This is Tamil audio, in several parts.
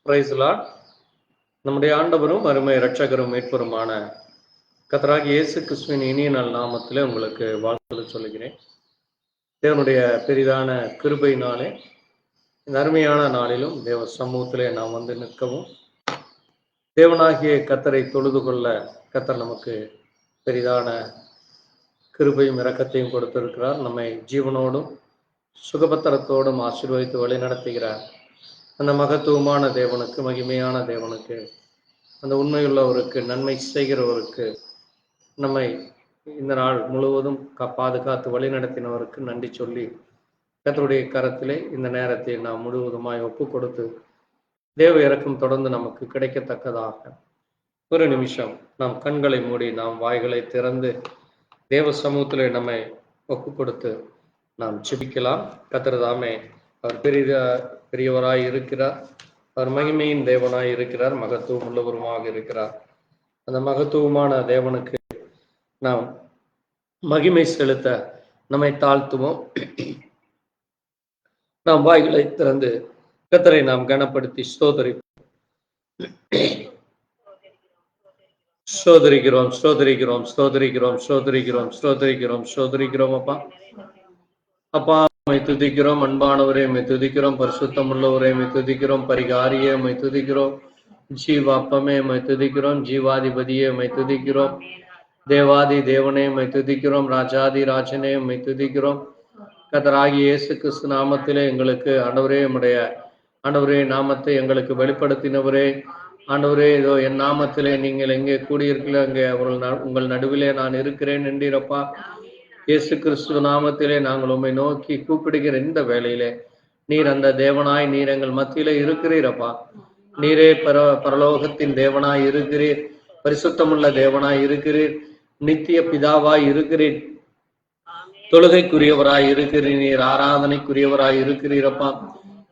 Price Lord. நம்முடைய ஆண்டவரும் அருமை இரட்சகரும் மீட்பருமான கர்த்தராகிய இயேசு கிறிஸ்துவின் இனிய நாள் நாமத்திலே உங்களுக்கு வாழ்த்துக்கள் சொல்லுகிறேன். தேவனுடைய பெரிதான கிருபையினாலே இந்த அருமையான நாளிலும் தேவ சமூகத்திலே நாம் வந்து நிற்கவும், தேவனாகிய கர்த்தரை தொழுது கொள்ள கர்த்தர் நமக்கு பெரிதான கிருபையும் இரக்கத்தையும் கொடுத்திருக்கிறார். நம்மை ஜீவனோடும் சுகபத்திரத்தோடும் ஆசீர்வதித்து வழி நடத்துகிறார். அந்த மகத்துவமான தேவனுக்கு, மகிமையான தேவனுக்கு, அந்த உண்மையுள்ளவருக்கு, நன்மை செய்கிறவருக்கு, நம்மை இந்த நாள் முழுவதும் பாதுகாத்து வழி நடத்தினவருக்கு நன்றி சொல்லி, கர்த்தருடைய கரத்திலே இந்த நேரத்தை நாம் முழுவதுமாய் ஒப்பு கொடுத்து தேவ இரக்கம் தொடர்ந்து நமக்கு கிடைக்கத்தக்கதாக ஒரு நிமிஷம் நாம் கண்களை மூடி நாம் வாய்களை திறந்து தேவ சமூகத்திலே நம்மை ஒப்பு கொடுத்து நாம் ஜெபிக்கலாம். கர்த்தர் தாமே அவர் பெரியவராய் இருக்கிறார். அவர் மகிமையின் தேவனாய் இருக்கிறார். மகத்துவம் உள்ளவருமாக இருக்கிறார். அந்த மகத்துவமான தேவனுக்கு நாம் மகிமை செலுத்த நம்மை தாழ்த்துவோம். நாம் வாய்களை திறந்து கர்த்தரை நாம் கனப்படுத்தி ஸ்தோதரிக்கிறோம் அப்பா. அப்பா, மை துதிக்கிறோம். அன்பானவரே மை துதிக்கிறோம். பரிசுத்தம் உள்ளவரே மை துதிக்கிறோம். பரிகாரியே மை துதிக்கிறோம். ஜீவாப்பமே மை துதிக்கிறோம். ஜீவாதிபதியே மை துதிக்கிறோம். தேவாதி தேவனே மை துதிக்கிறோம். ராஜாதி ராஜனே மை துதிக்கிறோம். கர்த்தராகிய இயேசு கிறிஸ்து நாமத்திலே எங்களுக்கு ஆண்டவரே நாமத்தை எங்களுக்கு வெளிப்படுத்தினவரே, ஆண்டவரே இதோ என் நாமத்திலே நீங்கள் எங்கே கூடியிருக்கீங்களோ அங்கே உங்கள் நடுவிலே நான் இருக்கிறேன் என்றீரப்பா. இயேசு கிறிஸ்துவ நாமத்திலே நாங்கள் உம்மை நோக்கி கூப்பிடுகிற இந்த வேளையிலே நீர் அந்த தேவனாய், நீர் எங்கள் மத்தியிலே இருக்கிறீரப்பா. நீரே பரலோகத்தின் தேவனாய் இருக்கிறீர். பரிசுத்தமுள்ள தேவனாய் இருக்கிறீர். நித்திய பிதாவாய் இருக்கிறீர். தொழுகைக்குரியவராய் இருக்கிறீர். நீர் ஆராதனைக்குரியவராய் இருக்கிறீரப்பா.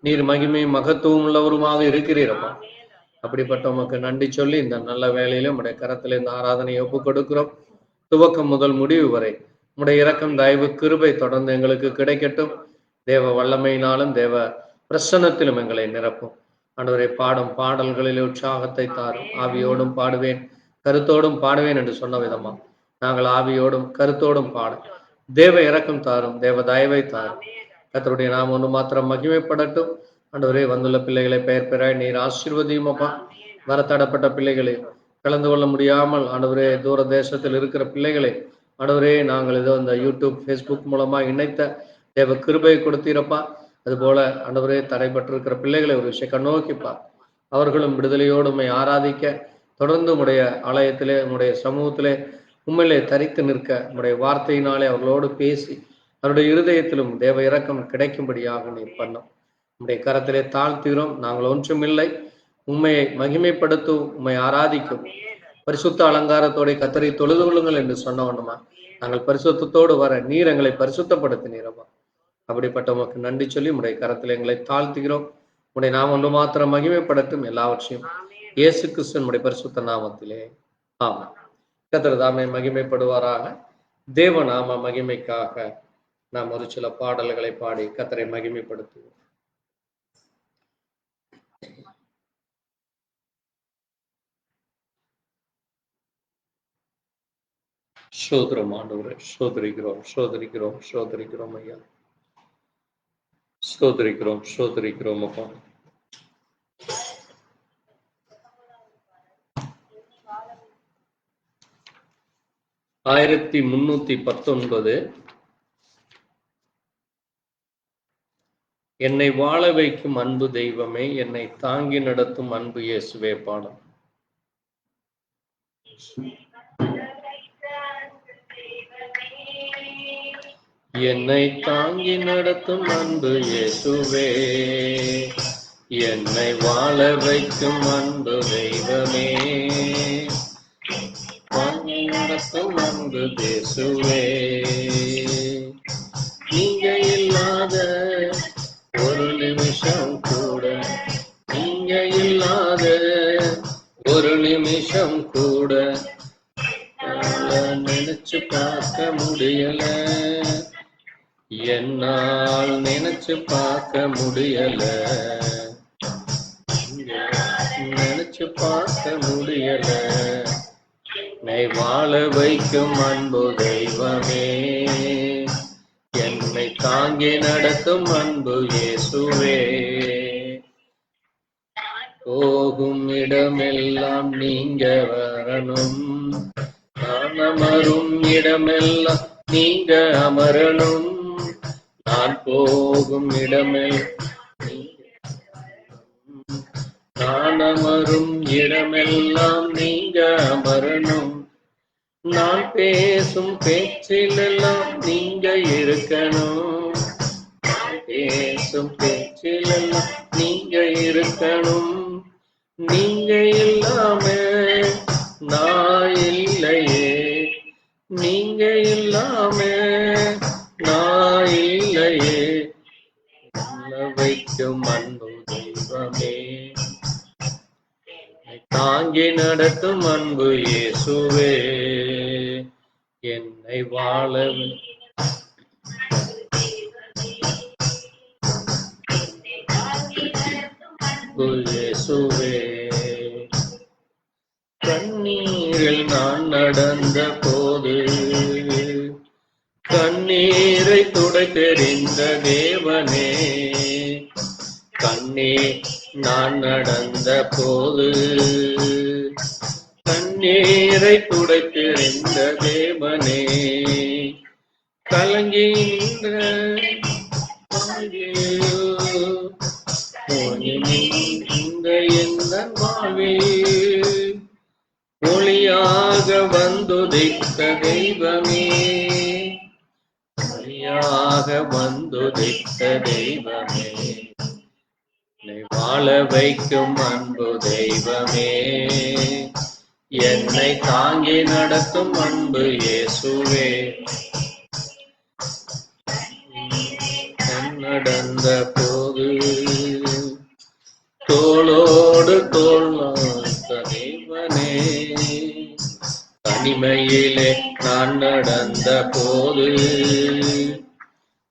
நீர் மகிமை மகத்துவம் உள்ளவருமாக இருக்கிறீரப்பா. அப்படிப்பட்ட உமக்கு நன்றி சொல்லி இந்த நல்ல வேளையில உடைய கரத்துல இந்த ஆராதனை ஒப்பு கொடுக்கிறோம். துவக்கம் முதல் முடிவு வரை உடைய இரக்கம், தயவு, கிருபை தொடர்ந்து எங்களுக்கு கிடைக்கட்டும். தேவ வல்லமையினாலும் தேவ பிரசன்னத்திலும் எங்களை நிரப்பும். ஆண்டவரை பாடும் பாடல்களில் உற்சாகத்தை தாரும். ஆவியோடும் பாடுவேன், கருத்தோடும் பாடுவேன் என்று சொன்ன விதமா நாங்கள் ஆவியோடும் கருத்தோடும் பாடும். தேவ இரக்கம் தாரும், தேவ தயவை தாரும். கர்த்தருடைய நாமம் ஒன்று மாத்திரம் மகிமைப்படட்டும். ஆண்டவரே, வந்துள்ள பிள்ளைகளை பெயர் பெறாய் நீர் ஆசீர்வதியும் அப்பா. வரத்தடப்பட்ட பிள்ளைகளை, கலந்து கொள்ள முடியாமல் ஆண்டவரே தூர தேசத்தில் இருக்கிற பிள்ளைகளை ஆண்டவரே நாங்கள் ஏதோ இந்த யூடியூப், ஃபேஸ்புக் மூலமா இணைத்த தேவ கிருபையை கொடுத்தீரப்பா. அதுபோல ஆண்டவரே தடைபட்டிருக்கிற பிள்ளைகளை ஒரு விஷயம் கண்ணோக்கிப்பா. அவர்களும் விடுதலையோடு உம்மை ஆராதிக்க தொடர்ந்து உம்முடைய ஆலயத்திலே, உம்முடைய சமூகத்திலே உண்மையிலே தரித்து நிற்க உம்முடைய வார்த்தையினாலே அவர்களோடு பேசி அவருடைய இருதயத்திலும் தேவ இரக்கம் கிடைக்கும்படியாக நீர் பண்ணோம். உம்முடைய கரத்திலே தாழ்த்துகிறோம். நாங்கள் ஒன்றுமில்லை. உண்மையை மகிமைப்படுத்தும், உண்மை ஆராதிக்கும். பரிசுத்த அலங்காரத்தோட கர்த்தரை தொழுது கொள்ளுங்கள் என்று சொன்ன ஒண்ணுமா நாங்கள் பரிசுத்தத்தோடு வர நீர் எங்களை பரிசுத்தப்படுத்தினீரப்பா. அப்படிப்பட்ட உமக்கு நன்றி சொல்லி உடைய கரத்தில் எங்களை தாழ்த்துகிறோம். உடைய நாமம் ஒன்று மாத்திரம் மகிமைப்படுத்தும். எல்லாவற்றையும் இயேசு கிறிஸ்துவின் பரிசுத்த நாமத்திலே ஆமா. கர்த்தர் தாமே மகிமைப்படுவாராக. தேவ நாம மகிமைக்காக நாம் ஒரு சில பாடல்களை பாடி கர்த்தரை மகிமைப்படுத்துவோம். சோதரம் ஆண்டவரே, சோதரிக்கிறோம் ஐயா, சோதரிக்கிறோம் அப்பா. ஆயிரத்தி 319 என்னை வாழ வைக்கும் அன்பு தெய்வமே, என்னை தாங்கி நடத்தும் அன்பு இயேசுவே பாடம். என்னை தாங்கி நடத்தும் அன்பு இயேசுவே, என்னை வாழ வைக்கும் அன்பு தெய்வமே, தாங்கி நடத்தும் அன்பு இயேசுவே. நீங்க இல்லாத ஒரு நிமிஷம் கூட, நீங்க இல்லாத ஒரு நிமிஷம் கூட நினைச்சு பார்க்க முடியல, என்னால் நினைச்சு பார்க்க முடியல. நினைச்சு பார்க்க முடியல. என்னை வாழ வைக்கும் அன்பு தெய்வமே, என்னை தாங்கி நடத்தும் அன்பு இயேசுவே. போகும் இடமெல்லாம் நீங்க வரணும், நான் அமரும் இடமெல்லாம் நீங்க அமரணும். நான் போகும் இடமெல்லாம், நான் அமரும் இடமெல்லாம் நீங்க அமரணும். நான் பேசும் பேச்சிலெல்லாம் நீங்க இருக்கணும், நான் பேசும் பேச்சிலெல்லாம் நீங்க இருக்கணும். நீங்க இல்லாம நான் இல்லையே, நீங்க இல்லாம நான் இல்லையே. வைக்கும் அன்பு தெய்வமே, தாங்கி நடத்தும் அன்பு இயேசுவே. என்னை வாழ இயேசுவே. கண்ணீரில் நான் நடந்த போது கண்ணீரை துடைத்தெறிந்த தேவனே, கண்ணீர் நான் நடந்த போது கண்ணீரை துடைத்தெறிந்த தேவனே, கலங்கி நின்ற எந்த வாழ்வில் ஒளியாக வந்துதித்த தெய்வமே, ஒளியாக வந்துதித்த தெய்வமே. என்னை வாழ வைக்கும் அன்பு தெய்வமே, என்னை தாங்கி நடத்தும் அன்பு இயேசுவே. நடந்த போது தோளோடு தோள் தெய்வனே, தனிமையிலே நான் நடந்த போது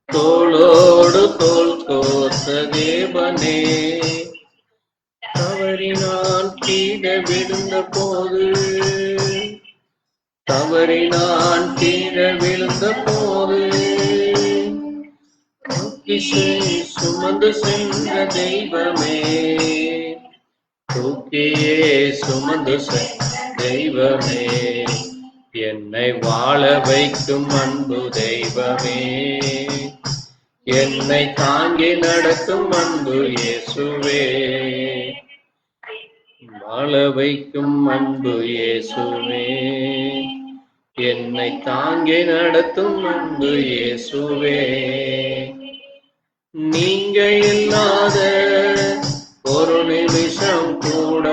தோளோடு தோள் கோர்த்த தேவனே, தவறினான் கீழே விழுந்த போது, தவறினான் கீழே விழுந்த போது சுமந்து சென்ற தெய்வமே, தூக்கியே சுமந்து சென்ற தெய்வமே. என்னை வாழ வைக்கும் அன்பு தெய்வமே, என்னை தாங்கி நடத்தும் அன்பு இயேசுவே. வாழ வைக்கும் அன்பு இயேசுவே, என்னை தாங்கி நடத்தும் அன்பு இயேசுவே. நீங்க இல்லாத ஒரு நிமிஷம் கூட,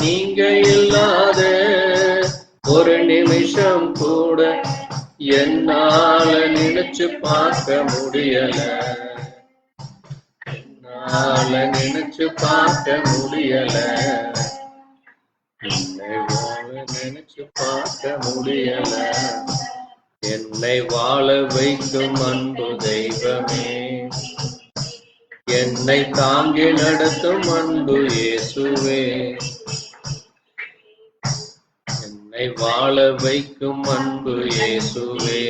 நீங்க இல்லாத ஒரு நிமிஷம் கூட என்னால நினைச்சு பார்க்க முடியல, என்னால நினைச்சு பார்க்க முடியல. என்னை வாழ நினைச்சு பார்க்க முடியல. என்னை வாழ வைக்கும் அன்பு தெய்வமே, என்னை தாங்கி நடத்தும் அன்பு இயேசுவே. என்னை வாழ வைக்கும் அன்பு இயேசுவே,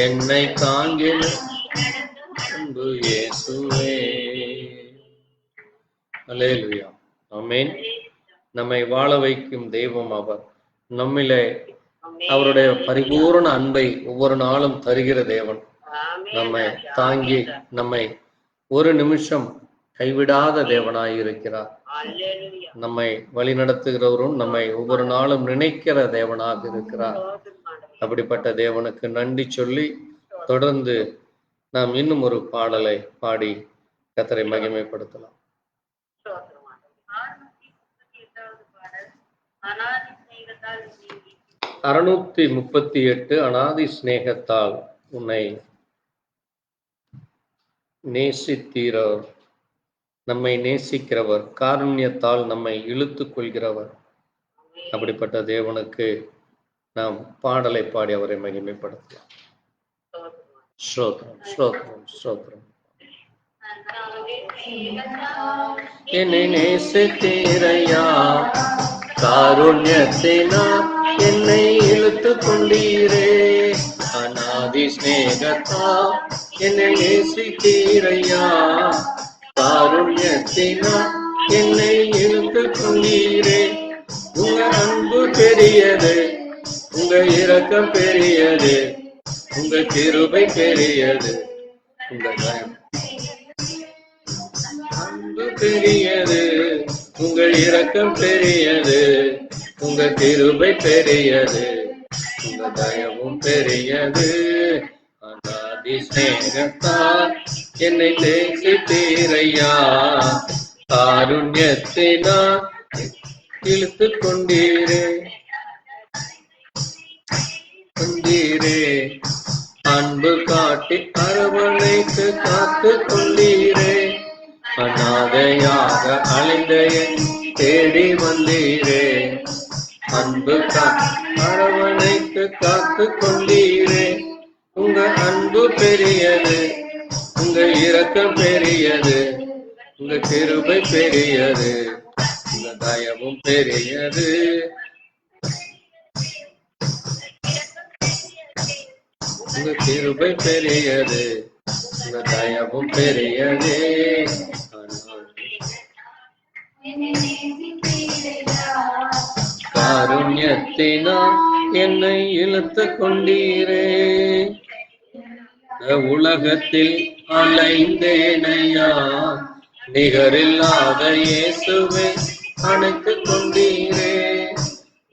என்னை தாங்கி அன்பு இயேசுவே. அல்லேலூயா, ஆமென். நம்மை வாழ வைக்கும் தெய்வம் அவர். நம்மிலே அவருடைய பரிபூரண அன்பை ஒவ்வொரு நாளும் தருகிற தேவன். நம்மை தாங்கி நம்மை ஒரு நிமிஷம் கைவிடாத தேவனாய் இருக்கிறார். நம்மை வழி நடத்துகிறவரும் நம்மை ஒவ்வொரு நாளும் நினைக்கிற தேவனாக இருக்கிறார். அப்படிப்பட்ட தேவனுக்கு நன்றி சொல்லி தொடர்ந்து நாம் இன்னும் ஒரு பாடலை பாடி கர்த்தரை மகிமைப்படுத்தலாம். 638 அநாதி சிநேகத்தால் உன்னை நேசித்தீரவர், நம்மை நேசிக்கிறவர், காருண்யத்தால் நம்மை இழுத்துக் கொள்கிறவர். அப்படிப்பட்ட தேவனுக்கு நாம் பாடலை பாடி அவரை மகிமைப்படுத்தலாம். ஸ்தோத்திரம், ஸ்தோத்திரம், ஸ்தோத்திரம். என்னை நேசித்தீரையா, காருண்யத்தினால் என்னை இழுத்து கொண்டீரே. அநாதி ஸ்நேகத்தா என்னை நேசித்தீரையா, காருண்யத்தினால் என்னை இழுத்து கொண்டீரே. உங்க அன்பு பெரியது, உங்க இரக்கம் பெரியது, உங்க கிருபை பெரியது, உங்க அன்பு பெரியது, உங்க இரக்கம் பெரியது, உங்க கிருபை பெரியது, உங்க தயவும் பெரியது. அநாதி ஸ்நேகத்தால் என்னை நேசித்தீரையா, காருண்யத்தினால் இழுத்து கொண்டீரே. அன்பு காட்டி அரவணைத்து காத்து கொண்டீரே. அநாதையாக அலைந்த தேடி வந்தீரே. அன்பு அரவணைத்து காத்து கொண்டீரே. உங்க அன்பு பெரியது, உங்க இரக்கம் பெரியது, உங்க கிருபை பெரியது, உங்க தயவும் பெரியது. உங்க கிருபை பெரியது, உங்க தயவும் பெரியது. காருண்யத்தினால் என்னை இழுத்து கொண்டீரே. உலகத்தில் அலைந்தேனையா, நிகரில்லாத இயேசுவை அணைத்து கொண்டீரே.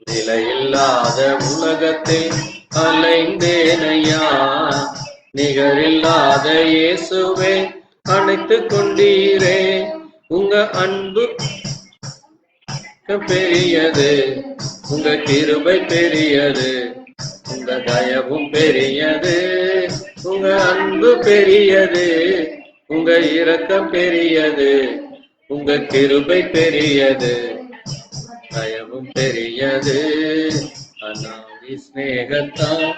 நிலையில்லாத உலகத்தில் அலைந்தேனையா, நிகரில்லாத இயேசுவை அணைத்து கொண்டீரே. உங்க அன்பு பெரியது, உங்க கிருபை பெரியது, உங்க தயவும் பெரியது. உங்க அன்பு பெரியது, உங்க இரக்கம் பெரியது, உங்க கிருபை பெரியது, தயவும் பெரியது. அநாதி ஸ்நேகத்தால்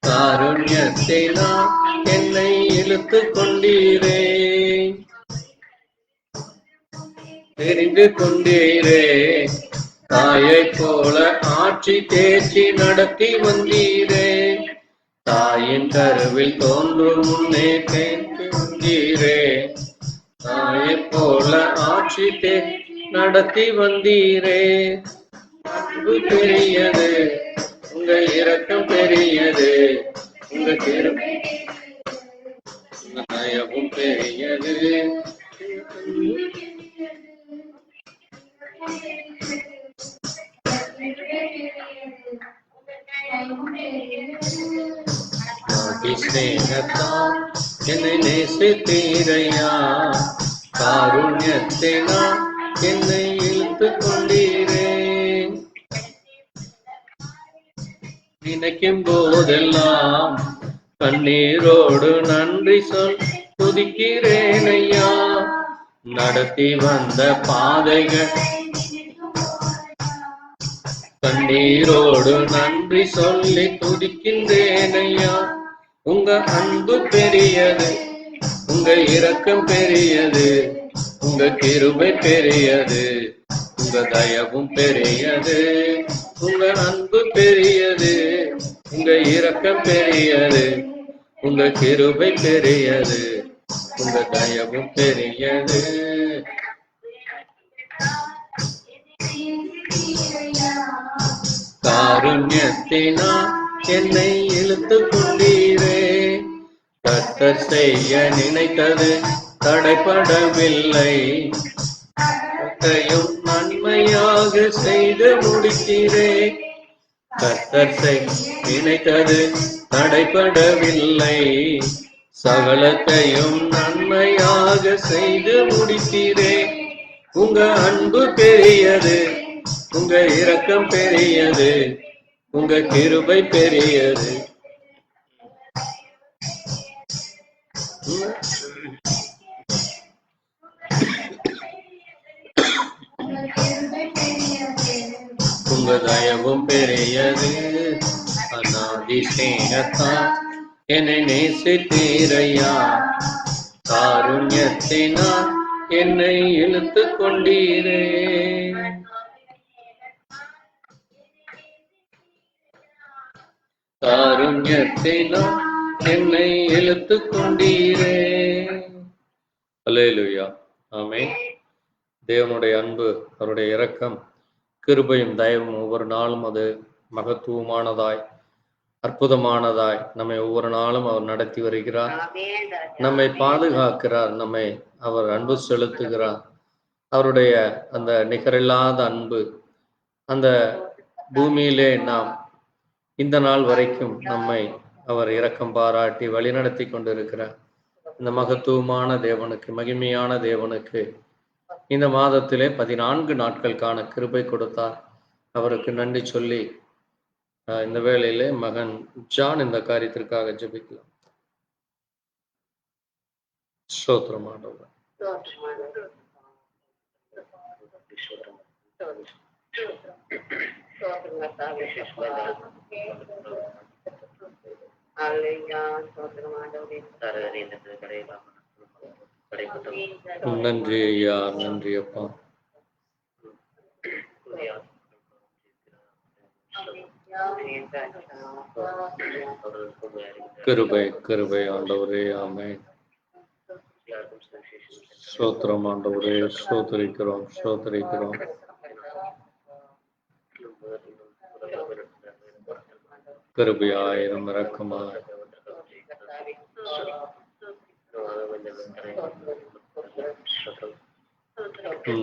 காருண்யத்தினால் என்னை இழுத்து கொண்டீரே. தெரிந்து கொண்டீரே, தாயை போல ஆட்சி தேற்றி நடத்தி வந்தீரே. தாயின் கருவில் தோன்றும் முன்னே தேர்ந்து வந்தீரே. தாயை போல ஆட்சி தேற்றி நடத்தி வந்தீரே. அன்பு பெரியது, உங்க இரக்கம் பெரியது, உங்க கிருபை உங்க தயவும் பெரியது. ஸ்நேகத்தால் என்னை நேசித்தீரையா, காருண்யத்தினால் என்னை இழுத்து கொண்டீரே. நினைக்கும் போதெல்லாம் கண்ணீரோடு நன்றி சொல் துதிக்கிறேன் ஐயா. நடத்தி வந்த பாதைகள் கண்ணீரோடு நன்றி சொல்லி துதிக்கின்றேன் ஐயா. உங்க அன்பு பெரியது, உங்க இரக்கம் பெரியது, உங்க கிருபை பெரியது, உங்க தயவும் பெரியது. உங்க அன்பு பெரியது, உங்க இரக்கம் பெரியது, உங்க கிருபை பெரியது, உங்க தயவும் பெரியது. காருண்யத்தினால் என்னை இழுத்து கொண்டீரே. கர்த்தர் செய்ய நினைத்தது தடைபடவில்லை, அதையும் நன்மையாக செய்து முடிக்கிறே. கர்த்தர் நினைத்தது தடைபடவில்லை, சகலத்தையும் நன்மையாக செய்து முடிக்கிறே. உங்க அன்பு பெரியது, உங்க இரக்கம் பெரியது, உங்க கிருபை பெரியது. உங்க தயவும் பெரியது. அநாதி ஸ்நேகத்தால் என்னை நேசித்தீரையா, காருண்யத்தினால் என்னை இழுத்து கொண்டீரே. காருண்யத்தினால் என்னை இழுத்து கொண்டீரே. அல்லேலூயா. ஆமென். தேவனுடைய அன்பு, அவருடைய இரக்கம், கிருபையும் தயவும் ஒவ்வொரு நாளும் அது மகத்துவமானதாய், அற்புதமானதாய் நம்மை ஒவ்வொரு நாளும் அவர் நடத்தி வருகிறார். நம்மை பாதுகாக்கிறார். நம்மை அவர் அன்பு செலுத்துகிறார். அவருடைய அந்த நிகரில்லாத அன்பு அந்த பூமியிலே நாம் இந்த நாள் வரைக்கும் நம்மை அவர் இரக்கம் பாராட்டி வழிநடத்தி கொண்டிருக்கிறார். இந்த மகத்துவமான தேவனுக்கு, மகிமையான தேவனுக்கு இந்த மாதத்திலே 14 நாட்களுக்கான கிருபை கொடுத்தார். அவருக்கு நன்றி சொல்லி இந்த வேளையிலே மகன் ஜான் இந்த காரியத்திற்காக ஜெபிக்கலாம். ஸ்தோத்திரம் ஆண்டவரே. நன்றி ஐயா, நன்றி அப்பா. கிருபை கிருபை ஆண்டவரே. ஆமென். ஸ்தோத்திரம் ஆண்டவரே. ஸ்தோத்திரிக்கிறோம் ஸ்தோத்திரிக்கிறோம். கிருபையாயிரம் இரக்கமாய்.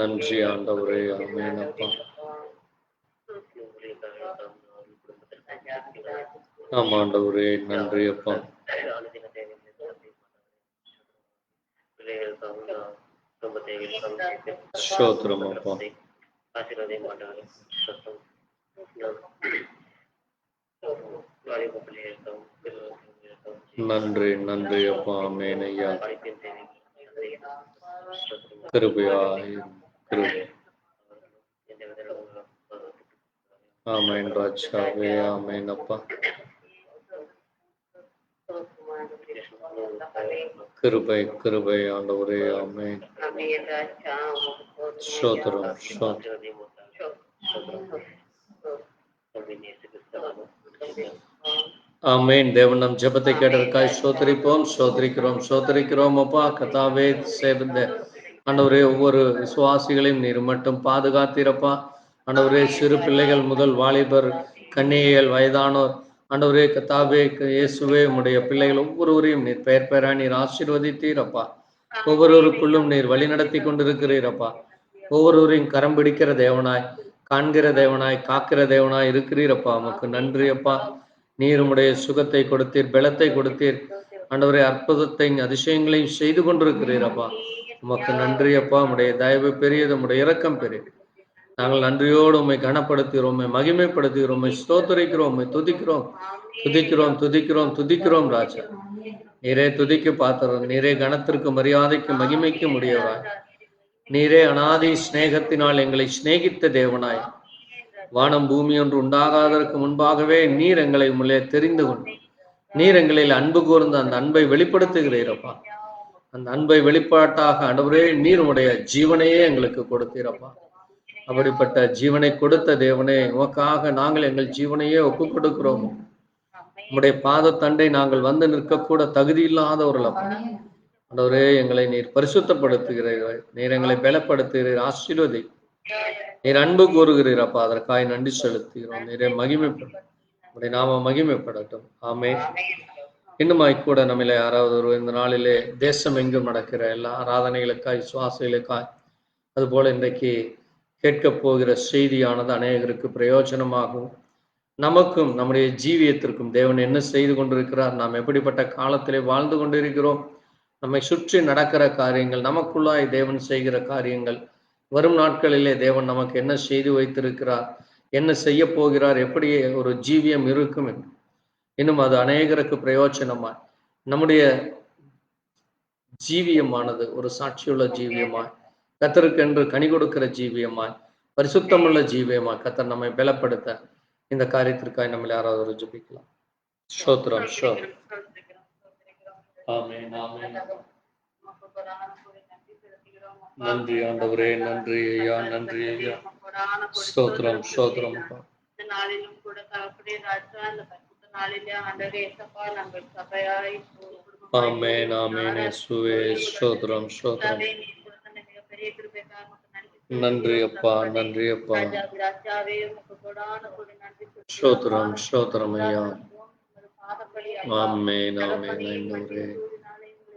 நன்றி ஆண்டவரே. ஆமென் அப்பா. ஆமாண்டவரே, நன்றி அப்பா. ஸ்தோத்திரம் அப்பா. நன்றி நன்றி அப்பா. ஆமென் ஐயா. கிருபையாய் கிருபை. ஆமென் ராஜாவே. ஆமென் அப்பா. கிருபை கிருபை ஆண்டவரே. ஆமென். ஸ்தோத்திரம் ஸ்தோத்திரம். ஆமென். தேவன் நம் ஜெபத்தை கேட்டதற்காய் ஸ்தோத்திரிப்போம், ஸ்தோத்திரிக்கிறோம், ஸ்தோத்திரிக்கிறோம் அப்பா. கர்த்தாவே சேர்ந்த ஆண்டவரே, ஒவ்வொரு விசுவாசிகளையும் நீர் மட்டும் பாதுகாத்தீரப்பா. ஆண்டவரே, சிறு பிள்ளைகள் முதல் வாலிபர், கன்னிகைகள், வயதானோர், ஆண்டவரே கர்த்தாவே இயேசுவே, உம்முடைய பிள்ளைகள் ஒவ்வொருவரையும் நீர் பெயர் பெயரா நீர் ஆசீர்வதித்தீரப்பா. ஒவ்வொருவருக்குள்ளும் நீர் வழி நடத்தி கொண்டிருக்கிறீரப்பா. ஒவ்வொருவரையும் கரம் பிடிக்கிற தேவனாய், காண்கிற தேவனாய், காக்கிற தேவனாய் இருக்கிறீரப்பா. உமக்கு நன்றி அப்பா. நீர் உம்முடைய சுகத்தை கொடுத்தீர், பலத்தை கொடுத்தீர். ஆண்டவரே, அற்புதத்தையும் அதிசயங்களையும் செய்து கொண்டிருக்கிறீரப்பா. உமக்கு நன்றி அப்பா. உம்முடைய தயவு பெரியது, உம்முடைய இரக்கம் பெரியது. நாங்கள் நன்றியோடு உம்மை கனப்படுத்துகிறோம், உம்மை மகிமைப்படுத்துகிறோம், உம்மை ஸ்தோத்திரிக்கிறோம், உம்மை துதிக்கிறோம் துதிக்கிறோம் துதிக்கிறோம் துதிக்கிறோம் ராஜா. நீரே துதிக்கு பாத்திரம், நீரே கனத்திற்கு மரியாதைக்கு மகிமைக்கு முடியவாய். நீரே அநாதி சிநேகத்தினால் எங்களை சிநேகித்த தேவனாய். வானம் பூமி ஒன்று உண்டாகாததற்கு முன்பாகவே நீர் எங்களை உள்ளே தெரிந்து கொண்டு நீர் எங்களில் அன்பு கூர்ந்து அந்த அன்பை வெளிப்படுத்துகிறீரப்பா. அந்த அன்பை வெளிப்பாட்டாக ஆண்டவரே நீர் உடைய ஜீவனையே எங்களுக்கு கொடுத்தீரப்பா. அப்படிப்பட்ட ஜீவனை கொடுத்த தேவனே, உமக்காக நாங்கள் எங்கள் ஜீவனையே ஒப்பு கொடுக்கிறோம். உம்முடைய பாதத்தண்டை நாங்கள் வந்து நிற்கக்கூட தகுதி இல்லாதவர்கள் அப்பா. ஆண்டவரே, எங்களை நீர் பரிசுத்தப்படுத்துகிறீர்கள், நீர் எங்களை பலப்படுத்துகிறீர், ஆசீர்வதி, நீர் அன்பு கூறுகிறீர் அப்பா. அதற்காக நன்றி செலுத்துகிறோம். நீரே மகிமைப்படும், உடைய நாம மகிமைப்படட்டும். ஆமென். இன்னுமாய் கூட நம்மள யாராவது ஒரு இந்த நாளிலே தேசம் எங்கும் நடக்கிற எல்லா ஆராதனைகளுக்காய், சுவாசங்களுக்காய், அதுபோல இன்றைக்கு கேட்க போகிற செய்தியானது அநேகருக்கு பிரயோஜனமாகும். நமக்கும் நம்முடைய ஜீவியத்திற்கும் தேவன் என்ன செய்து கொண்டிருக்கிறார், நாம் எப்படிப்பட்ட காலத்திலே வாழ்ந்து கொண்டிருக்கிறோம், நம்மை சுற்றி நடக்கிற காரியங்கள், நமக்குள்ளாய் தேவன் செய்கிற காரியங்கள், வரும் நாட்களிலே தேவன் நமக்கு என்ன செய்து வைத்திருக்கிறார், என்ன செய்ய போகிறார், எப்படி ஒரு ஜீவியம் இருக்கும், இன்னும் அது அநேகருக்கு பிரயோஜனமாய் நம்முடைய ஜீவியமானது ஒரு சாட்சியுள்ள ஜீவியமாய், கர்த்தருக்கென்று கனி கொடுக்கிற ஜீவியமாய், பரிசுத்தமுள்ள ஜீவியமாய் கர்த்தர் நம்மை பலப்படுத்த இந்த காரியத்திற்காக நம்மள யாராவது ஒரு ஜெபிக்கலாம். ஸ்தோத்திரம் ஸ்தோத்திரம். ஆமென் ஆமென். நன்றி ஆண்டவரே, நன்றி ஐயா, நன்றி ஐயா. ஸ்தோத்திரம், ஸ்தோத்திரம் அப்பா. இந்த நாளிலும் கூட தகப்பனே ராஜா, இந்த பரிசுத்த நாளிலே ஆண்டவரே இயேசப்பா, நாங்கள் சபையாய் ஆமென், ஆமென். இயேசுவே, ஸ்தோத்திரம், ஸ்தோத்திரம். நீர் கொடுத்த மிகப்பெரிய கிருபைக்காக உமக்கு நன்றி அப்பா, நன்றி அப்பா. ராஜாவே உமக்கு கொடான கொடி நன்றி ஸ்தோத்திரம், ஸ்தோத்திரம் ஐயா. பாதப்படி ஆமென், ஆமென் ஆண்டவரே.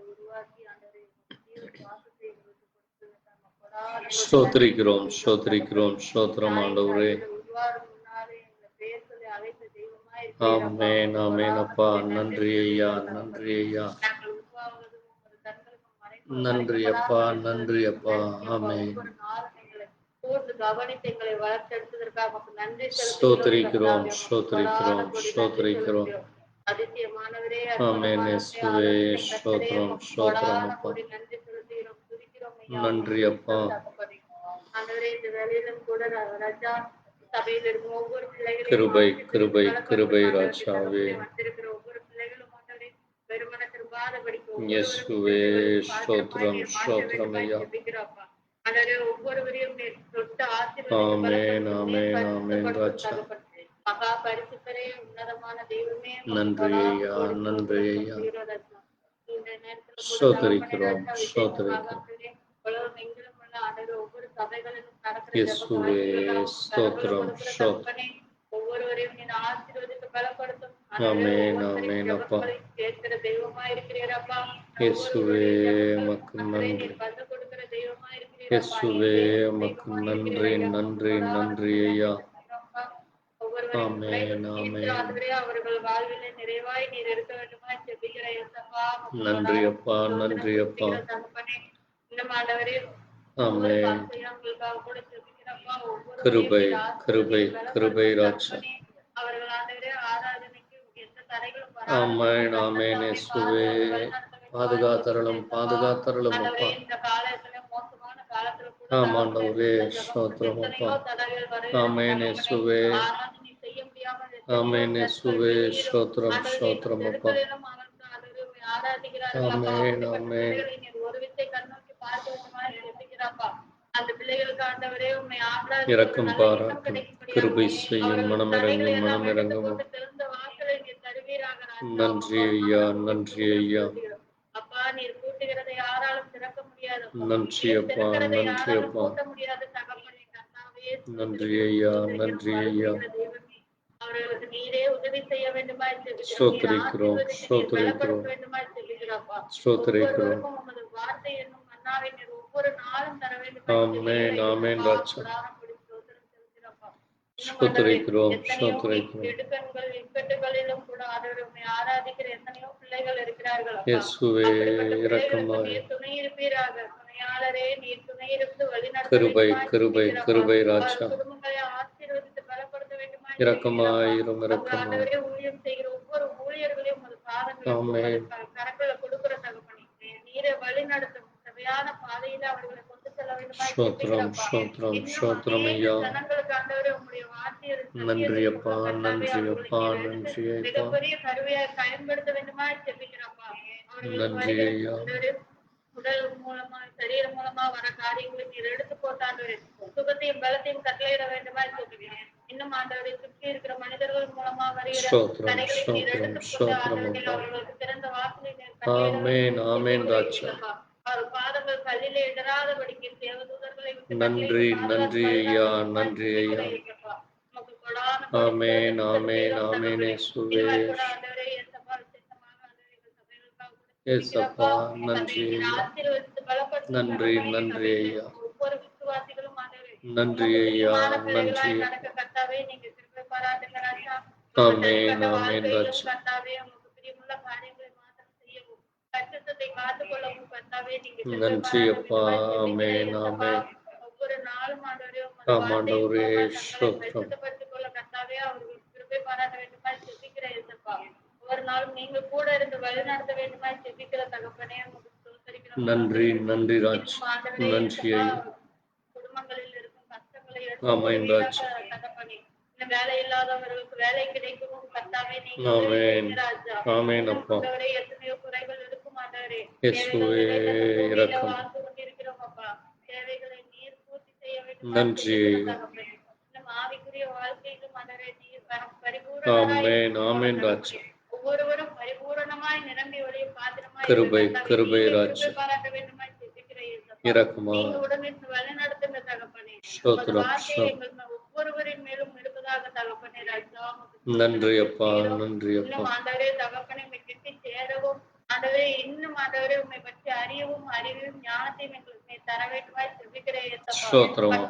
உருவாக்கி ஆண்டவரே ஸ்தோத்திரிக்கிறோம், ஸ்தோத்திரிக்கிறோம், ஸ்தோத்திரம் ஆண்டவரே. ஆமென், ஆமென் அப்பா. நன்றி ஐயா, நன்றி ஐயா. நன்றி அப்பா, நன்றி அப்பா. ஆமென். கவனித்து எங்களை வளர்த்தெடுத்ததற்காக நன்றி ஸ்தோத்திரிக்கிறோம், ஸ்தோத்திரிக்கிறோம், ஸ்தோத்திரிக்கிறோம். அதிசயமானவரே, ஆமென் இயேசுவே, ஸ்தோத்திரம், ஸ்தோத்திரம் அப்பா. நன்றி அப்பா. ஆண்டவரே, இந்த வேலையிலும் கூட ராஜா சபையில் இருக்கும் ஒவ்வொரு பிள்ளைகளையும் கிருபை, கிருபை, கிருபை ராஜாவே. வந்திருக்கிற ஒவ்வொரு பிள்ளைகளும் ஆண்டவரே வெறுமன திரும்பாதபடிக்கு இயேசுவே, ஸ்தோத்திரம், ஸ்தோத்திரம் ஐயா. ஆண்டவரே ஒவ்வொருவரையும் தொட்டு ஆமென், ஆமென், ஆமென் ராஜா. மகா பரிசுத்தரே, உன்னதமான தெய்வமே, நன்றி ஐயா, நன்றி ஐயா. இந்த நேரத்தில் ஸ்தோத்திரிக்கிறோம், ஸ்தோத்திரிக்கிறோம். உலகம் எங்கிலும் உள்ள ஆண்டவரே ஒவ்வொரு சபைகளிலும் நடக்கிற இயேசுவே, ஸ்தோத்திரம், ஸ்தோத்திரம். ஒவ்வொருவரையும் நீ ஆசீர்வதித்து பலப்படுத்தும். ஆமென், ஆமென் அப்பா. கேட்கிற தெய்வமா இருக்கிறீரப்பா. இயேசுவே, உமக்கு நன்றி. பந்து கொடுக்கிற தெய்வமா இருக்கிறீரப்பா. இயேசுவே, உமக்கு நன்றி, நன்றி, நன்றி ஐயா. ஆமென், ஆமென். அவர்கள் வாழ்விலே நிறைவாய் நீர் இருக்க வேண்டுமா ஜெபிக்கிற இயேசப்பா. நன்றி அப்பா, நன்றி அப்பா. இன்னும் ஆண்டவரே, ஆமென். கிருபை, கிருபை, கிருபை ராஜா. அவர்கள் ஆண்டவரே ஆராதனைக்கு எந்த தடைகளும் ஆமென், ஆமென் இயேசுவே. பாதுகாத்தருளும், பாதுகாத்தருளும் அப்பா. இந்த காலத்துல மோசமான காலத்துல கூட ஆமாண்டவரே, ஸ்தோத்திரம் அப்பா. ஆமென் இயேசுவே. ஆமென் இயேசுவே, ஸ்தோத்திரம், ஸ்தோத்திரம் அப்பா. ஆமென், ஆமென். அந்த பிள்ளைகளுக்கு ஆண்டவரே உம்மை இரக்கம் பாராட்டும், கிருபை செய்யும், மனமிறங்கும், மனமிறங்கும். நன்றி ஐயா, நன்றி ஐயா. அப்பா, நீர் கூட்டுகிறதை யாராலும் திறக்க முடியாது. நன்றி அப்பா, நன்றி அப்பா. நன்றி ஐயா, நன்றி ஐயா. அவர்களுக்கு நீரே உதவி செய்ய வேண்டுமா? ஸ்தோத்திரிக்கிறோம், ஸ்தோத்திரிக்கிறோம், ஸ்தோத்திரிக்கிறோம். உமது வார்த்தை என்னும் மன்னாவை நீர் ஒவ்வொரு நாளும் தர வேண்டும். ஆமென், ஆமென் ராஜா. ஸ்தோத்திரிக்கிறோம், ஸ்தோத்திரிக்கிறோம். இடுக்கண்கள் இக்கட்டுகளிலும் கூட ஆண்டவரை ஆராதிக்கிற எத்தனையோ பிள்ளைகள் இருக்கிறார்கள். இயேசுவே, இரக்கமாய். துணை இருப்பீராக. துணையாளரே, நீர் துணை இருந்து வழிநடத்த கிருபை, கிருபை, கிருபை ராஜா. குடும்பங்களை ஆசீர்வதித்து பலப்படுத்த வேண்டுமா? இரக்கமாயிரும், இரக்கமாய். ஊழியம் செய்கிற ஒவ்வொரு ஊழியர்களையும் உமது பாதங்களில் கரங்களை கொடுக்கிற தகப்பனே, நீரை வழி நடத்தும் சரியான பாதையில அவர்களை கொண்டு செல்ல வேண்டுமா? ஸ்தோத்திரம், ஸ்தோத்திரம், ஸ்தோத்திரம் ஐயா. ஜனங்களுக்கு ஆண்டவரே உம்முடைய வார்த்தையை நன்றி அப்பா, நன்றி அப்பா, நன்றி அப்பா. மிகப்பெரிய கருவியாய் பயன்படுத்த வேண்டுமா ஜெபிக்கிறப்பா. நன்றி ஐயா. உடல் மூலமா சரீரம் மூலமா வர காரியங்களை நீர் எடுத்து போட்டாண்டவரே சுகத்தையும் பலத்தையும் கட்டளையிட வேண்டுமா ஜெபிக்கிறேன். இன்னும் ஆண்டவரை சுற்றி இருக்கிற மனிதர்கள் மூலமா வருகிற தடைகளை நீர் எடுத்து போட்டு அவர்களுக்கு திறந்த வாசலை ஆமென், ஆமென் ராஜா. அவர் பாதங்கள் கல்லிலே இடராதபடிக்கு தேவதூதர்களை நன்றி, நன்றி ஐயா, நன்றி ஐயா. ஆமென், ஆமென், ஆமென் இயேசுவே. ஏசப்பா, நன்றி ஐயா. நன்றி, நன்றி ஐயா. நன்றி ஐயா, நன்றி. ஆமென், ஆமென் ராஜா. நன்றி அப்பா, ஆமென், ஆமென். ஒவ்வொரு நாளும் ஆமாண்டவரே, ஸ்தோத்திரம். ஒவ்வொரு நாளும் நீங்க கூட இருந்து வழி நடத்த வேண்டுமா ஜெபிக்கிற தகப்பனே. நன்றி, நன்றி ராஜ். நன்றி ஐயா. குடும்பங்களில் இருக்கும் கஷ்டங்களை ஆமென் ராஜ். தகப்பனே, இந்த வேலை இல்லாதவர்களுக்கு வேலை கிடைக்கவும் கர்த்தாவே நீங்க ஆமென், ஆமென் அப்பா. எத்தனையோ குறைகள் இருக்கும் ஆண்டவரே. இயேசுவே இரக்கம். வாழ்ந்து கொண்டிருக்கிறோம் அப்பா. தேவைகளை நீர் பூர்த்தி செய்ய வேண்டும். நன்றி. நம் ஆவிக்குரிய வாழ்க்கையிலும் ஆண்டவரே நீர் ஆமென் ஆமென் ராஜா. ஒவ்வொருவரும் பரிபூரணமாய் நிரம்பி ஒளிய பாத்திரமாய் கிருபை கிருபை ராஜா. கிருபை பாராட்ட வேண்டுமாய் ஜெபிக்கிறேன். இரக்கமா நீங்க உடனிருந்து வழிநடத்துங்க தகப்பனே. ஸ்தோத்திரம். வார்த்தை எங்கள் ஒவ்வொருவரின் மேலும் இருப்பதாக தகப்பனே ராஜா. நன்றி அப்பா, நன்றி அப்பா. இன்னும் ஆண்டவரே தகப்பனை உம்மை கிட்டி சேரவும் ஆண்டவரே இன்னும் ஆண்டவரே உம்மை பற்றி அறியவும் அறிவையும் ஞானத்தையும் எங்களுக்கு தர வேண்டுமாய் ஜெபிக்கிறேன். ஸ்தோத்திரம்.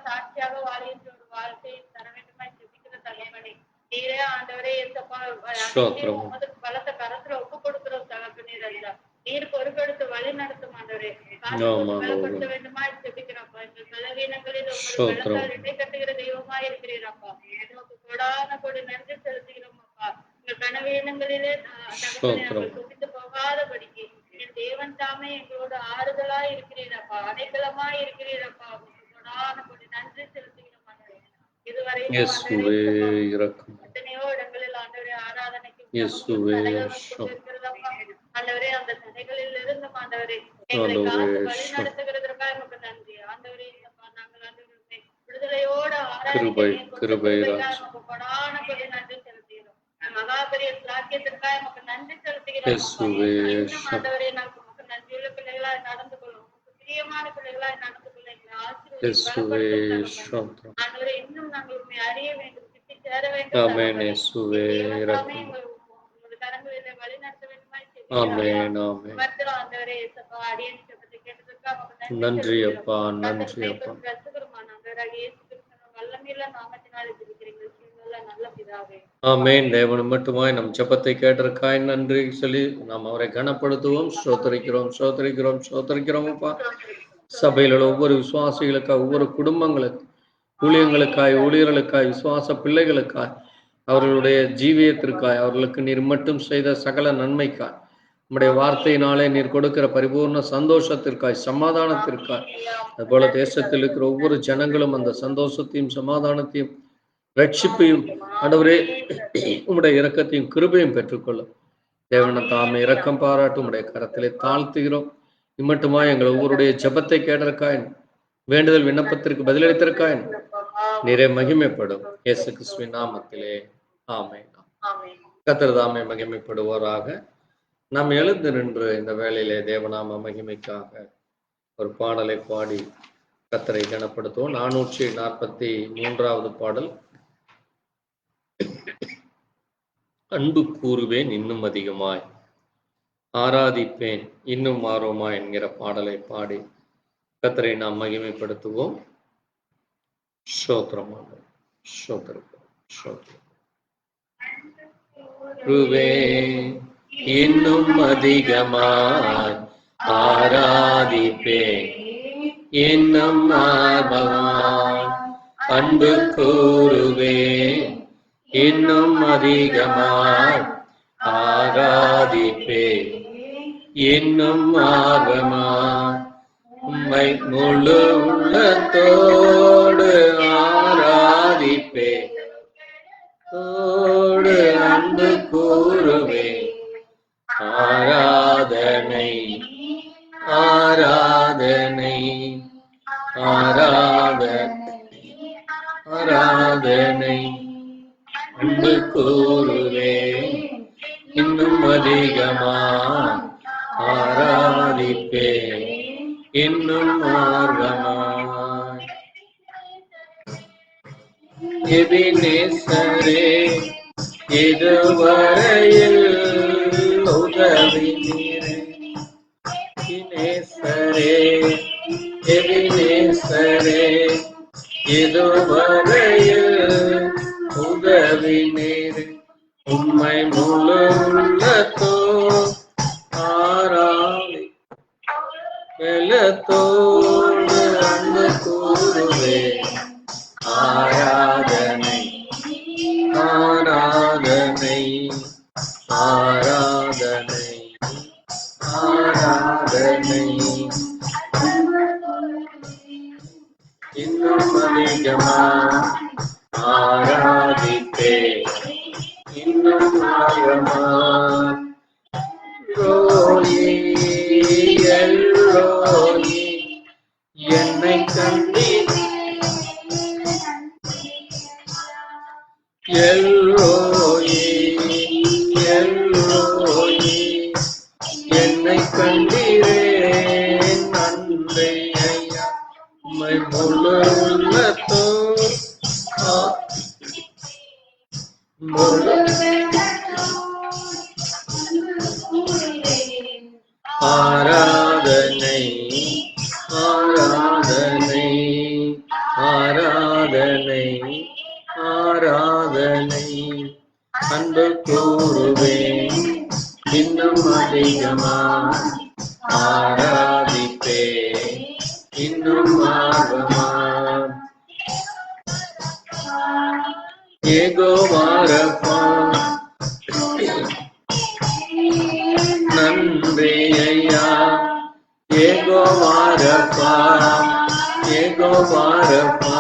சாட்சியாக வாழ்கின்ற ஒரு வாழ்க்கையை தர வேண்டுமாய் ஜெபிக்கிற தகப்பனே. நீரே ஆண்டவரே உமது பலத்த கரத்துல ஒப்பு கொடுக்கிறோம் தகப்பனே ராஜா. நீர் பொறுப்பெடுத்து வழி நடத்தும் ஆண்டவரே. பலப்படுத்த வேண்டுமா ஜெபிக்கிறப்பா. எங்கள் பலவீனங்களில் உங்கள் இடை கட்டுகிற தெய்வமாய் இருக்கிறீரப்பா. நமக்கு கொடான கொடு நன்றி செலுத்துகிறோம் அப்பா. எங்கள் கனவீனங்களிலே குவிந்து போகாதபடிக்கு என் தேவன் தாமே எங்களோட ஆறுதலாய் இருக்கிறீரப்பா, அடைக்கலமாய் இருக்கிறீரப்பா. கொடான கொடு நன்றி செலுத்துகிறோம் ஆண்டவரே. இதுவரை எத்தனையோ இடங்களில் ஆண்டவரே ஆராதனைக்கு ஆண்டவரே அந்த தடைகளில் இருந்து ஆண்டவரே எங்களை காத்து வழி நடத்துகிறதற்காக நமக்கு நன்றி ஆண்டவரே. நாங்கள் ஆண்டவரே விடுதலையோட கொடான கொடி நன்றி செலுத்துகிறோம். மகாபெரிய சாக்கியத்திற்காக நமக்கு நன்றி செலுத்துகிறோம் ஆண்டவரே. நாங்கள் நமக்கு நன்றியுள்ள பிள்ளைகளாய் நடந்து கொள்ளும், பிரியமான பிள்ளைகளாய் நடந்து கொள்ள எங்களை ஆசீர்வதிக்கிறோம் ஆண்டவரே. இன்னும் நாங்கள் உண்மை அறிய வேண்டும், கிட்டி சேர வேண்டும். கரங்களிலே வழி நடத்த வேண்டுமாய் நன்றி அப்பா, நன்றி அப்பா. ஆமென். தேவன் மட்டுமாய் நம் ஜெபத்தை கேட்டிருக்காய் நன்றி சொல்லி நாம் அவரை கனப்படுத்துவோம். ஸ்தோத்திரிக்கிறோம் ஸ்தோத்திரிக்கிறோம் ஸ்தோத்திரிக்கிறோம் அப்பா. சபையில் உள்ள ஒவ்வொரு விசுவாசிகளுக்காய், ஒவ்வொரு குடும்பங்களுக்கும், ஊழியங்களுக்காய், ஊழியர்களுக்காய், விசுவாச பிள்ளைகளுக்காய், அவர்களுடைய ஜீவியத்திற்காய், அவர்களுக்கு நீர் மட்டும் செய்த சகல நன்மைக்காய், நம்முடைய வார்த்தையினாலே நீர் கொடுக்கிற பரிபூர்ண சந்தோஷத்திற்காய், சமாதானத்திற்காய், அதுபோல தேசத்தில் இருக்கிற ஒவ்வொரு ஜனங்களும் அந்த சந்தோஷத்தையும் சமாதானத்தையும் ரட்சிப்பையும் ஆண்டவரே உம்முடைய இரக்கத்தையும் கிருபையும் பெற்றுக்கொள்ளும். தேவனை தாமே இரக்கம் பாராட்டும் உம்முடைய கரத்திலே தாழ்த்துகிறோம். இம்மட்டுமா எங்கள் ஒவ்வொருடைய ஜெபத்தை கேட்டிருக்காய், வேண்டுதல் விண்ணப்பத்திற்கு பதிலளித்திருக்காய், நீரே மகிமைப்படும். இயேசு கிறிஸ்துவின் நாமத்திலே ஆமென். கர்த்தர் தாமே மகிமைப்படுவோராக. நாம் எழுந்து நின்று இந்த வேளையிலே தேவநாம மகிமைக்காக ஒரு பாடலை பாடி கர்த்தரை கனப்படுத்துவோம். 443வது பாடல், அன்பு கூறுவேன் இன்னும் அதிகமாய், ஆராதிப்பேன் இன்னும் ஆர்வமா என்கிற பாடலை பாடி கர்த்தரை நாம் மகிமைப்படுத்துவோம். ஸ்தோத்திரமாக ஸ்தோத்திரம் ஸ்தோத்திரம். இன்னும் அதிகமாய் ஆராதிப்பேன் இன்னும் ஆர்வமாய், அன்பு கூறுவேன் இன்னும் அதிகமாய் ஆராதிப்பேன் இன்னும் ஆர்வமாய், உம்மை முழு உள்ளத்தோடு ஆராதிப்பேன், தோடு அன்பு கூறுவேன். ஆராதனை ஆராதனை ஆராதனை ஆராதனை, அன்பு கூறுவேன் இன்னும் அதிகமா ஆராதிப்பேன் இன்னும் ஆர்வமாய். எபினேசரே இதுவரையில் உதவி நீரே, எபினேசரே எபினேசரே இதுவரையில் உதவி நீரே, உம்மை முழு உள்ளத்தோ ஆராதி வெள்ளத்தோடு அன்பு கூறுவேன். ஆராதனை ஆராதனை ஆராதனை ஆராதனை, இன்னும் அதிகமா ஆராதிப்பேன் இன்னும் ஆர்வமா. ரோயே எல்ரோயி எல்ரோயி என்னை கண்டீரே நன்றி ஐயா உம்மை முழு உள்ளத்தோ முழு ஆராதனை ஆராதனை ஆராதனை ஆராதனை அன்பு கூறுவேன் இன்னும் அதிகமா ஆராதிப்பே இன்னும் ஆர்வமா ஏகோவாரப்பா நன்றி ஐயா ஏகோவாரப்பா ஏகோவாரப்பா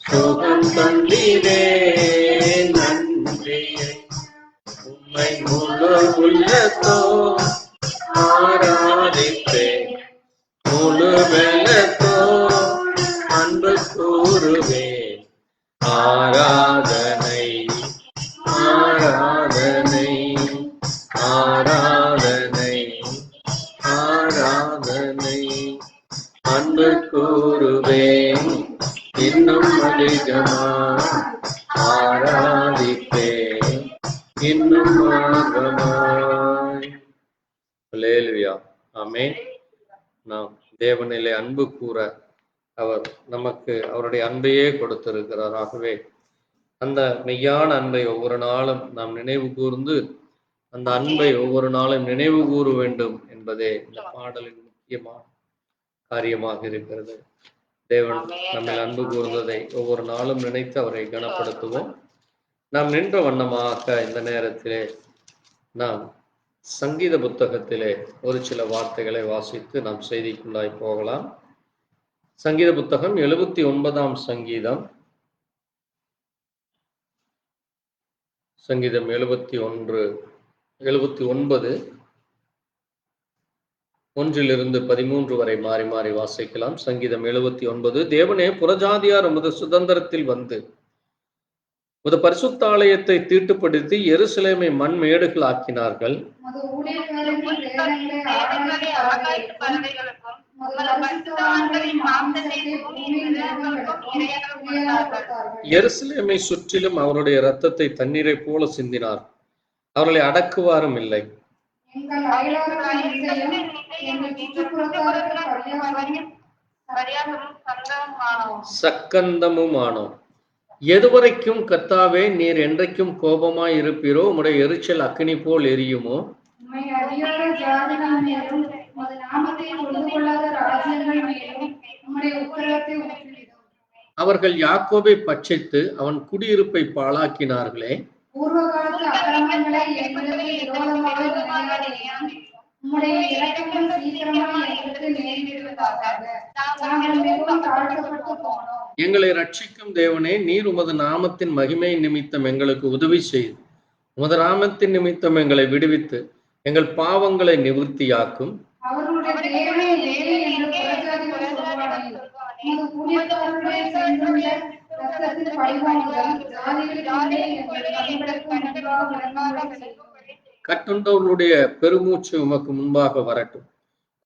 சுகம் தந்தீரே நன்றி உம்மை முழு உள்ளத்தோ ஆராதிப்பே முழு வெள்ளத்தோ அன்பு கூறுவேன் ஆராதனை ஆராதனை ஆராதனை ஆராதனை அன்பு கூறுவேன் இன்னும் அதிகமா ஆராதிப்பேன் இன்னும் ஆர்வமாய். அல்லேலூயா. ஆமென். நாம் தேவனிலே அன்பு கூற அவர் நமக்கு அவருடைய அன்பையே கொடுத்திருக்கிறார். ஆகவே அந்த மெய்யான அன்பை ஒவ்வொரு நாளும் நாம் நினைவு கூர்ந்து அந்த அன்பை ஒவ்வொரு நாளும் நினைவு கூற வேண்டும் என்பதே இந்த பாடலின் முக்கியமான காரியமாக இருக்கிறது. தேவன் நம்மை அன்பு கூர்ந்ததை ஒவ்வொரு நாளும் நினைத்து அவரை கனப்படுத்துவோம். நாம் நின்ற வண்ணமாக இந்த நேரத்திலே நாம் சங்கீத புத்தகத்திலே ஒரு சில வார்த்தைகளை வாசித்து நாம் செய்திக்குள்ளாய் போகலாம். சங்கீத புத்தகம் 79ஆம் சங்கீதம், சங்கீதம் 79 1 13 வரை மாறி மாறி வாசிக்கலாம். சங்கீதம் 79. தேவனே, புறஜாதியார் உமது சுதந்திரத்தில் வந்து உமது பரிசுத்த ஆலயத்தை தீட்டுப்படுத்தி எருசலேமை மண் மேடுகள் ஆக்கினார்கள். எருசலேமை சுற்றிலும் அவருடைய இரத்தத்தை தண்ணீரை போல சிந்தினார். அவர்களை அடக்குவாரும் இல்லை. சக்கந்தமுமானோம். எதுவரைக்கும் கர்த்தாவே நீர் என்றைக்கும் கோபமாய் இருப்பீரோ? உம்முடைய எரிச்சல் அக்கினி போல் எரியுமோ? அவர்கள் யாக்கோபை பட்சித்து அவன் குடியிருப்பை பாழாக்கினார்களே. எங்களை ரட்சிக்கும் தேவனே, நீர் உமது நாமத்தின் மகிமை நிமித்தம் எங்களுக்கு உதவி செய்து உமது நாமத்தின் நிமித்தம் எங்களை விடுவித்து எங்கள் பாவங்களை நிவர்த்தியாக்கும். கட்டுண்டவர்களுடைய பெருமூச்சு உமக்கு முன்பாக வரட்டும்.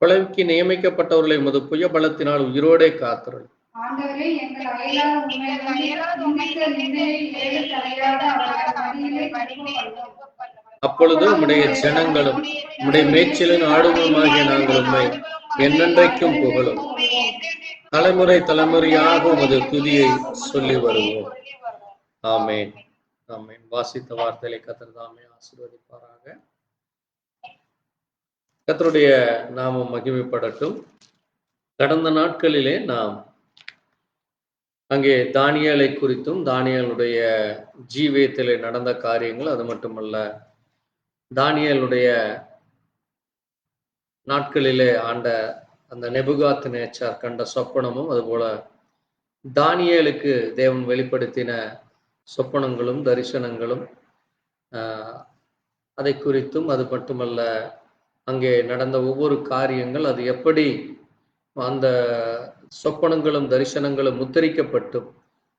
கொலைக்கு நியமிக்கப்பட்டவர்களை உமது புய பலத்தினால் உயிரோடே காத்தருள். அப்பொழுது உம்முடைய ஜனங்களும் உம்முடைய மேய்ச்சலின் ஆடுகளுமாகிய நாங்கள் உம்மை என்னென்றைக்கும் புகழும். தலைமுறை தலைமுறையாக உமது துதியை சொல்லி வருவோம். ஆமேன், ஆமேன். வாசித்த வார்த்தைகளை கர்த்தர் தாமே ஆசீர்வதிப்பாராக. கர்த்தருடைய நாமம் மகிமைப்படட்டும். கடந்த நாட்களிலே நாம் அங்கே தானியேலை குறித்தும் தானியேலுடைய ஜீவியத்திலே நடந்த காரியங்கள், அது மட்டுமல்ல தானியேலுடைய நாட்களிலே ஆண்ட அந்த நேபுகாத்நேச்சார் கண்ட சொப்பனமும், அதுபோல தானியேலுக்கு தேவன் வெளிப்படுத்தின சொப்பனங்களும் தரிசனங்களும் அதை குறித்தும், அது மட்டுமல்ல அங்கே நடந்த ஒவ்வொரு காரியங்கள், அது எப்படி அந்த சொப்பனங்களும் தரிசனங்களும் முத்திரிக்கப்பட்டும்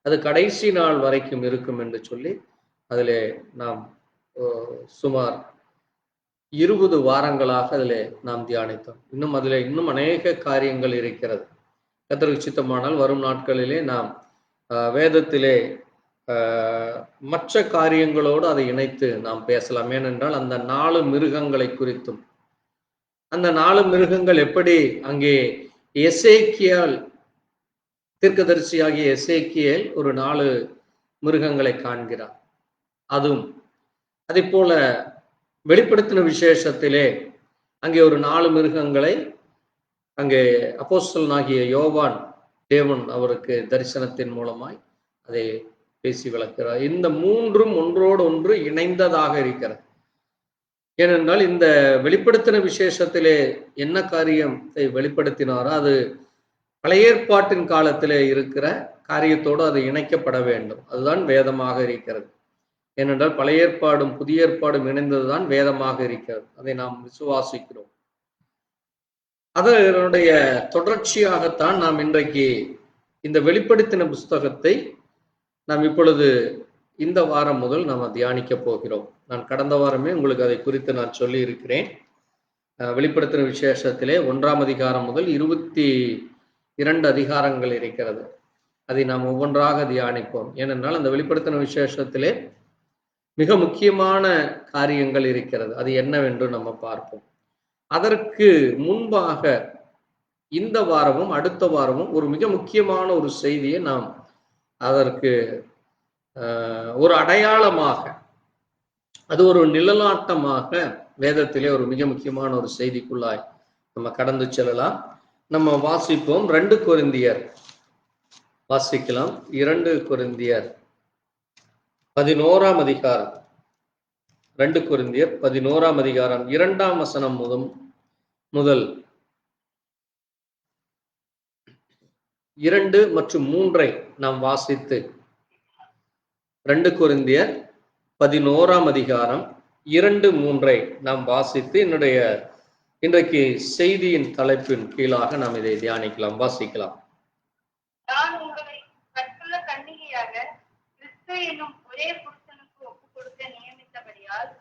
அது கடைசி நாள் வரைக்கும் இருக்கும் என்று சொல்லி அதிலே நாம் சுமார் 20 வாரங்களாக அதிலே நாம் தியானித்தோம். இன்னும் அநேக காரியங்கள் இருக்கிறது. கர்த்தருக்கு சித்தமானால் வரும் நாட்களிலே நாம் வேதத்திலே மற்ற காரியங்களோடு அதை இணைத்து நாம் பேசலாம். ஏனென்றால் அந்த 4 மிருகங்களை குறித்தும், அந்த 4 மிருகங்கள் எப்படி அங்கே எசேக்கியேல் தீர்க்கதரிசியாகிய எசேக்கியேல் ஒரு 4 மிருகங்களை காண்கிறார். அதுவும் அதே போல வெளிப்படுத்தின விசேஷத்திலே அங்கே ஒரு 4 மிருகங்களை அங்கே அப்போஸ்தலனாகிய யோவான் தேவன் அவருக்கு தரிசனத்தின் மூலமாய் அதை பேசி விளக்கிறார். இந்த 3ம் ஒன்றோடு ஒன்று இணைந்ததாக இருக்கிறது. ஏனென்றால் இந்த வெளிப்படுத்தின விசேஷத்திலே என்ன காரியத்தை வெளிப்படுத்தினாரோ அது பழைய ஏற்பாட்டின் காலத்திலே இருக்கிற காரியத்தோடு அது இணைக்கப்பட வேண்டும். அதுதான் வேதமாக இருக்கிறது. ஏனென்றால் பழைய ஏற்பாடும் புதிய ஏற்பாடும் இணைந்ததுதான் வேதமாக இருக்கிறது. அதை நாம் விசுவாசிக்கிறோம். அதனுடைய தொடர்ச்சியாகத்தான் நாம் இன்றைக்கு இந்த வெளிப்படுத்தின புஸ்தகத்தை நாம் இப்பொழுது இந்த வாரம் முதல் நாம் தியானிக்க போகிறோம். நான் கடந்த வாரமே உங்களுக்கு அதை குறித்து நான் சொல்லி இருக்கிறேன். வெளிப்படுத்தின விசேஷத்திலே 1ஆம் அதிகாரம் முதல் 22 அதிகாரங்கள் இருக்கிறது. அதை நாம் ஒவ்வொன்றாக தியானிப்போம். ஏனென்றால் அந்த வெளிப்படுத்தின விசேஷத்திலே மிக முக்கியமான காரியங்கள் இருக்கிறது. அது என்னவென்று நம்ம பார்ப்போம். அதற்கு முன்பாக இந்த வாரமும் அடுத்த வாரமும் ஒரு மிக முக்கியமான ஒரு செய்தியை நாம் அதற்கு ஒரு அடையாளமாக, அது ஒரு நிழலாட்டமாக வேதத்திலே ஒரு மிக முக்கியமான ஒரு செய்திக்குள்ளாய் நம்ம கடந்து செல்லலாம். நம்ம வாசிப்போம். 2 கொரிந்தியர் வாசிக்கலாம். 2 கொரிந்தியர் 11ஆம் அதிகாரம். 2 கொரிந்தியர் 11ஆம் அதிகாரம் 2ஆம் வசனம் முதல் 2 மற்றும் 3 நாம் வாசித்து 2 கொரிந்தியர் 11ஆம் அதிகாரம் 2, 3 நாம் வாசித்து இன்றைக்கு செய்தியின் தலைப்பின் கீழாக நாம் இதை தியானிக்கலாம், வாசிக்கலாம். நான் உங்களை கற்புள்ள கன்னிகையாக கிறிஸ்து என்னும் ஒரே புருஷனுக்கு ஒப்புக் கொடுக்க நியமித்தபடியால்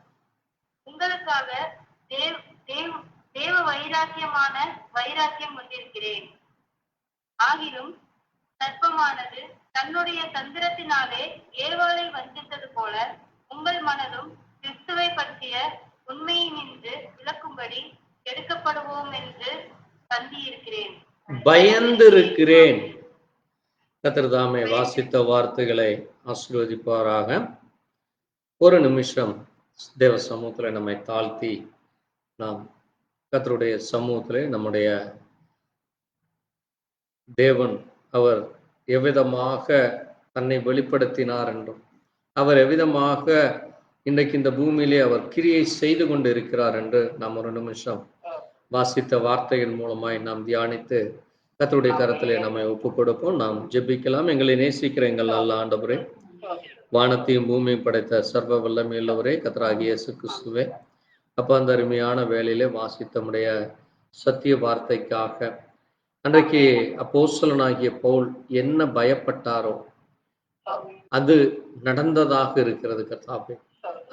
உங்களுக்காக தேவ வைராக்கியம் கொண்டிருக்கிறேன். ஆகிலும் சர்ப்பமானது தன்னுடைய தந்திரத்தினாலே ஏவாளை வஞ்சித்தது போல உங்கள் மனதும் கிறிஸ்துவை பற்றிய உண்மையை நின்று விளக்கும்படி எடுக்கப்படுவோம் என்று பந்தியிருக்கிறேன், பயந்திருக்கிறேன். கர்த்தர் தாமே வாசித்த வார்த்தைகளை ஆசீர்வதிப்பாராக. ஒரு நிமிஷம் தேவ சமூகத்துல நம்மை தாழ்த்தி நாம் கர்த்தருடைய சமூகத்திலே நம்முடைய தேவன் அவர் எவ்விதமாக தன்னை வெளிப்படுத்தினார் என்றும், அவர் எவ்விதமாக இன்றைக்கு இந்த பூமியிலே அவர் கிரியை செய்து கொண்டு இருக்கிறார் என்று நாம் ஒரு நிமிஷம் வாசித்த வார்த்தையின் மூலமாய் நாம் தியானித்து கர்த்தருடைய கரத்திலே நம்மை ஒப்புக் கொடுப்போம். நாம் ஜெபிக்கலாம். எங்களை நேசிக்கிற எங்கள் நல்ல ஆண்டவரே, வானத்தையும் பூமியும் படைத்த சர்வ வல்லமையுள்ளவரே, கர்த்தராகிய இயேசு கிறிஸ்துவே, அப்ப அந்த அருமையான வேளையிலே வாசித்தமுடைய சத்திய வார்த்தைக்காக அன்றைக்கு அப்போஸ்தலனாகிய பவுல் என்ன பயப்பட்டாரோ அது நடந்ததாக இருக்கிறது. கர்த்தாவே,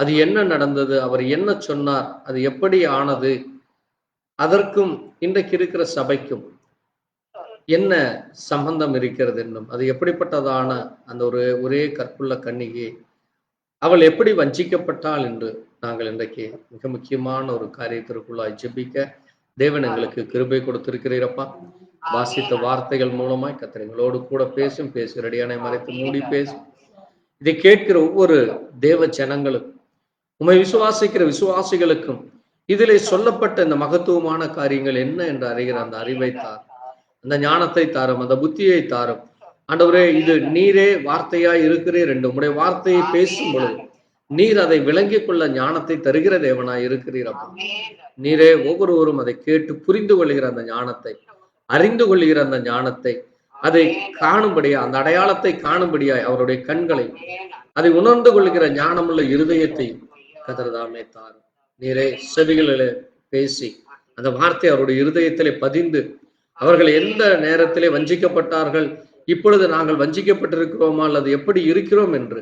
அது என்ன நடந்தது, அவர் என்ன சொன்னார், அது எப்படி ஆனது, அதற்கும் இன்றைக்கு இருக்கிற சபைக்கும் என்ன சம்பந்தம் இருக்கிறது என்னும், அது எப்படிப்பட்டதான அந்த ஒரே கற்புள்ள கன்னிகை அவள் எப்படி வஞ்சிக்கப்பட்டாள் என்று நாங்கள் இன்றைக்கு மிக முக்கியமான ஒரு காரியத்திற்குள்ளாய் ஜெபிக்க தேவன் எங்களுக்கு கிருபை கொடுத்திருக்கிறீரப்பா. வாசித்த வார்த்தைகள் மூலமாய் கர்த்தர் எங்களோடு கூட பேசும், ரெடியானை மறைத்து மூடி பேசும். இதை கேட்கிற ஒவ்வொரு தேவ ஜனங்களுக்கும், உம்மை விசுவாசிக்கிற விசுவாசிகளுக்கும் இதிலே சொல்லப்பட்ட இந்த மகத்துவமான காரியங்கள் என்ன என்று அறிகிற அந்த அறிவை தார், அந்த ஞானத்தை தாரும், அந்த புத்தியை தாரும். ஆண்டவரே, இது நீரே வார்த்தையாய் இருக்கிறீர் என்று உம்முடைய வார்த்தையை பேசும் பொழுது நீர் அதை விளங்கிக் கொள்ள ஞானத்தை தருகிற தேவனாய் இருக்கிறீர் அப்பா. நீரே ஒவ்வொருவரும் அதை கேட்டு புரிந்து கொள்கிற அந்த ஞானத்தை, அறிந்து கொள்கிற அந்த ஞானத்தை, அதை காணும்படியா, அந்த அடையாளத்தை காணும்படியாய் அவருடைய கண்களை, அதை உணர்ந்து கொள்கிற ஞானமுள்ள இருதயத்தை கர்த்தர்தாமே தாரும். நீரே செவிகளிலே பேசி அந்த வார்த்தை அவருடைய இருதயத்திலே பதிந்து அவர்கள் எந்த நேரத்திலே வஞ்சிக்கப்பட்டார்கள், இப்பொழுது நாங்கள் வஞ்சிக்கப்பட்டிருக்கிறோமா அல்லது எப்படி இருக்கிறோம் என்று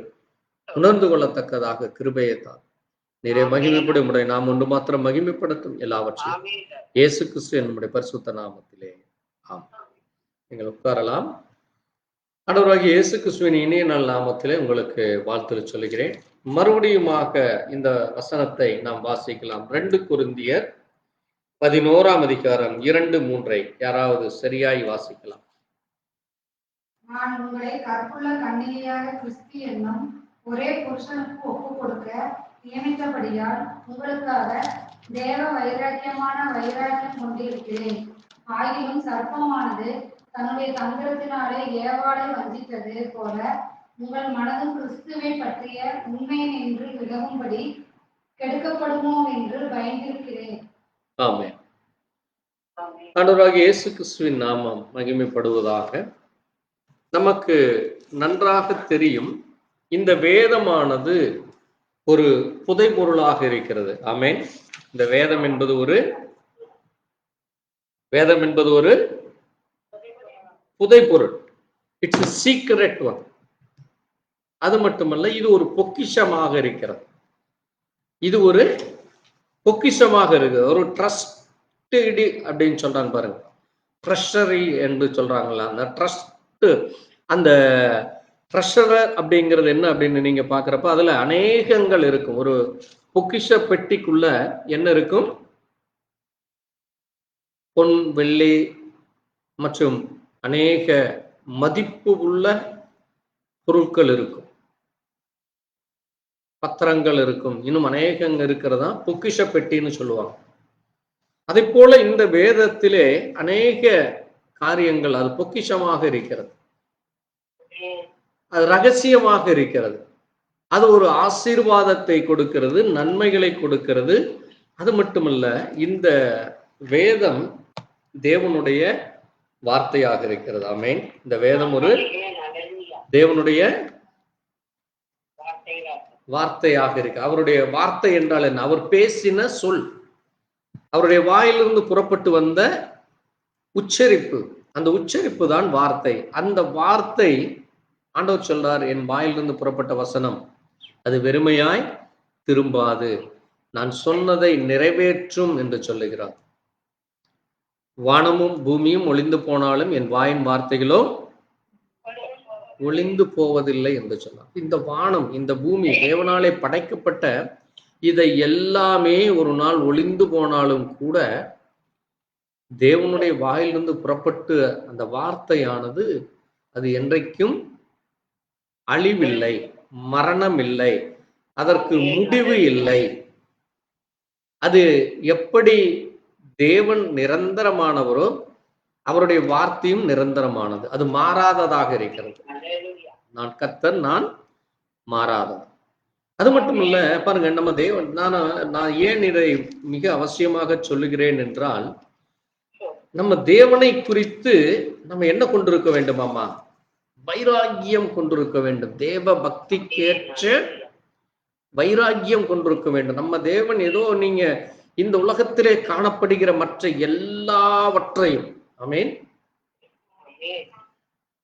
உணர்ந்து கொள்ளத்தக்கதாக கிருபையை தான். நிறைய மகிமைப்படும் உடைய நாம் ஒன்று மாத்திரம் மகிமைப்படுத்தும் எல்லாவற்றையும் இயேசு கிறிஸ்து என்னுடைய பரிசுத்த நாமத்திலே. ஆம், நீங்கள் உட்காரலாம். ஆண்டவராகிய இயேசு கிறிஸ்துவின் இனிய நல் நாமத்திலே உங்களுக்கு வாழ்த்து சொல்லுகிறேன். மறுபடியுமாக இந்த வசனத்தை நாம் வாசிக்கலாம். 2 கொரிந்தியர் 11ஆம் அதிகாரம் 2-3 யாராவது சரியாய் வாசிக்கலாம். நான் உங்களை கற்புள்ள கன்னிகையாக கிறிஸ்து என்னும் ஒரே புருஷனுக்கு ஒப்புக் கொடுக்க நியமித்தபடியால் உங்களுக்காக தேவ வைராக்கியமான வைராக்கியம் கொண்டிருக்கிறேன். ஆகிலும் சர்ப்பமானது தன்னுடைய தந்திரத்தினாலே ஏவாளை வஞ்சித்தது போல உங்கள் மனதும் கிறிஸ்துவை பற்றிய உண்மையை நின்று விலகும்படி கெடுக்கப்படுமோ என்று பயந்திருக்கிறேன். ஆமென். ஆண்டவராகிய இயேசு கிறிஸ்துவின் நாமம் மகிமைப்படுவதாக. நமக்கு நன்றாக தெரியும், இந்த வேதமானது ஒரு புதைபொருளாக இருக்கிறது. ஆமென். இந்த வேதம் என்பது ஒரு புதைபொருள். It's a secret one. அது மட்டுமல்ல, இது ஒரு பொக்கிஷமாக இருக்கிறது. இது ஒரு பொக்கிஷமாக இருக்கு. ஒரு ட்ரஸ்டட் அப்படின்னு சொல்றாங்க பாருங்க, ட்ரெஷரி என்று சொல்றாங்களா, அந்த ட்ரஸ்ட், அந்த ட்ரெஷரர் அப்படிங்கிறது என்ன அப்படின்னு நீங்க பாக்குறப்ப அதுல அநேகங்கள் இருக்கும். ஒரு பொக்கிஷ பெட்டிக்குள்ள என்ன இருக்கும்? பொன், வெள்ளி மற்றும் அநேக மதிப்பு உள்ள பொருட்கள் இருக்கும், பத்திரங்கள் இருக்கும், இன்னும் அநேகங்க இருக்கிறதா பொக்கிஷ பெட்டின்னு சொல்லுவாங்க. அதே போல இந்த வேதத்திலே அநேக காரியங்கள், அது பொக்கிஷமாக இருக்கிறது, அது ரகசியமாக இருக்கிறது. அது ஒரு ஆசீர்வாதத்தை கொடுக்கிறது, நன்மைகளை கொடுக்கிறது. அது மட்டுமல்ல, இந்த வேதம் தேவனுடைய வார்த்தையாக இருக்கிறது. ஆமென். இந்த வேதம் ஒரு தேவனுடைய வார்த்தையாக இருக்கு. அவருடைய வார்த்தை என்றால் என்ன? அவர் பேசின சொல், அவருடைய வாயிலிருந்து புறப்பட்டு வந்த உச்சரிப்பு, அந்த உச்சரிப்பு தான் வார்த்தை. அந்த வார்த்தை, ஆண்டவர் சொல்றார், என் வாயிலிருந்து புறப்பட்ட வசனம் அது வெறுமையாய் திரும்பாது, நான் சொன்னதை நிறைவேற்றும் என்று சொல்லுகிறார். வானமும் பூமியும் ஒளிந்து போனாலும் என் வாயின் வார்த்தைகளோ ஒளிந்து போவதில்லை என்று சொன்னார். இந்த வானம், இந்த பூமி தேவனாலே படைக்கப்பட்ட இதை எல்லாமே ஒரு நாள் ஒளிந்து போனாலும் கூட தேவனுடைய வாயிலிருந்து புறப்பட்டு அந்த வார்த்தையானது அது என்றைக்கும் அழிவில்லை, மரணம் இல்லை, அதற்கு முடிவு இல்லை. அது எப்படி தேவன் நிரந்தரமானவரோ அவருடைய வார்த்தையும் நிரந்தரமானது, அது மாறாததாக இருக்கிறது. நான் கர்த்தர், நான் மாறாதவர். அது மட்டும் இல்ல, பாருங்க, நம்ம தேவன், நான் ஏன் இதை மிக அவசியமாக சொல்லுகிறேன் என்றால், நம்ம தேவனை குறித்து நம்ம என்ன கொண்டிருக்க வேண்டுமாமா? வைராக்கியம் கொண்டிருக்க வேண்டும். தேவ பக்திக்கேற்ற வைராக்கியம் கொண்டிருக்க வேண்டும். நம்ம தேவன் ஏதோ நீங்க இந்த உலகத்திலே காணப்படுகிற மற்ற எல்லாவற்றையும், ஆமென்,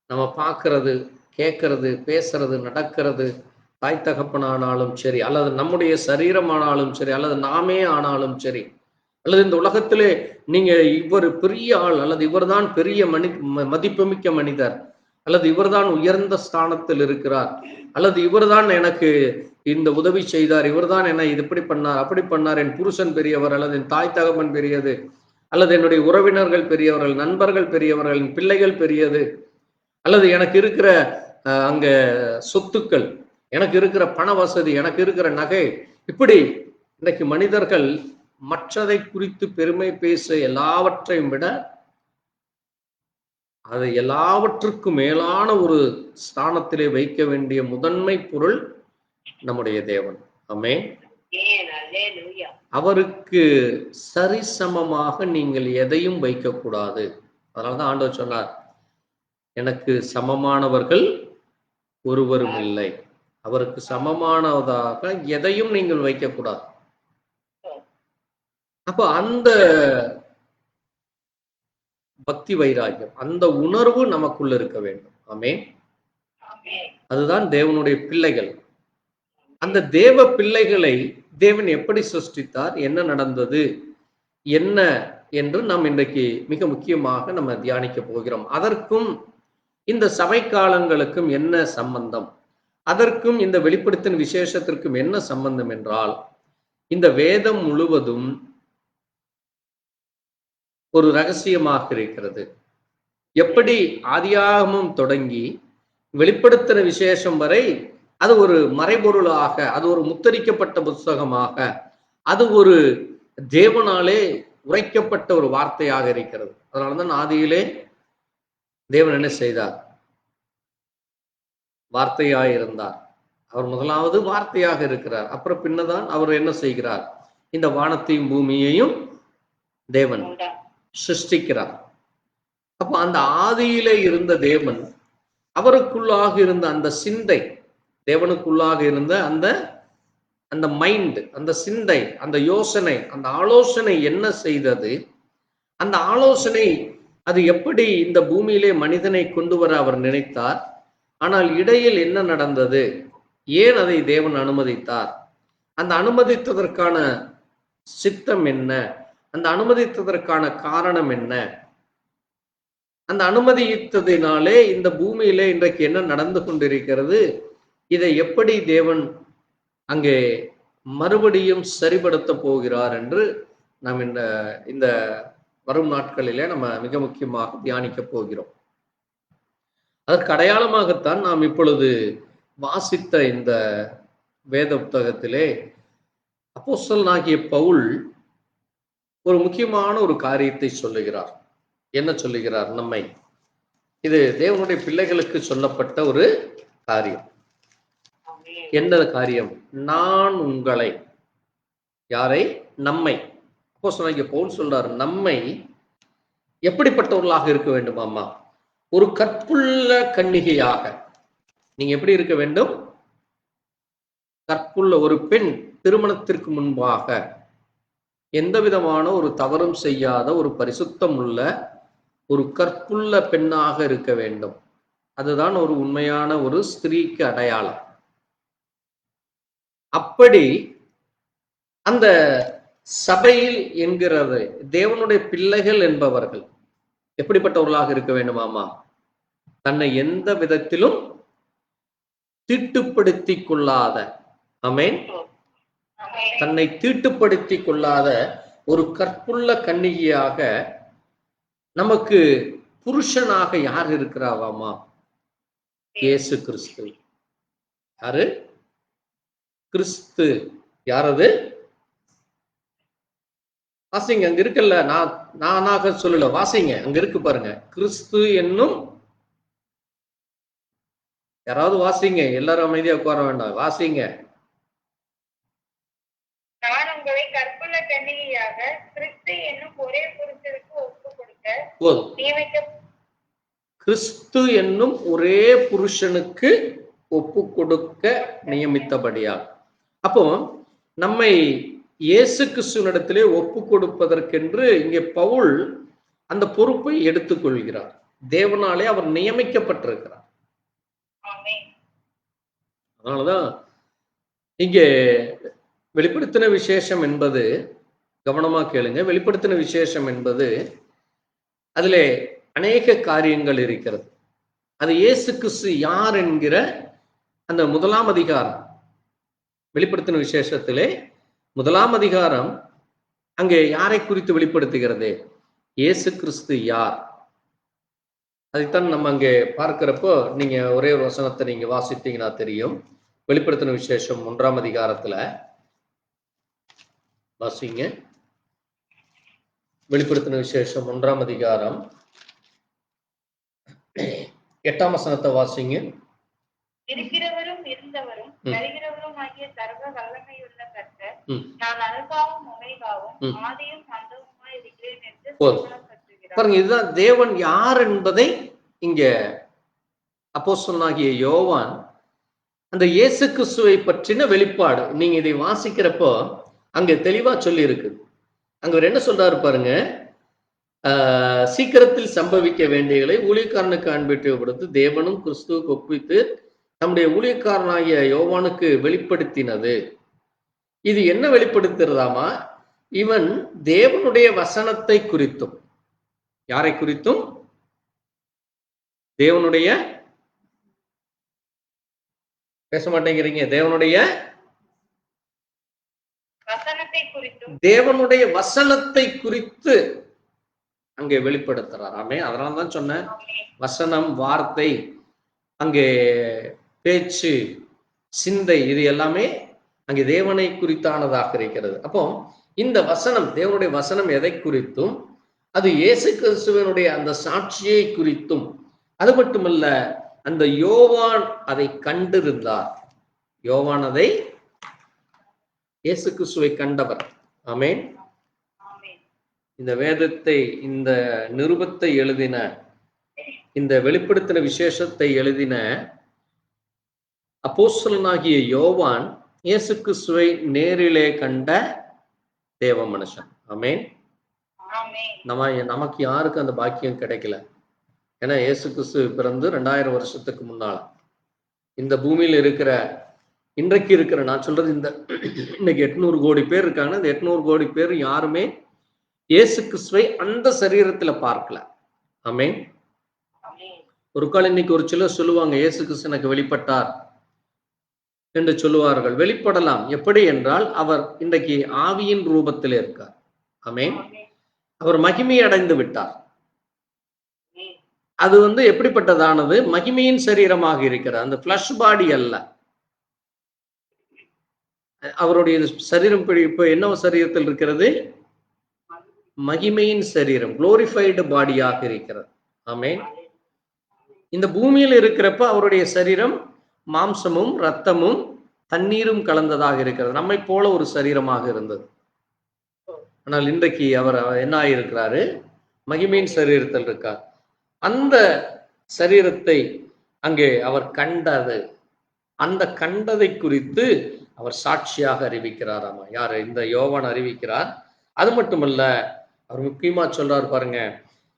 நம்ம பார்க்கிறது, கேட்கறது, பேசுறது, நடக்கிறது, தாய் தகப்பனானாலும் சரி, அல்லது நம்முடைய சரீரமானாலும் சரி, அல்லது நாமே ஆனாலும் சரி, அல்லது இந்த உலகத்திலே நீங்க இவர் பெரிய ஆள், அல்லது இவர்தான் பெரிய மதிப்புமிக்க மனிதர், அல்லது இவர்தான் உயர்ந்த ஸ்தானத்தில் இருக்கிறார், அல்லது இவர்தான் எனக்கு இந்த உதவி செய்தார், இவர்தான் என்ன இது இப்படி பண்ணார், அப்படி பண்ணார், என் புருஷன் பெரியவர், அல்லது என் தாய் தகப்பன் பெரியது, அல்லது என்னுடைய உறவினர்கள் பெரியவர்கள், நண்பர்கள் பெரியவர்கள், என் பிள்ளைகள் பெரியது, அல்லது எனக்கு இருக்கிற அங்க சொத்துக்கள், எனக்கு இருக்கிற பண வசதி, எனக்கு இருக்கிற நகை, இப்படி இன்னைக்கு மனிதர்கள் மற்றதை குறித்து பெருமை பேச எல்லாவற்றையும் விட அதை எல்லாவற்றுக்கும் மேலான ஒரு ஸ்தானத்திலே வைக்க வேண்டிய முதன்மை பொருள் நம்முடைய தேவன். ஆமென். அவருக்கு சரிசமமாக நீங்கள் எதையும் வைக்கக்கூடாது. அதனாலதான் ஆண்டவர் சொன்னார், எனக்கு சமமானவர்கள் ஒருவரும் இல்லை. அவருக்கு சமமானதாக எதையும் நீங்கள் வைக்கக்கூடாது. அப்ப அந்த பக்தி வைராக்கியம், அந்த உணர்வு நமக்குள்ள இருக்க வேண்டும். ஆமென். அதுதான் தேவனுடைய பிள்ளைகள். அந்த தேவ பிள்ளைகளை தேவன் எப்படி சிருஷ்டித்தார், என்ன நடந்தது, என்ன என்று நாம் இன்றைக்கு மிக முக்கியமாக நம்ம தியானிக்க போகிறோம். அதற்கும் இந்த சபை காலங்களுக்கும் என்ன சம்பந்தம், அதற்கும் இந்த வெளிப்படுத்தின விசேஷத்திற்கும் என்ன சம்பந்தம் என்றால், இந்த வேதம் முழுவதும் ஒரு ரகசியமாக இருக்கிறது. எப்படி ஆதியாகமம் தொடங்கி வெளிப்படுத்தின விசேஷம் வரை அது ஒரு மறைபொருளாக, அது ஒரு முத்தரிக்கப்பட்ட புத்தகமாக, அது ஒரு தேவனாலே உரைக்கப்பட்ட ஒரு வார்த்தையாக இருக்கிறது. அதனாலதான் ஆதியிலே தேவன் என்ன செய்தார், வார்த்தையாய் இருந்தார். அவர் முதலாவது வார்த்தையாக இருக்கிறார். அப்புறம் பின்னதான் அவர் என்ன செய்கிறார், இந்த வானத்தையும் பூமியையும் தேவன் சிருஷ்டிக்கிறார். அப்ப அந்த ஆதியிலே இருந்த தேவன், அவருக்குள்ளாக இருந்த அந்த சிந்தை, தேவனுக்குள்ளாக இருந்த அந்த அந்த மைண்ட், அந்த சிந்தை, அந்த யோசனை, அந்த ஆலோசனை என்ன செய்தது, அந்த ஆலோசனை அது எப்படி இந்த பூமியிலே மனிதனை கொண்டு வர அவர் நினைத்தார். ஆனால் இடையில் என்ன நடந்தது, ஏன் அதை தேவன் அனுமதித்தார், அந்த அனுமதித்ததற்கான சித்தம் என்ன, அந்த அனுமதித்ததற்கான காரணம் என்ன, அந்த அனுமதித்ததினாலே இந்த பூமியிலே இன்றைக்கு என்ன நடந்து கொண்டிருக்கிறது, இதை எப்படி தேவன் அங்கே மறுபடியும் சரிபடுத்த போகிறார் என்று நாம் இந்த வரும் நாட்களிலே நம்ம மிக முக்கியமாக தியானிக்க போகிறோம். அதற்கு அடையாளமாகத்தான் நாம் இப்பொழுது வாசித்த இந்த வேத புத்தகத்திலே அப்போஸ்தலனாகிய பவுல் ஒரு முக்கியமான ஒரு காரியத்தை சொல்லுகிறார். என்ன சொல்லுகிறார், நம்மை, இது தேவனுடைய பிள்ளைகளுக்கு சொல்லப்பட்ட ஒரு காரியம். என்ன காரியம், நான் உங்களை, யாரை, நம்மை. அப்போஸ்தலனாகிய பவுல் சொல்றார், நம்மை எப்படிப்பட்டவர்களாக இருக்க வேண்டுமாமா, ஒரு கற்புள்ள கன்னிகையாக. நீங்க எப்படி இருக்க வேண்டும், கற்புள்ள ஒரு பெண், திருமணத்திற்கு முன்பாக எந்த விதமான ஒரு தவறும் செய்யாத ஒரு பரிசுத்தம் உள்ள ஒரு கற்புள்ள பெண்ணாக இருக்க வேண்டும். அதுதான் ஒரு உண்மையான ஒரு ஸ்திரீக்கு அடையாளம். அப்படி அந்த சபையில் என்கிறது தேவனுடைய பிள்ளைகள் என்பவர்கள் எப்படிப்பட்டவர்களாக இருக்க வேண்டுமாமா, தன்னை எந்த விதத்திலும் தீட்டுப்படுத்திக் கொள்ளாத, ஆமென், தன்னை தீட்டுப்படுத்திக் கொள்ளாத ஒரு கற்புள்ள கன்னிகையாக நமக்கு புருஷனாக யார் இருக்கிறாவாமா, இயேசு கிறிஸ்து. யாரு, கிறிஸ்து. யாரது, வாசிங்க, அங்க இருக்குல்ல, நானாக சொல்லல, வாசிங்க, அங்க இருக்கு பாருங்க, கிறிஸ்து என்னும், யாராவது வாசிங்க, எல்லாரும் அமைதியா உட்கார வேண்டாம், வாசிங்க. நான் உங்களை கற்புள்ள கன்னிகையாக கிறிஸ்து என்னும் ஒரே புருஷனுக்கு ஒப்பு கொடுக்க நியமிக்க, கிறிஸ்து என்னும் ஒரே புருஷனுக்கு ஒப்பு கொடுக்க நியமித்தபடியால். அப்போ நம்மை இயேசு கிறிஸ்துவினிடத்திலே ஒப்பு கொடுப்பதற்கென்று இங்கே பவுல் அந்த பொறுப்பை எடுத்துக்கொள்கிறார். தேவனாலே அவர் நியமிக்கப்பட்டிருக்கிறார். அதனாலதான் இங்கே வெளிப்படுத்தின விசேஷம் என்பது, கவனமா கேளுங்க, வெளிப்படுத்தின விசேஷம் என்பது அதிலே அநேக காரியங்கள் இருக்கிறது. அது இயேசு கிறிஸ்து யார் என்கிற அந்த முதலாம் அதிகாரம், வெளிப்படுத்தின விசேஷத்திலே முதலாம் அதிகாரம் அங்கே யாரை குறித்து வெளிப்படுத்துகிறது, இயேசு கிறிஸ்து யார், அதைத்தான் நம்ம அங்கே பார்க்கிறப்போ நீங்க ஒரே ஒரு வசனத்தை நீங்க வாசித்தீங்கன்னா தெரியும். வெளிப்படுத்தின விசேஷம் 1ஆம் அதிகாரத்துல வாசிங்க. வெளிப்படுத்தின விசேஷம் 1ஆம் அதிகாரம் 8ஆம் வசனத்தை வாசிங்க. இருக்கிறவரும் இருந்தவரும் வருகிறவரும் ஆகிய சர்வ வல்லமையுள்ள கர்த்தர், நான் அல்பாவும் ஒமேகாவும் ஆதியும் அந்தமுமாய் இருக்கிறேன் என்று சொல்லுகிறார். பாருங்க, இதுதான் தேவன் யார் என்பதை இங்க அப்போஸ்தலனாகிய யோவான் அந்த இயேசு கிறிஸ்துவை பற்றின வெளிப்பாடு நீங்க இதை வாசிக்கிறப்போ அங்க தெளிவா சொல்லி இருக்கு. அங்க என்ன சொல்றாரு பாருங்க, சீக்கிரத்தில் சம்பவிக்க வேண்டியகளை ஊழியக்காரனுக்கு அன்பேற்று கொடுத்து தேவனும் கிறிஸ்துவுக்கு ஒப்பித்து நம்முடைய ஊழியக்காரனாகிய யோவானுக்கு வெளிப்படுத்தினது. இது என்ன வெளிப்படுத்துறதாமா? இவன் தேவனுடைய வசனத்தை குறித்தும், யாரை குறித்தும்? தேவனுடைய, பேச மாட்டேங்கிறீங்க, தேவனுடைய வசனத்தை குறித்து அங்கே வெளிப்படுத்துறார். ஆமே, அதனாலதான் சொன்னேன், வசனம், வார்த்தை, அங்கே பேச்சு, சிந்தை, இது எல்லாமே அங்கே தேவனை குறித்தானதாக இருக்கிறது. அப்போ இந்த வசனம், தேவனுடைய வசனம் எதை குறித்தும், அது இயேசு கிறிஸ்துவனுடைய அந்த சாட்சியை குறித்தும். அது மட்டுமல்ல, அந்த யோவான் அதை கண்டிருந்தார். யோவான் அதை, இயேசு கிறிஸ்துவை கண்டவர். ஆமென். இந்த வேதத்தை, இந்த நிருபத்தை எழுதின, இந்த வெளிப்படுத்தின விசேஷத்தை எழுதின அப்போஸ்தலனாகிய யோவான் இயேசு கிறிஸ்துவை நேரிலே கண்ட தேவ மனுஷன். ஆமென். நமக்கு யாருக்கு அந்த பாக்கியம் கிடைக்கல? ஏன்னா இயேசு கிறிஸ்து பிறந்து 2000 வருஷத்துக்கு முன்னால இந்த பூமியில் இருக்கிற, இன்றைக்கு இருக்கிற, நான் சொல்றது இந்த இன்னைக்கு 800 கோடி பேர் இருக்காங்க. இந்த 800 கோடி பேர் யாருமே இயேசு கிறிஸ்துவை அந்த சரீரத்துல பார்க்கல. ஆமென். ஒரு காலம் இன்னைக்கு ஒரு சிலர் சொல்லுவாங்க, இயேசு கிறிஸ்து எனக்கு வெளிப்பட்டார் என்று சொல்லுவார்கள். வெளிப்படலாம். எப்படி என்றால், அவர் இன்றைக்கு ஆவியின் ரூபத்தில் இருக்கார். ஆமென். அவர் மகிமை அடைந்து விட்டார். அது எப்படிப்பட்டதானது? மகிமையின் சரீரமாக இருக்கிறது, அந்த பிளஷ் பாடி அல்ல. அவருடைய சரீரம் இப்ப என்ன சரீரத்தில் இருக்கிறது? மகிமையின் சரீரம், குளோரிஃபைடு பாடியாக இருக்கிறது. ஆமென். இந்த பூமியில் இருக்கிறப்ப அவருடைய சரீரம் மாம்சமும் இரத்தமும் தண்ணீரும் கலந்ததாக இருக்கிறது, நம்மை போல ஒரு சரீரமாக இருந்தது. ஆனால் இன்றைக்கு அவர் என்ன ஆயிருக்கிறாரு? மகிமையின் சரீரத்தில் இருக்கார். அந்த சரீரத்தை அங்கே அவர் கண்டது, அந்த கண்டதை குறித்து அவர் சாட்சியாக அறிவிக்கிறாராமா. யாரு? இந்த யோவான் அறிவிக்கிறார். அது மட்டுமல்ல, அவர் முக்கியமா சொல்றாரு பாருங்க,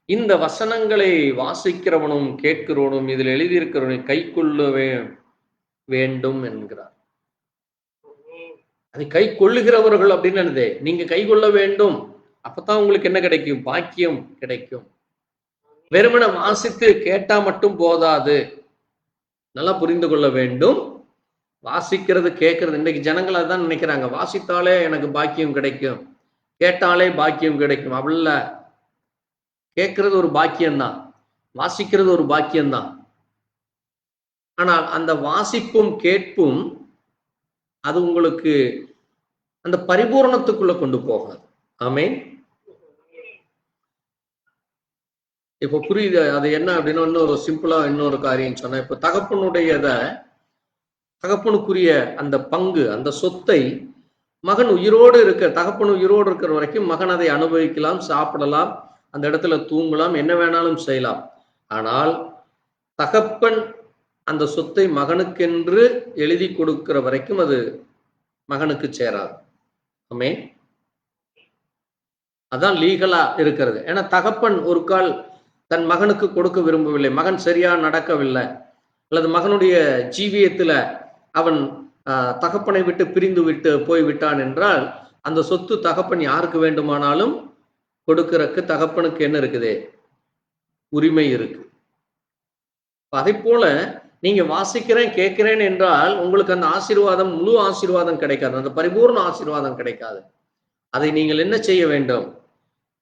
இந்த வசனங்களை வாசிக்கிறவனும் கேட்கிறவனும் இதில் எழுதியிருக்கிறவனும் கை கொள்ளவே வேண்டும் என்கிறார். அதை கை கொள்ளுகிறவர்கள் அப்படின்னு என்னது? நீங்க கை கொள்ள வேண்டும். அப்பதான் உங்களுக்கு என்ன கிடைக்கும்? பாக்கியம் கிடைக்கும். வெறுமனை வாசித்து கேட்டா மட்டும் போதாது, நல்லா புரிந்து கொள்ள வேண்டும். வாசிக்கிறது, கேட்கறது, இன்னைக்கு ஜனங்கள் அதான் நினைக்கிறாங்க, வாசித்தாலே எனக்கு பாக்கியம் கிடைக்கும், கேட்டாலே பாக்கியம் கிடைக்கும். அப்படில்ல, கேட்கறது ஒரு பாக்கியம்தான், வாசிக்கிறது ஒரு பாக்கியம்தான். ஆனால் அந்த வாசிப்பும் கேட்பும் அது உங்களுக்கு அந்த பரிபூரணத்துக்குள்ள கொண்டு போகாது. ஆமென். இப்ப புரியுது அது என்ன அப்படின்னா, இன்னொரு சிம்பிளா இன்னொரு காரியம் சொன்ன, இப்ப தகப்பனுக்குரிய அந்த பங்கு, அந்த சொத்தை மகன் உயிரோடு இருக்க, தகப்பன் உயிரோடு இருக்கிற வரைக்கும் மகன் அதை அனுபவிக்கலாம், சாப்பிடலாம், அந்த இடத்துல தூங்கலாம், என்ன வேணாலும் செய்யலாம். ஆனால் தகப்பன் அந்த சொத்தை மகனுக்கென்று எழுதி கொடுக்கிற வரைக்கும் அது மகனுக்கு சேராது. ஆமென். அதான் லீகலா இருக்கிறது. ஏன்னா தகப்பன் ஒரு கால் தன் மகனுக்கு கொடுக்க விரும்பவில்லை, மகன் சரியா நடக்கவில்லை, அல்லது மகனுடைய ஜீவியத்துல அவன் தகப்பனை விட்டு பிரிந்து விட்டு போய்விட்டான் என்றால், அந்த சொத்து தகப்பன் யாருக்கு வேண்டுமானாலும் கொடுக்கறக்கு தகப்பனுக்கு என்ன இருக்குது? உரிமை இருக்கு. அதை போல நீங்க வாசிக்கிறேன் கேட்கிறேன் என்றால் உங்களுக்கு அந்த ஆசீர்வாதம், முழு ஆசீர்வாதம் கிடைக்காது, அந்த பரிபூர்ண ஆசீர்வாதம் கிடைக்காது. அதை நீங்கள் என்ன செய்ய வேண்டும்?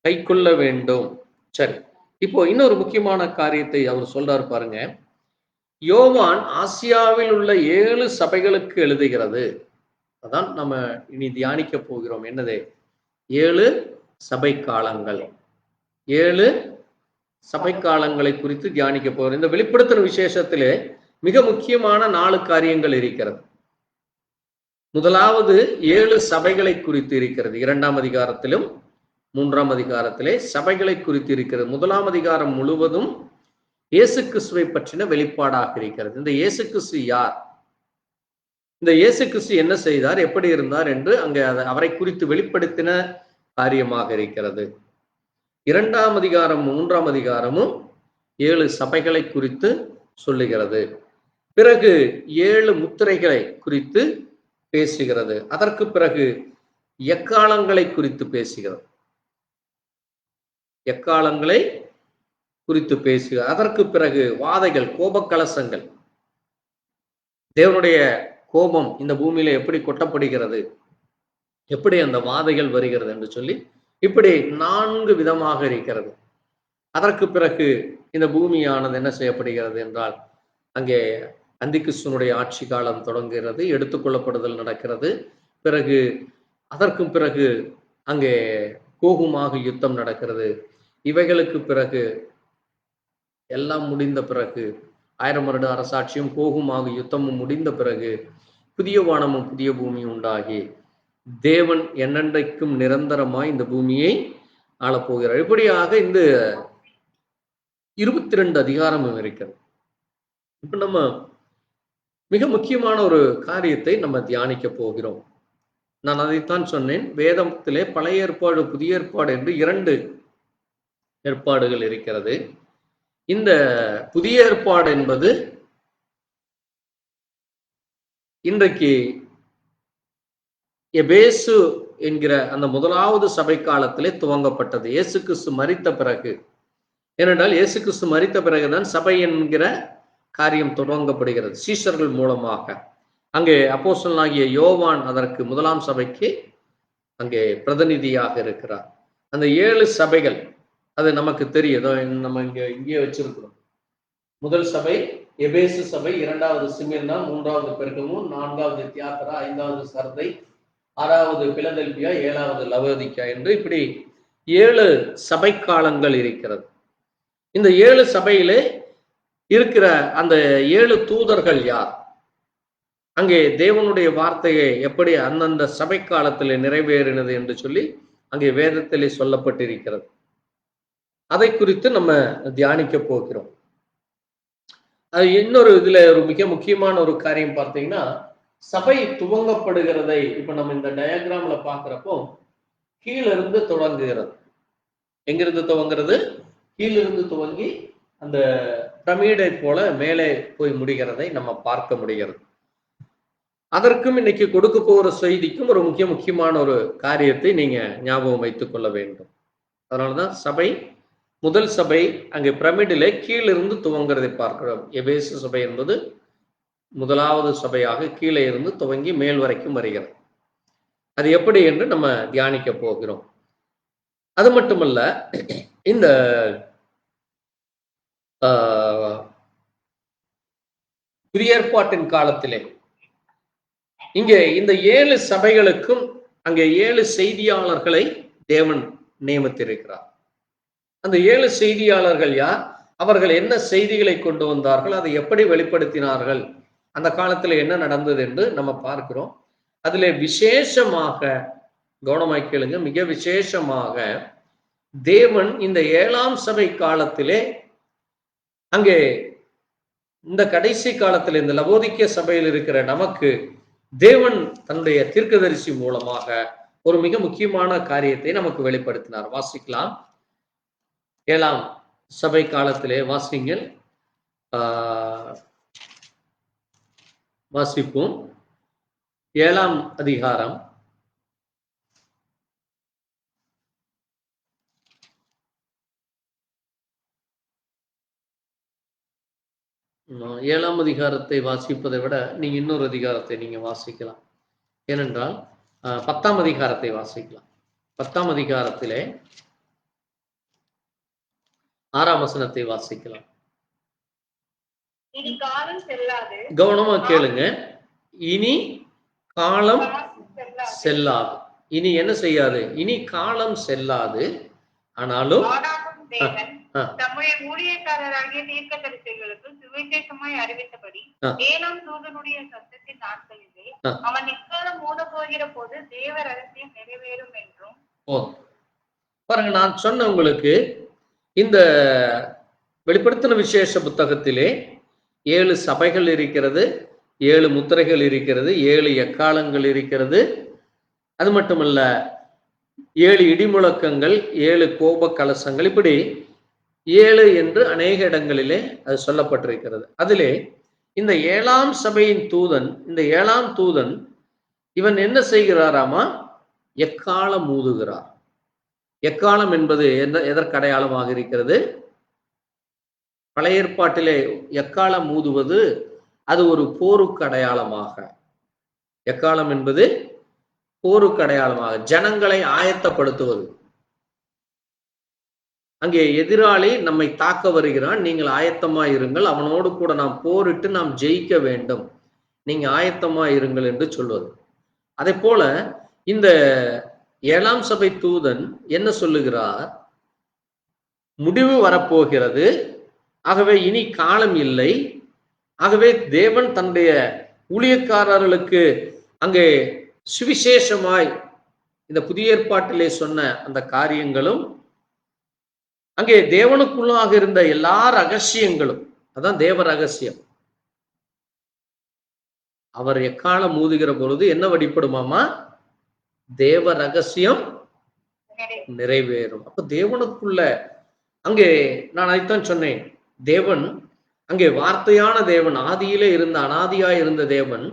கை கொள்ள வேண்டும். சரி, இப்போ இன்னொரு முக்கியமான காரியத்தை அவர் சொல்றாரு பாருங்க. யோவான் ஆசியாவில் உள்ள 7 சபைகளுக்கு எழுதுகிறது. அதான் நம்ம இனி தியானிக்க போகிறோம். என்னது? 7 சபை காலங்கள். 7 சபை காலங்களை குறித்து தியானிக்க போகிறோம். இந்த வெளிப்படுத்தின விசேஷத்திலே மிக முக்கியமான 4 காரியங்கள் இருக்கிறது. முதலாவது 7 சபைகளை குறித்து இருக்கிறது. 2ஆம் அதிகாரத்திலும் 3ஆம் அதிகாரத்திலே சபைகளை குறித்து இருக்கிறது. 1ஆம் அதிகாரம் முழுவதும் இயேசு கிறிஸ்துவை பற்றின வெளிப்பாடாக இருக்கிறது. இந்த இயேசு கிறிஸ்து யார்? இந்த இயேசு கிறிஸ்து என்ன செய்தார், எப்படி இருந்தார் என்று அங்கே அவரை குறித்து வெளிப்படுத்தின காரியமாக இருக்கிறது. 2ஆம் அதிகாரம் 3ஆம் அதிகாரமும் 7 சபைகளை குறித்து சொல்லுகிறது. பிறகு 7 முத்திரைகளை குறித்து பேசுகிறது. அதற்கு பிறகு எக்காலங்களை குறித்து பேசுகிறது. எக்காலங்களை குறித்து பேசுகிறது. அதற்கு பிறகு வாதைகள், கோபக்கலசங்கள், தேவனுடைய கோபம் இந்த பூமியில எப்படி கொட்டப்படுகிறது, எப்படி அந்த வாதைகள் வருகிறது என்று சொல்லி இப்படி 4 விதமாக இருக்கிறது. அதற்கு பிறகு இந்த பூமியானது என்ன செய்யப்படுகிறது என்றால், அங்கே அந்திகிறிஸ்துவினுடைய ஆட்சி காலம் தொடங்குகிறது, எடுத்துக்கொள்ளப்படுதல் நடக்கிறது. பிறகு அதற்கு பிறகு அங்கே கோகுமாக யுத்தம் நடக்கிறது. இவைகளுக்கு பிறகு எல்லாம் முடிந்த பிறகு 1000 வருட அரசாட்சியும் கோகுமாக யுத்தமும் முடிந்த பிறகு புதிய வானமும் புதிய பூமியும் உண்டாகி தேவன் என்னென்றைக்கும் நிரந்தரமாய் இந்த பூமியை ஆளப்போகிறார். இப்படியாக இந்த 22 அதிகாரமும் இருக்கிறது. இப்ப நம்ம மிக முக்கியமான ஒரு காரியத்தை நம்ம தியானிக்க போகிறோம். நான் அதைத்தான் சொன்னேன், வேதத்திலே பழைய ஏற்பாடு புதிய ஏற்பாடு என்று 2 ஏற்பாடுகள் இருக்கிறது. இந்த புதிய ஏற்பாடு என்பது இன்றைக்கு எபேசு என்கிற அந்த முதலாவது சபை காலத்திலே துவங்கப்பட்டது, இயேசு கிறிஸ்து மரித்த பிறகு. ஏனென்றால் இயேசு கிறிஸ்து மரித்த பிறகுதான் சபை என்கிற காரியம் தொடங்கப்படுகிறது, சீஷர்கள் மூலமாக. அங்கே அப்போஸ்தலனாகிய யோவான் அதற்கு முதலாம் சபைக்கு அங்கே பிரதிநிதியாக இருக்கிறார். அந்த 7 சபைகள் அது நமக்கு தெரியும், நம்ம இங்கே வச்சிருக்கிறோம். முதல் சபை எபேசு சபை, 2வது சிமிர்னா, 3வது பெர்கமு, 4வது தியாத்திரா, 5வது சர்தை, 6வது பிலதெல்பியா, 7வது லவோதிக்கா என்று இப்படி 7 சபை காலங்கள் இருக்கிறது. இந்த 7 சபையிலே இருக்கிற அந்த 7 தூதர்கள் யார், அங்கே தேவனுடைய வார்த்தையை எப்படி அந்தந்த சபை காலத்தில் நிறைவேறினது என்று சொல்லி அங்கே வேதத்திலே சொல்லப்பட்டிருக்கிறது. அதை குறித்து நம்ம தியானிக்க போகிறோம். அது இன்னொரு இதுல ஒரு மிக முக்கியமான ஒரு காரியம் பார்த்தீங்கன்னா, சபை துவங்கப்படுகிறதை இப்ப நம்ம இந்த டயக்ராம்ல பாக்குறப்போ கீழிருந்து தொடங்குகிறது. எங்கிருந்து துவங்குறது? கீழிருந்து துவங்கி அந்த பிரமிடை போல மேலே போய் முடிகிறதை நம்ம பார்க்க முடிகிறது. அதற்கும் இன்னைக்கு கொடுக்க போகிற செய்திக்கும் ஒரு முக்கியமான ஒரு காரியத்தை நீங்க ஞாபகம் வைத்துக் கொள்ள வேண்டும். அதனாலதான் சபை, முதல் சபை அங்கே பிரமிடிலே கீழிருந்து துவங்குறதை பார்க்கிறோம். எபேசு சபை என்பது முதலாவது சபையாக கீழே இருந்து துவங்கி மேல் வரைக்கும் வருகிறது. அது எப்படி என்று நம்ம தியானிக்க போகிறோம். அது மட்டுமல்ல, இந்த புதிய ஏற்பாட்டின் காலத்திலே இங்கே இந்த 7 சபைகளுக்கும் அங்கே 7 செய்தியாளர்களை தேவன் நியமித்திருக்கிறார். அந்த 7 செய்தியாளர்கள் யார், அவர்கள் என்ன செய்திகளை கொண்டு வந்தார்கள், அதை எப்படி வெளிப்படுத்தினார்கள், அந்த காலத்தில் என்ன நடந்தது என்று நம்ம பார்க்கிறோம். அதிலே விசேஷமாக கவனமாய் கேளுங்க, மிக விசேஷமாக தேவன் இந்த 7ஆம் சபை காலத்திலே அங்கே இந்த கடைசி காலத்தில் இந்த லவோதிக்கே சபையில் இருக்கிற நமக்கு தேவன் தன்னுடைய தீர்க்கதரிசி மூலமாக ஒரு மிக முக்கியமான காரியத்தை நமக்கு வெளிப்படுத்தினார். வாசிக்கலாம். 7ஆம் சபை காலத்திலே வாசிங்கள், வாசிப்போம். 7ஆம் அதிகாரம் 7ஆம் அதிகாரத்தை வாசிப்பதை விட நீங்க இன்னொரு அதிகாரத்தை நீங்க வாசிக்கலாம். ஏனென்றால் 10ஆம் அதிகாரத்தை வாசிக்கலாம். 10ஆம் அதிகாரத்திலே 6ஆம் வசனத்தை வாசிக்கலாம். கவனமா கேளுங்க. இனி காலம் செல்லாது. இனி என்ன செய்யாது? இனி காலம் செல்லாது. ஆனாலும் தம்முடைய ஊழியக்காரராகிய தீர்க்கதரிசிகளுக்கு சுவிசேஷமாய் அறிவித்தபடி 7ஆம் தூதனுடைய சத்தத்தின் நாட்களிலே அவன் நிக்காலம் மூட போகிற போது தேவ ரகசியம் நிறைவேறும் என்றும். பாருங்க, நான் சொன்ன உங்களுக்கு இந்த வெளிப்படுத்தின விசேஷ புத்தகத்திலே 7 சபைகள் இருக்கிறது, 7 முத்திரைகள் இருக்கிறது, 7 எக்காலங்கள் இருக்கிறது. அது மட்டுமல்ல, 7 இடிமுழக்கங்கள், 7 கோப கலசங்கள், இப்படி 7 என்று அநேக இடங்களிலே அது சொல்லப்பட்டிருக்கிறது. அதிலே இந்த 7ஆம் சபையின் தூதன், இந்த 7ஆம் தூதன் இவன் என்ன செய்கிறாராமா? எக்காலம் ஊதுகிறார். எக்காலம் என்பது எதற்கு அடையாளமாக இருக்கிறது? பழைய ஏற்பாட்டிலே எக்காலம் ஊதுவது அது ஒரு போருக்கு அடையாளமாக, எக்காலம் என்பது போருக்கு அடையாளமாக, ஜனங்களை ஆயத்தப்படுத்துவது. அங்கே எதிராளி நம்மை தாக்க வருகிறான், நீங்கள் ஆயத்தமாய் இருங்கள், அவனோடு கூட நாம் போரிட்டு நாம் ஜெயிக்க வேண்டும், நீங்க ஆயத்தமாய் இருங்கள் என்று சொல்வது. அதே போல இந்த 7ஆம் சபை தூதன் என்ன சொல்லுகிறார்? முடிவு வரப்போகிறது, ஆகவே இனி காலம் இல்லை, ஆகவே தேவன் தன்னுடைய ஊழியக்காரர்களுக்கு அங்கே சுவிசேஷமாய் இந்த புதிய ஏற்பாட்டிலே சொன்ன அந்த காரியங்களும், அங்கே தேவனுக்குள்ளாக இருந்த எல்லா ரகசியங்களும், அதான் தேவ ரகசியம். அவர் எக்காலம் ஊதுகிற பொழுது என்ன வழிபடுமாமா? தேவ ரகசியம் நிறைவேறும். அப்ப தேவனுக்குள்ள, அங்கே நான் அதைத்தான் சொன்னேன், தேவன் அங்கே வார்த்தையான தேவன், ஆதியிலே இருந்த அனாதியாய் இருந்த தேவன்,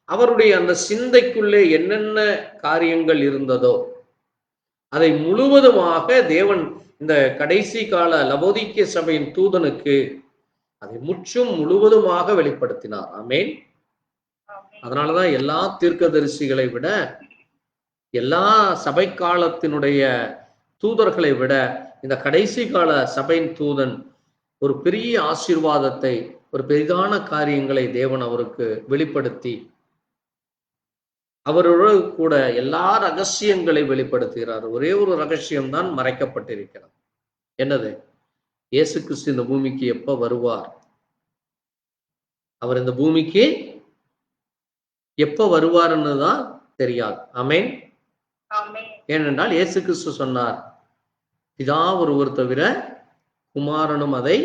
அவருடைய அந்த சிந்தைக்குள்ளே என்னென்ன காரியங்கள் இருந்ததோ அதை முழுவதுமாக தேவன் இந்த கடைசி கால லவோதிக்கேய சபையின் தூதனுக்கு அதை முற்றும் முழுவதுமாக வெளிப்படுத்தினார். ஆமென். அதனாலதான் எல்லா தீர்க்கதரிசிகளை விட, எல்லா சபை காலத்தினுடைய தூதர்களை விட இந்த கடைசி கால சபையின் தூதன் ஒரு பெரிய ஆசீர்வாதத்தை, ஒரு பெரிதான காரியங்களை தேவன் அவருக்கு வெளிப்படுத்தி அவரோடு கூட எல்லா ரகசியங்களை வெளிப்படுத்துகிறார். ஒரே ஒரு ரகசியம்தான் மறைக்கப்பட்டிருக்கிறது. என்னது? இயேசு கிறிஸ்து இந்த பூமிக்கு எப்ப வருவார், அவர் இந்த பூமிக்கு எப்ப வருவார்ன்னு தான் தெரியாது. ஆமென். ஏனென்றால் இயேசு கிறிஸ்து சொன்னார், பிதா ஒருவர் தவிர குமாரனும் அதை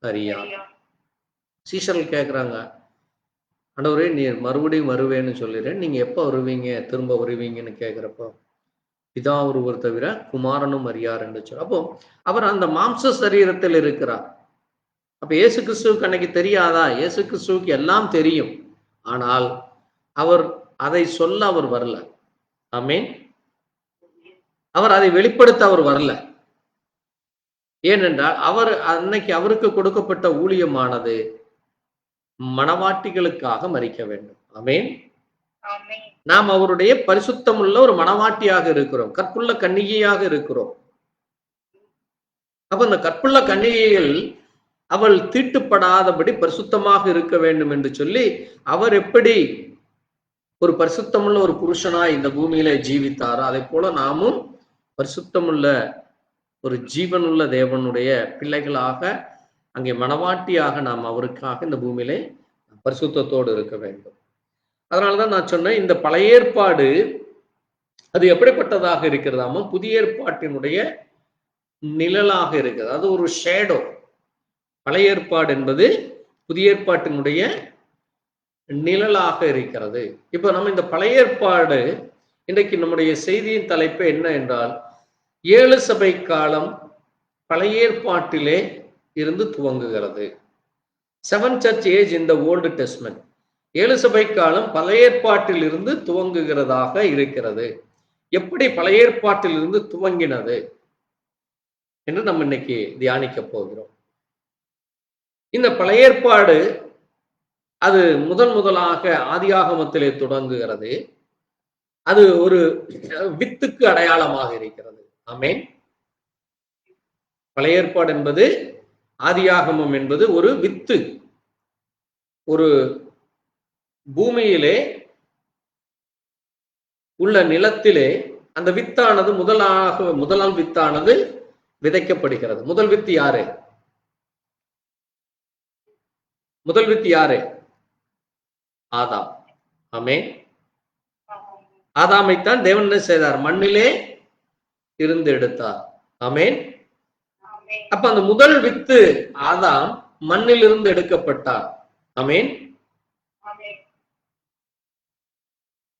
அறியார். சீஷர்கள் கேட்கிறாங்க, ஆண்டவரே நீர் மறுபடியும் வருவேன்னு சொல்லிடுறேன், நீங்க எப்ப வருவீங்க, திரும்ப வருவீங்கன்னு கேட்கிறப்போ, பிதா ஒருவர் தவிர குமாரனும் அறியார் என்று சொல்ல. அப்போ அவர் அந்த மாம்ச சரீரத்தில் இருக்கிறார். அப்ப இயேசு கிறிஸ்துவுக்கு அன்னைக்கு தெரியாதா? இயேசு கிறிஸ்துவுக்கு எல்லாம் தெரியும், ஆனால் அவர் அதை சொல்ல அவர் வரல. ஆமென். அவர் அதை வெளிப்படுத்த அவர் வரல. ஏனென்றால் அவர் அன்னைக்கு அவருக்கு கொடுக்கப்பட்ட ஊழியமானது மணவாட்டிகளுக்காக மரிக்க வேண்டும். ஆமென். நாம் அவருடைய பரிசுத்தம் உள்ள ஒரு மணவாட்டியாக இருக்கிறோம், கற்புள்ள கன்னிகையாக இருக்கிறோம். அப்ப அந்த கற்புள்ள கன்னிகைகள் அவள் தீட்டுப்படாதபடி பரிசுத்தமாக இருக்க வேண்டும் என்று சொல்லி, அவர் எப்படி ஒரு பரிசுத்தமுள்ள ஒரு புருஷனாய் இந்த பூமியில ஜீவித்தாரோ அதை போல நாமும் பரிசுத்தமுள்ள ஒரு ஜீவனுள்ள தேவனுடைய பிள்ளைகளாக, அங்கே மணவாட்டியாக நாம் அவருக்காக இந்த பூமியிலே பரிசுத்தத்தோடு இருக்க வேண்டும். அதனாலதான் நான் சொன்னேன், இந்த பழைய ஏற்பாடு அது எப்படிப்பட்டதாக இருக்கிறதாமோ புதிய ஏற்பாட்டினுடைய நிழலாக இருக்கிறது. அது ஒரு ஷேடோ. பழைய ஏற்பாடு என்பது புதிய ஏற்பாட்டினுடைய நிழலாக இருக்கிறது. இப்ப நம்ம இந்த பழைய ஏற்பாடு, இன்றைக்கு நம்முடைய செய்தியின் தலைப்பு என்ன என்றால், 7 சபை காலம் பழைய ஏற்பாட்டிலே இருந்து துவங்குகிறது. 7 சர்ச் ஏஜ் இன் த ஓல்டு டெஸ்ட்மென்ட். 7 சபை காலம் பழைய ஏற்பாட்டில் இருந்து துவங்குகிறதாக இருக்கிறது. எப்படி பழைய ஏற்பாட்டில் இருந்து துவங்கினது என்று நம்ம இன்னைக்கு தியானிக்க போகிறோம். இந்த பழைய ஏற்பாடு அது முதலாக ஆதியாகமத்திலே தொடங்குகிறது. அது ஒரு வித்துக்கு அடையாளமாக இருக்கிறது. ஆமென். பழைய ஏற்பாடு என்பது, ஆதியாகமம் என்பது ஒரு வித்து. ஒரு பூமியிலே உள்ள நிலத்திலே அந்த வித்தானது முதல் வித்தானது விதைக்கப்படுகிறது. முதல் வித்து யாரு? முதல் வித்து யாரு? ஆதாம். ஆமென். ஆதாமைத்தான் தேவன் என்ன செய்தார்? மண்ணிலே இருந்து எடுத்தார். ஆமென். அப்ப அந்த முதல் வித்து ஆதாம் மண்ணில் இருந்து எடுக்கப்பட்டார். ஆமென்.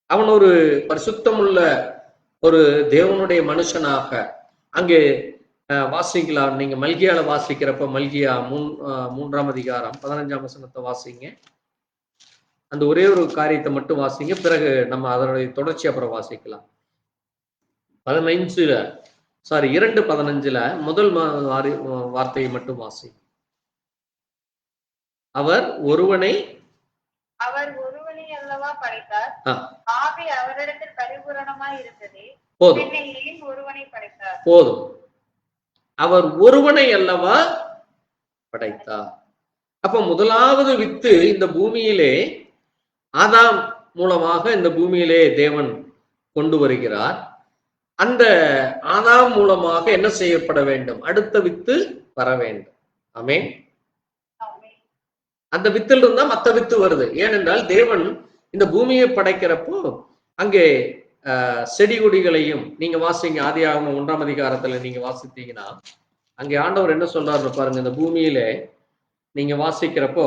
அவன் ஒரு பரிசுத்தமுள்ள ஒரு தேவனுடைய மனுஷனாக அங்கே வாசிக்கலாம். நீங்க மல்கியால வாசிக்கிறப்ப மல்கியா 3ஆம் அதிகாரம் 15ஆம் வசனத்தை வாசிங்க. அந்த ஒரே ஒரு காரியத்தை மட்டும் வாசிங்க, பிறகு நம்ம அதனுடைய தொடர்ச்சி அப்புறம் வாசிக்கலாம். 2:15 முதல் வார்த்தையை மட்டும் வாசி. அவர் ஒருவனை அல்லவா படைத்தார், ஆவி அவரிடத்தில் பரிபூரணமாய் இருந்தது, போதும் ஒருவனை படைத்தார். போதும். அவர் ஒருவனை அல்லவா படைத்தார். அப்ப முதலாவது வித்து இந்த பூமியிலே ஆதாம் மூலமாக இந்த பூமியிலே தேவன் கொண்டு வருகிறார். அந்த ஆதாம் மூலமாக என்ன செய்யப்பட வேண்டும்? அடுத்த வித்து வர வேண்டும். ஆமென். அந்த வித்தில் இருந்தா மத்த வித்து வருது. ஏனென்றால் தேவன் இந்த பூமியை படைக்கிறப்போ அங்கே செடி கொடிகளையும் நீங்க வாசிங்க. ஆதியாகமம் 1ஆம் அதிகாரத்துல நீங்க வாசித்தீங்கன்னா அங்கே ஆண்டவர் என்ன சொல்றாரு பாருங்க. இந்த பூமியில நீங்க வாசிக்கிறப்போ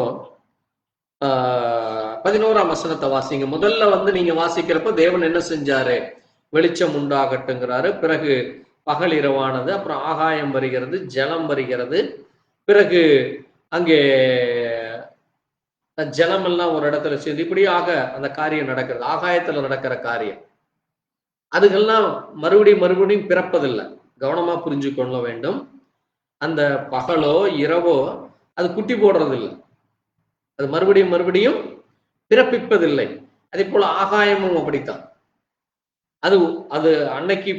11ஆம் வசனத்தை வாசிங்க. முதல்ல நீங்க வாசிக்கிறப்போ தேவன் என்ன செஞ்சாரு? வெளிச்சம் உண்டாகட்டுங்கிறாரு. பிறகு பகல் இரவானது, அப்புறம் ஆகாயம் வருகிறது, ஜலம் வருகிறது. பிறகு அங்கே ஜலம் எல்லாம் ஒரு இடத்துல சேர்ந்து இப்படியாக அந்த காரியம் நடக்கிறது. ஆகாயத்துல நடக்கிற காரியம் அதுக்கெல்லாம் மறுபடியும் பிறப்பதில்லை. கவனமா புரிஞ்சு கொள்ள வேண்டும். அந்த பகலோ இரவோ அது குட்டி போடுறதில்லை, அது மறுபடியும் பிறப்பிப்பதில்லை. அதே போல ஆகாயமும் அப்படித்தான். அது அன்னைக்கு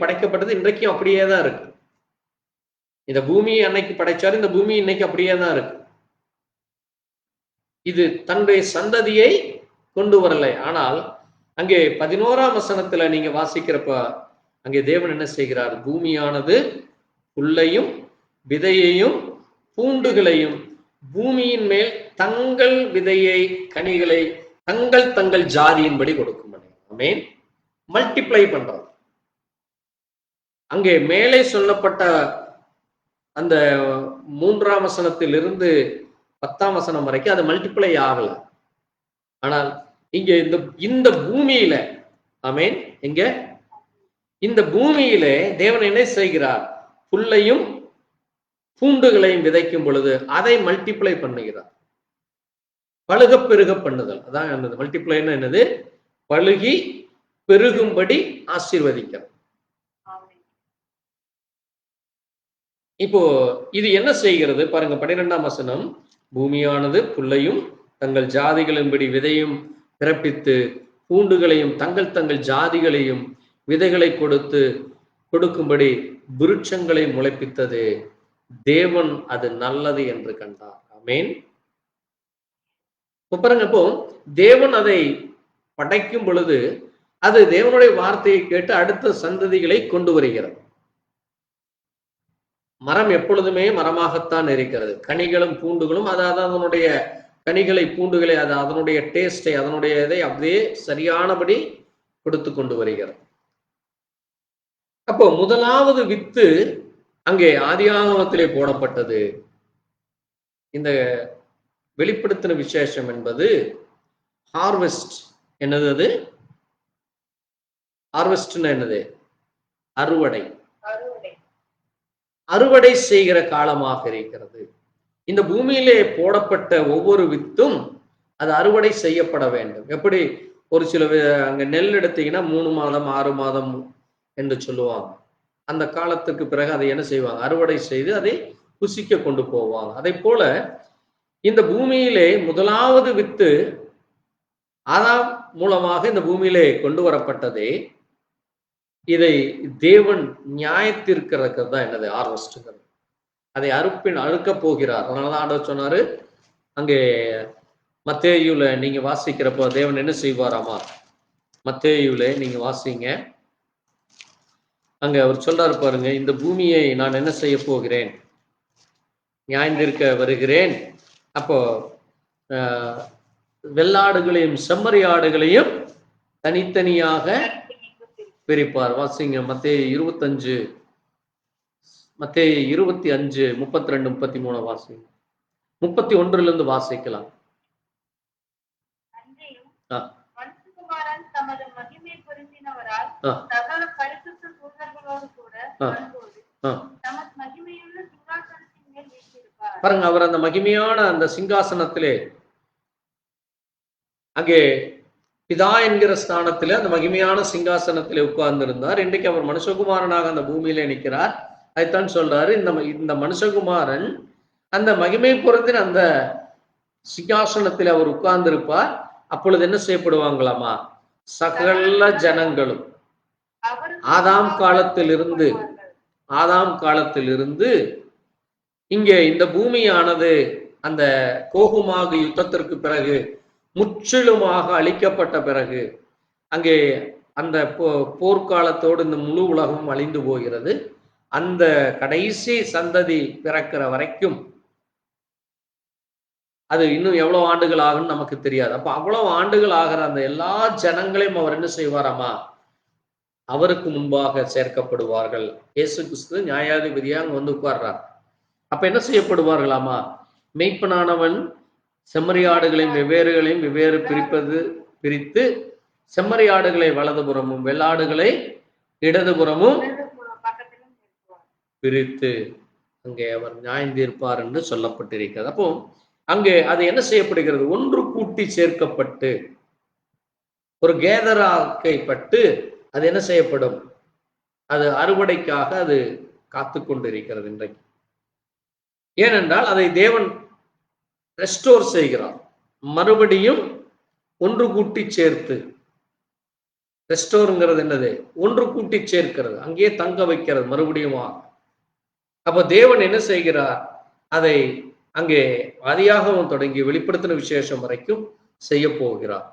படைக்கப்பட்டது இன்றைக்கும் அப்படியே தான் இருக்கு. இந்த பூமியை அன்னைக்கு படைச்சாரு, இந்த பூமி இன்னைக்கு அப்படியே தான் இருக்கு. இது தன்னுடைய சந்ததியை கொண்டு வரலை. ஆனால் அங்கே 11ஆம் வசனத்துல நீங்க வாசிக்கிறப்ப அங்கே தேவன் என்ன செய்கிறார்? பூமியானது புல்லையும் விதையையும் பூண்டுகளையும் பூமியின் மேல் தங்கள் விதையை கனிகளை தங்கள் ஜாதியின்படி கொடுக்கும். ஆமென். மல்டிப்ளை பண்றது. அங்கே மேலே சொல்லப்பட்ட அந்த 3ஆம் வசனத்திலிருந்து 10ஆம் வசனம் வரைக்கும் அது மல்டிப்ளை ஆகல. ஆனால் இங்க இந்த பூமியில, ஆமென், இங்க இந்த பூமியில தேவன் என்ன செய்கிறார்? புல்லையும் பூண்டுகளையும் விதைக்கும் பொழுது அதை மல்டிப்ளை பண்ணுகிறார். பழுக பெருக பண்ணுதல். அதான் என்னது மல்டிப்ளைன்னா? என்னது? பழுகி பெருகும்படி ஆசீர்வதிக்கிறது. இப்போ இது என்ன செய்கிறது பாருங்க. 12ஆம் வசனம், பூமியானது புல்லையும் தங்கள் ஜாதிகளின்படி விதையும் பிறப்பித்து பூண்டுகளையும் தங்கள் ஜாதிகளையும் விதைகளை கொடுக்கும்படி விருட்சங்களை முளைப்பித்தது. தேவன் அது நல்லது என்று கண்டார். ஆமென். பாருங்க, இப்போ தேவன் அதை படைக்கும் பொழுது அது தேவனுடைய வார்த்தையை கேட்டு அடுத்த சந்ததிகளை கொண்டு வருகிறது. மரம் எப்பொழுதுமே மரமாகத்தான் இருக்கிறது. கனிகளும் பூண்டுகளும் அதாவது அதனுடைய கனிகளை பூண்டுகளை அது அதனுடைய டேஸ்டை அதனுடைய இதை அப்படியே சரியானபடி கொடுத்து கொண்டு வருகிறது. அப்போ முதலாவது வித்து அங்கே ஆதியாகமத்திலே போடப்பட்டது. இந்த வெளிப்படுத்தின விசேஷம் என்பது ஹார்வெஸ்ட். என்னது அது? ஹார்வெஸ்ட்னா என்னது? அறுவடை செய்கிற காலமாக இருக்கிறது. இந்த பூமியிலே போடப்பட்ட ஒவ்வொரு வித்தும் அது அறுவடை செய்யப்பட வேண்டும். எப்படி ஒரு சில அங்க நெல் எடுத்தீங்கன்னா 3 மாதம் 6 மாதம் என்று சொல்லுவாங்க. அந்த காலத்துக்கு பிறகு அதை என்ன செய்வாங்க? அறுவடை செய்து அதை புசிக்க கொண்டு போவாங்க. அதை போல இந்த பூமியிலே முதலாவது வித்து ஆதாம் மூலமாக இந்த பூமியிலே கொண்டு வரப்பட்டதே. இதை தேவன் நியாயத்திற்கிறது தான் என்னது? ஹார்வெஸ்ட்ங்கிறது. அதை அறுக்க போகிறார். அதனாலதான் ஆண்டவர் சொன்னாரு அங்கே மத்தேயுல நீங்க வாசிக்கிறப்போ தேவன் என்ன செய்வாராமா? மத்தேயுல நீங்க வாசிங்க. அங்க அவர் சொல்றாரு பாருங்க, இந்த பூமியை நான் என்ன செய்ய போகிறேன்? நியாயந்திருக்க வருகிறேன். அப்போ வெள்ளாடுகளையும் செம்மறி ஆடுகளையும் தனித்தனியாக பிரிப்பார். வாசிங்க மத்தேயு 25 32 33 வாசிங்க. 31 வாசிக்கலாம். மனுஷகுமாரன் தமது மகிமை பொருந்தினவரால் நமது மகிமையுள்ள சிங்காசனத்தின் மேல் வீற்றிருப்பார். பாருங்க, அவர் அந்த மகிமையான அந்த சிங்காசனத்திலே அங்கே பிதா என்கிற ஸ்தானத்திலே அந்த மகிமையான சிங்காசனத்திலே உட்கார்ந்து இருந்தார். இன்றைக்கு அவர் மனுஷகுமாரனாக அந்த பூமியிலே நிற்கிறார். அதைத்தான் சொல்றாரு, இந்த மனுஷகுமாரன் அந்த மகிமை பொருந்தின அந்த சிங்காசனத்தில் அவர் உட்கார்ந்து இருப்பார். அப்பொழுது என்ன செய்யப்படுவாங்களாமா? சகல ஜனங்களும் ஆதாம் காலத்திலிருந்து இங்கே இந்த பூமியானது அந்த கோகுமாக யுத்தத்திற்கு பிறகு முற்றிலுமாக அழிக்கப்பட்ட பிறகு அங்கே அந்த போர்க்காலத்தோடு இந்த முழு உலகம் அழிந்து போகிறது. அந்த கடைசி சந்ததி பிறக்கிற வரைக்கும் அது இன்னும் எவ்வளவு ஆண்டுகள் ஆகும்னு நமக்கு தெரியாது. அப்ப அவ்வளவு ஆண்டுகள் ஆகிற அந்த எல்லா ஜனங்களையும் அவர் என்ன செய்வாராமா? அவருக்கு முன்பாக சேர்க்கப்படுவார்கள். இயேசு கிறிஸ்து நியாயாதிபதியா அங்க வந்து உட்கார்றார். அப்ப என்ன செய்யப்படுவார்களாமா? மெய்ப்பனானவன் செம்மறியாடுகளையும் வெவ்வேறு பிரித்து செம்மறியாடுகளை வலதுபுறமும் வெள்ளாடுகளை இடதுபுறமும் பிரித்து அங்கே அவர் நியாயம் தீர்ப்பார் என்று சொல்லப்பட்டிருக்கிறது. அப்போ அங்கே அது என்ன செய்யப்படுகிறது? ஒன்று கூட்டி சேர்க்கப்பட்டு ஒரு கேதராக்கப்பட்டு அது என்ன செய்யப்படும்? அது அறுவடைக்காக அது காத்து கொண்டிருக்கிறது இன்றைக்கு. ஏனென்றால் அதை தேவன் ரெஸ்டோர் செய்கிறார். மறுபடியும் ஒன்று கூட்டி சேர்த்து, ரெஸ்டோருங்கிறது என்னது? ஒன்று கூட்டி சேர்க்கிறது, அங்கேயே தங்க வைக்கிறது மறுபடியும். அப்ப தேவன் என்ன செய்கிறார்? அதை அங்கே ஆதியாகமம் தொடங்கி வெளிப்படுத்தின விசேஷம் வரைக்கும் செய்ய போகிறார்.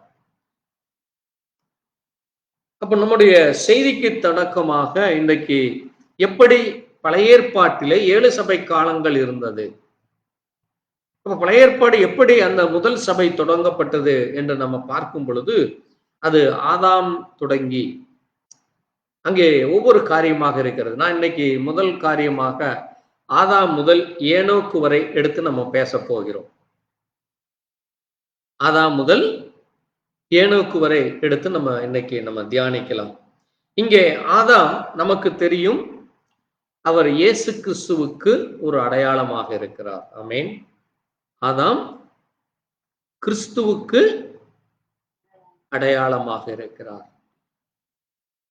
அப்ப நம்முடைய செய்திக்கு தொடக்கமாக இன்றைக்கு எப்படி பழைய ஏற்பாட்டிலே 7 சபை காலங்கள் இருந்தது, அப்ப பழைய ஏற்பாடு எப்படி அந்த முதல் சபை தொடங்கப்பட்டது என்று நம்ம பார்க்கும் பொழுது அது ஆதாம் தொடங்கி அங்கே ஒவ்வொரு காரியமாக இருக்கிறது. நான் இன்னைக்கு முதல் காரியமாக ஆதாம் முதல் ஏனோக்கு வரை எடுத்து நம்ம பேச போகிறோம். ஆதாம் முதல் ஏனோக்கு வரை எடுத்து நம்ம இன்னைக்கு நம்ம தியானிக்கலாம். இங்கே ஆதாம் நமக்கு தெரியும், அவர் இயேசு கிறிஸ்துவுக்கு ஒரு அடையாளமாக இருக்கிறார். ஆமென். ஆதாம் கிறிஸ்துவுக்கு அடையாளமாக இருக்கிறார்.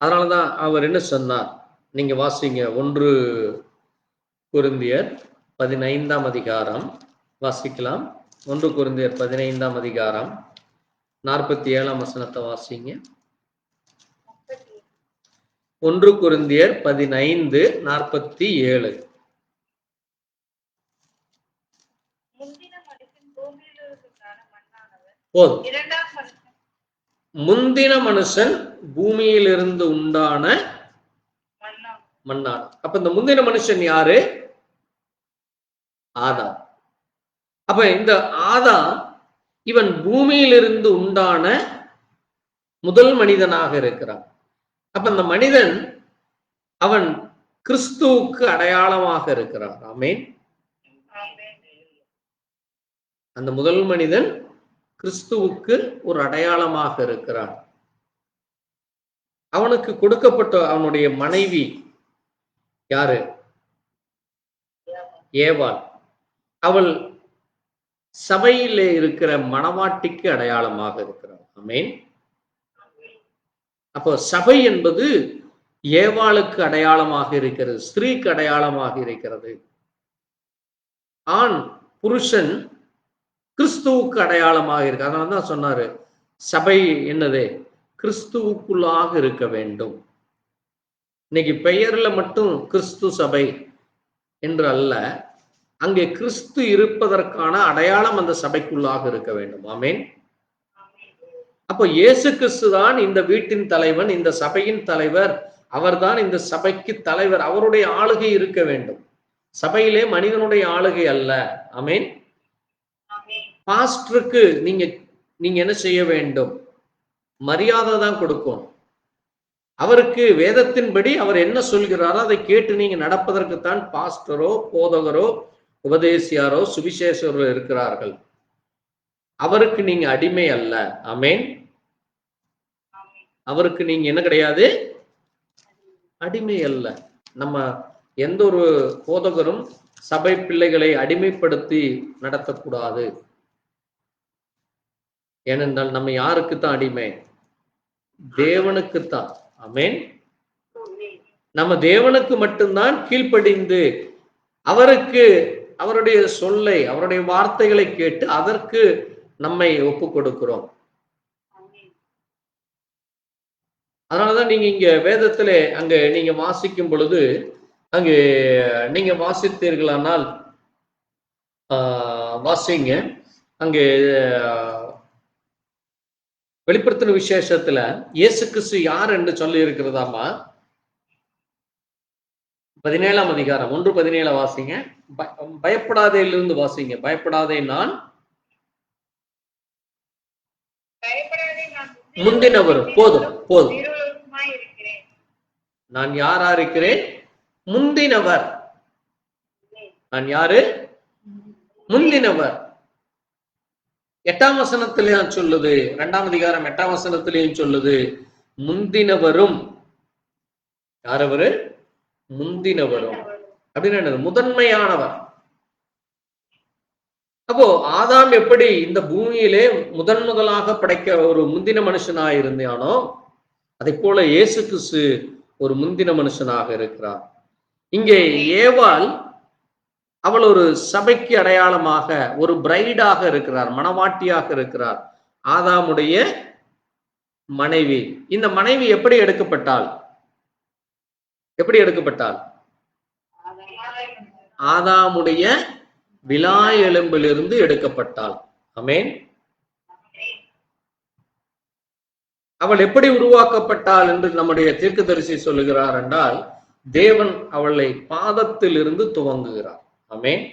அதனாலதான் அவர் என்ன சொன்னார்? நீங்க வாசிங்க, 1 கொரிந்தியர் 15ஆம் அதிகாரம் வாசிக்கலாம். 1 கொரிந்தியர் 15ஆம் அதிகாரம் 47ஆம் வசனத்தை வாசிங்க. 1 கொரிந்தியர் 15:47. போதும். முந்தின மனுஷன் பூமியிலிருந்து உண்டான மண்ணான. அப்ப இந்த முந்தின மனுஷன் யாரு? ஆதாம். அப்ப இந்த ஆதாம் இவன் பூமியிலிருந்து உண்டான முதல் மனிதனாக இருக்கிறான். அப்ப இந்த மனிதன் அவன் கிறிஸ்துவுக்கு அடையாளமாக இருக்கிறான். ஆமென். அந்த முதல் மனிதன் கிறிஸ்துவுக்கு ஒரு அடையாளமாக இருக்கிறான். அவனுக்கு கொடுக்கப்பட்ட அவனுடைய மனைவி யாரு? ஏவாள். அவள் சபையிலே இருக்கிற மணவாட்டிக்கு அடையாளமாக இருக்கிறாள். ஆமென். அப்போ சபை என்பது ஏவாளுக்கு அடையாளமாக இருக்கிறது, ஸ்திரீக்கு அடையாளமாக இருக்கிறது. ஆண் புருஷன் கிறிஸ்துவுக்கு அடையாளமாக இருக்கு. அதனாலதான் சொன்னாரு, சபை என்னது? கிறிஸ்துவுக்குள்ளாக இருக்க வேண்டும். இன்னைக்கு பெயர்ல மட்டும் கிறிஸ்து சபை என்று அல்ல, அங்கே கிறிஸ்து இருப்பதற்கான அடையாளம் அந்த சபைக்குள்ளாக இருக்க வேண்டும். ஆமென். அப்போ இயேசு கிறிஸ்து தான் இந்த வீட்டின் தலைவன், இந்த சபையின் தலைவர். அவர்தான் இந்த சபைக்கு தலைவர். அவருடைய ஆளுகை இருக்க வேண்டும். சபையிலே மனிதனுடைய ஆளுகை அல்ல. ஆமென். பாஸ்டருக்கு நீங்க என்ன செய்ய வேண்டும்? மரியாதை தான் கொடுக்கணும். அவருக்கு வேதத்தின்படி அவர் என்ன சொல்கிறாரோ அதை கேட்டு நீங்க நடப்பதற்குத்தான் பாஸ்டரோ போதகரோ உபதேசியாரோ சுவிசேஷரோ இருக்கிறார்கள். அவருக்கு நீங்க அடிமை அல்ல. ஆமென். அவருக்கு நீங்க என்ன கிடையாது? அடிமை அல்ல. நம்ம எந்த ஒரு போதகரும் சபை பிள்ளைகளை அடிமைப்படுத்தி நடத்தக்கூடாது. ஏனென்றால் நம்ம யாருக்குத்தான் அடிமை? தேவனுக்குத்தான். ஆமென். நம்ம தேவனுக்கு மட்டும்தான் கீழ்ப்படிந்து அவருக்கு, அவருடைய சொல்லை, அவருடைய வார்த்தைகளை கேட்டு அதற்கு நம்மை ஒப்பு கொடுக்கிறோம். அதனாலதான் நீங்க இங்க வேதத்திலே அங்க நீங்க வாசிக்கும் பொழுது அங்கு நீங்க வாசித்தீர்களானால் வாசிங்க. அங்கே வெளிப்படுத்தின விசேஷத்துல இயேசு கிறிஸ்து யார் என்று சொல்லி இருக்கிறதாமா? 17ஆம் அதிகாரம் 1:17 வாசிங்க. பயப்படாதேலிருந்து வாசிங்க. பயப்படாதே, நான் முந்தினவரும். போதும் போதும். நான் யாரா இருக்கிறேன்? முந்தினவர். நான் யாரு? முந்தினவர். 8ஆம் வசனத்திலேயும் சொல்லுது, 2ஆம் அதிகாரம் 8ஆம் வசனத்திலேயும் சொல்லுது, முந்தினவரும். யார் அவரு? முந்தினவரும். அப்படின்னு என்னது? முதன்மையானவர். அப்போ ஆதாம் எப்படி இந்த பூமியிலே முதலாக படைக்க ஒரு முந்தின மனுஷனாக இருந்தானோ, அதை போல இயேசு கிறிஸ்து ஒரு முந்தின மனுஷனாக இருக்கிறார். இங்கே ஏவாள், அவள் ஒரு சபைக்கு அடையாளமாக ஒரு பிரைடாக இருக்கிறார், மணவாட்டியாக இருக்கிறார், ஆதாமுடைய மனைவி. இந்த மனைவி எப்படி எடுக்கப்பட்டாள்? எப்படி எடுக்கப்பட்டாள்? ஆதாமுடைய விலா எலும்பிலிருந்து எடுக்கப்பட்டாள். ஆமென். அவள் எப்படி உருவாக்கப்பட்டாள் என்று நம்முடைய தீர்க்கதரிசி சொல்லுகிறார் என்றால், தேவன் அவளை பாதத்தில் இருந்து துவங்குகிறார். ஆமென்.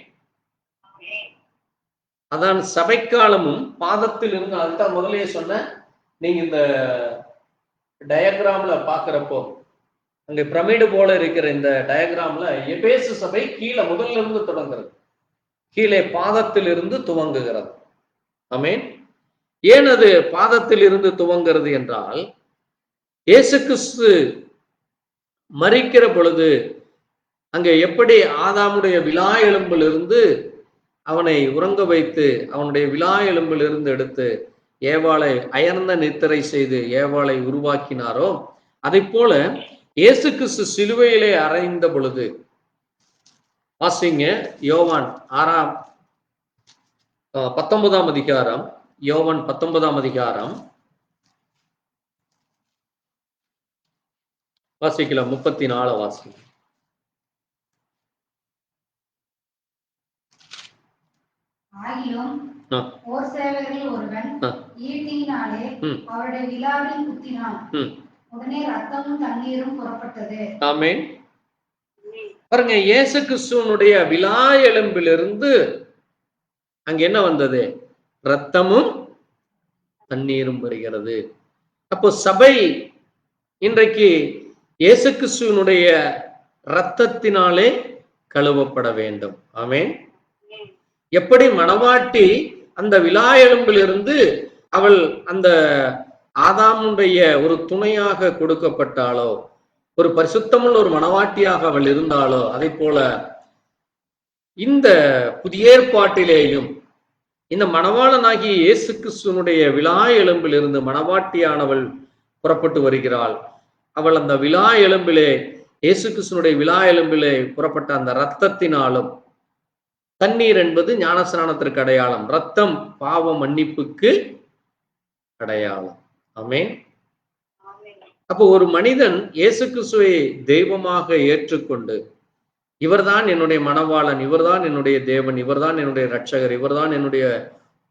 அதான் சபைக்காலமும் பாதத்தில் இருந்து. அதுதான் முதலே சொன்ன, நீங்க இந்த டயக்ராம்ல பாக்குறப்போ அங்க பிரமிடு போல இருக்கிற இந்த டயக்ராம்ல எபேசு சபை கீழே முதல்ல இருந்து தொடங்குறது, கீழே பாதத்தில் இருந்து துவங்குகிறது. ஆமென். ஏன் அது பாதத்தில் இருந்து துவங்குகிறது என்றால், இயேசு கிறிஸ்து மரிக்கிற பொழுது அங்க எப்படி ஆதாமுடைய விலா எலும்பிலிருந்து அவனை உறங்க வைத்து அவனுடைய விலா எலும்பிலிருந்து எடுத்து ஏவாளை அயர்ந்த நித்திரை செய்து ஏவாளை உருவாக்கினாரோ, அதை போல இயேசு கிறிஸ்து சிலுவையிலே அறைந்த பொழுது, வாசிங்க யோவான் 19ஆம் அதிகாரம், யோவான் 19ஆம் அதிகாரம் வாசிக்கலாம். 34 வாசிங்க. ஆகிலும் ஓர் சேவகரில் ஒருவன் ஈட்டியினாலே அவருடைய விலாவில் குத்தினான். உடனே ரத்தமும் தண்ணீரும் புறப்பட்டது. ஆமென். பாருங்க, இயேசு கிறிஸ்துவனுடைய விலா எலும்பிலிருந்து அங்க என்ன வந்தது? ரத்தமும் தண்ணீரும் வருகிறது. அப்போ சபை இன்றைக்கு இயேசு கிறிஸ்துவனுடைய இரத்தத்தினாலே கழுவப்பட வேண்டும். ஆமென். எப்படி மணவாட்டி அந்த விலா எலும்பிலிருந்து அவள் அந்த ஆதாமுடைய ஒரு துணையாக கொடுக்கப்பட்டாளோ, ஒரு பரிசுத்தமுள்ள ஒரு மணவாட்டியாக அவள் இருந்தாளோ, அதை போல இந்த புதிய ஏற்பாட்டிலேயும் இந்த மணவாளனாகிய இயேசு கிறிஸ்துவனுடைய விலா எலும்பிலிருந்து மணவாட்டியானவள் புறப்பட்டு வருகிறாள். அவள் அந்த விலா எலும்பிலே, இயேசு கிறிஸ்துவனுடைய விலா எலும்பிலே புறப்பட்ட அந்த இரத்தத்தினாலும், தண்ணீர் என்பது ஞானஸ்நானத்திற்கு அடையாளம், ரத்தம் பாவ மன்னிப்புக்கு அடையாளம். ஆமென். அப்போ ஒரு மனிதன் இயேசு கிறிஸ்துவை தெய்வமாக ஏற்றுக்கொண்டு, இவர்தான் என்னுடைய மணவாளன், இவர்தான் என்னுடைய தேவன், இவர்தான் என்னுடைய இரட்சகர், இவர்தான் என்னுடைய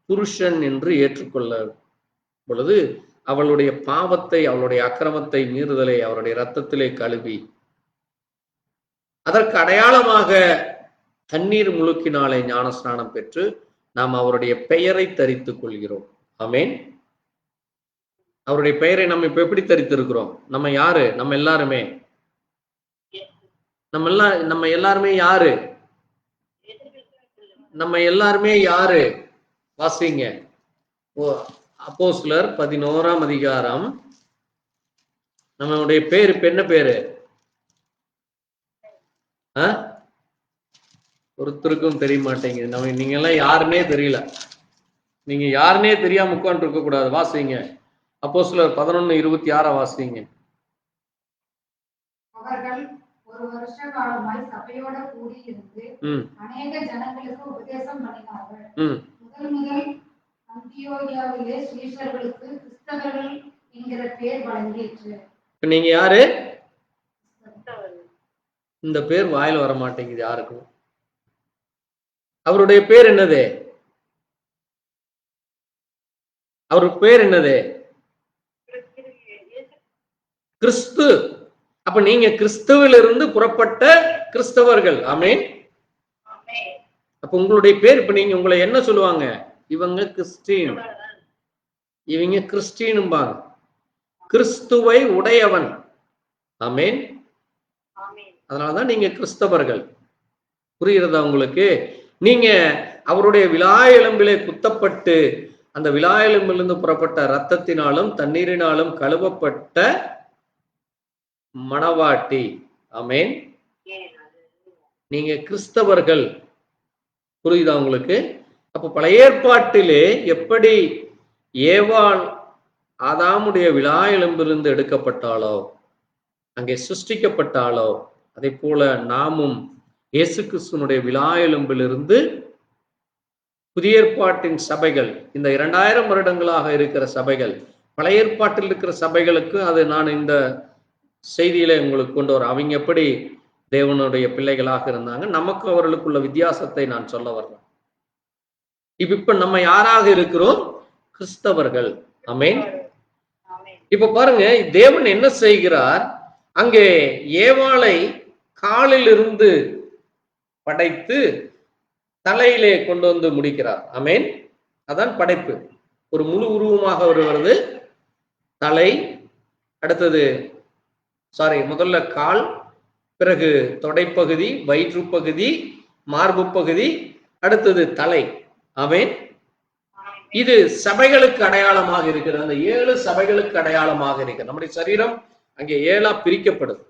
புருஷன் என்று ஏற்றுக்கொள்ள பொழுது, அவளுடைய பாவத்தை, அவளுடைய அக்கிரமத்தை, மீறுதலை அவருடைய இரத்தத்திலே கழுவி, அதற்கு அடையாளமாக தண்ணீர் முழுக்கினாலே ஞானஸ்நானம் பெற்று நாம் அவருடைய பெயரை தரித்துக் கொள்கிறோம். ஆமென். அவருடைய பெயரை நம்ம இப்ப எப்படி தரித்திருக்கிறோம்? நம்ம யாரு? நம்ம எல்லாருமே யாரு? நம்ம எல்லாருமே யாரு? வாசிங்க. அப்போஸ்தலர் 11ஆம் அதிகாரம். நம்மளுடைய பேரு என்ன பேரு? ஒருத்தருக்கும் தெரிய மாட்டேங்குது. நம்ம நீங்க எல்லாம் யாருன்னே தெரியல. நீங்க யாருன்னே தெரியாம உட்கார்ந்து இருக்க கூடாது. வாசிங்க அப்போஸ்தலர் 11:26 வாசிங்க. அவர்கள் ஒரு வருஷ காலமாய் சபையோட கூடி இருந்து அநேக ஜனங்களுக்கு உபதேசம் பண்ணினார்கள். முதல் அந்தியோகியாவிலே சீஷர்களுக்கு கிறிஸ்தவர்கள் என்கிற பேர் வழங்கிற்று. நீங்க யாரு? இந்த பேர் வாயில வர மாட்டேங்குது யாருக்கும். அவருடைய பேர் என்னது? அவர் பேர் என்னது? கிறிஸ்து. அப்ப நீங்க கிறிஸ்துவிலிருந்து புறப்பட்ட கிறிஸ்தவர்கள். ஆமென். அப்ப உங்களுடைய பேர், இப்ப நீங்க உங்களை என்ன சொல்லுவாங்க? இவங்க கிறிஸ்டின், இவங்க கிறிஸ்டினும்பாங்க. கிறிஸ்துவை உடையவன். ஆமென். அதனாலதான் நீங்க கிறிஸ்தவர்கள். புரிகிறதா உங்களுக்கு? நீங்க அவருடைய விலா எலும்பிலே குத்தப்பட்டு அந்த விலா எலும்பிலிருந்து புறப்பட்ட இரத்தத்தினாலும் தண்ணீரினாலும் கழுவப்பட்ட மணவாட்டி. ஆமென். நீங்க கிறிஸ்தவர்கள். புரியுதா உங்களுக்கு? அப்ப பழைய ஏற்பாட்டிலே எப்படி ஏவாள் ஆதாமுடைய விலா எலும்பிலிருந்து எடுக்கப்பட்டாலோ, அங்கே சிருஷ்டிக்கப்பட்டாலோ, அதே போல நாமும் இயேசு கிறிஸ்துனுடைய விலா எலும்பிலிருந்து புதிய ஏற்பாட்டின் சபைகள், இந்த 2000 வருடங்களாக இருக்கிற சபைகள், பழைய ஏற்பாட்டில் இருக்கிற சபைகளுக்கு அது நான் இந்த செய்தியில உங்களுக்கு கொண்டு வர, அவங்க எப்படி தேவனுடைய பிள்ளைகளாக இருந்தாங்க, நமக்கு அவர்களுக்குள்ள வித்தியாசத்தை நான் சொல்ல வரேன். இப்ப நம்ம யாராக இருக்கிறோம்? கிறிஸ்தவர்கள். ஆமென். இப்ப பாருங்க, தேவன் என்ன செய்கிறார்? அங்கே ஏவாளை காலில் இருந்து படைத்து தலையிலே கொண்டு வந்து முடிக்கிறார். ஆமென். அதான் படைப்பு. ஒரு முழு உருவமாக வருவது தலை, அடுத்தது முதல்ல கால், பிறகு தொடைப்பகுதி, வயிற்று பகுதி, மார்பு பகுதி, அடுத்தது தலை. ஆமென். இது சபைகளுக்கு அடையாளமாக இருக்கிறது. அந்த 7 சபைகளுக்கு அடையாளமாக இருக்கிறது. நம்முடைய சரீரம் அங்கே 7ஆ பிரிக்கப்படுது.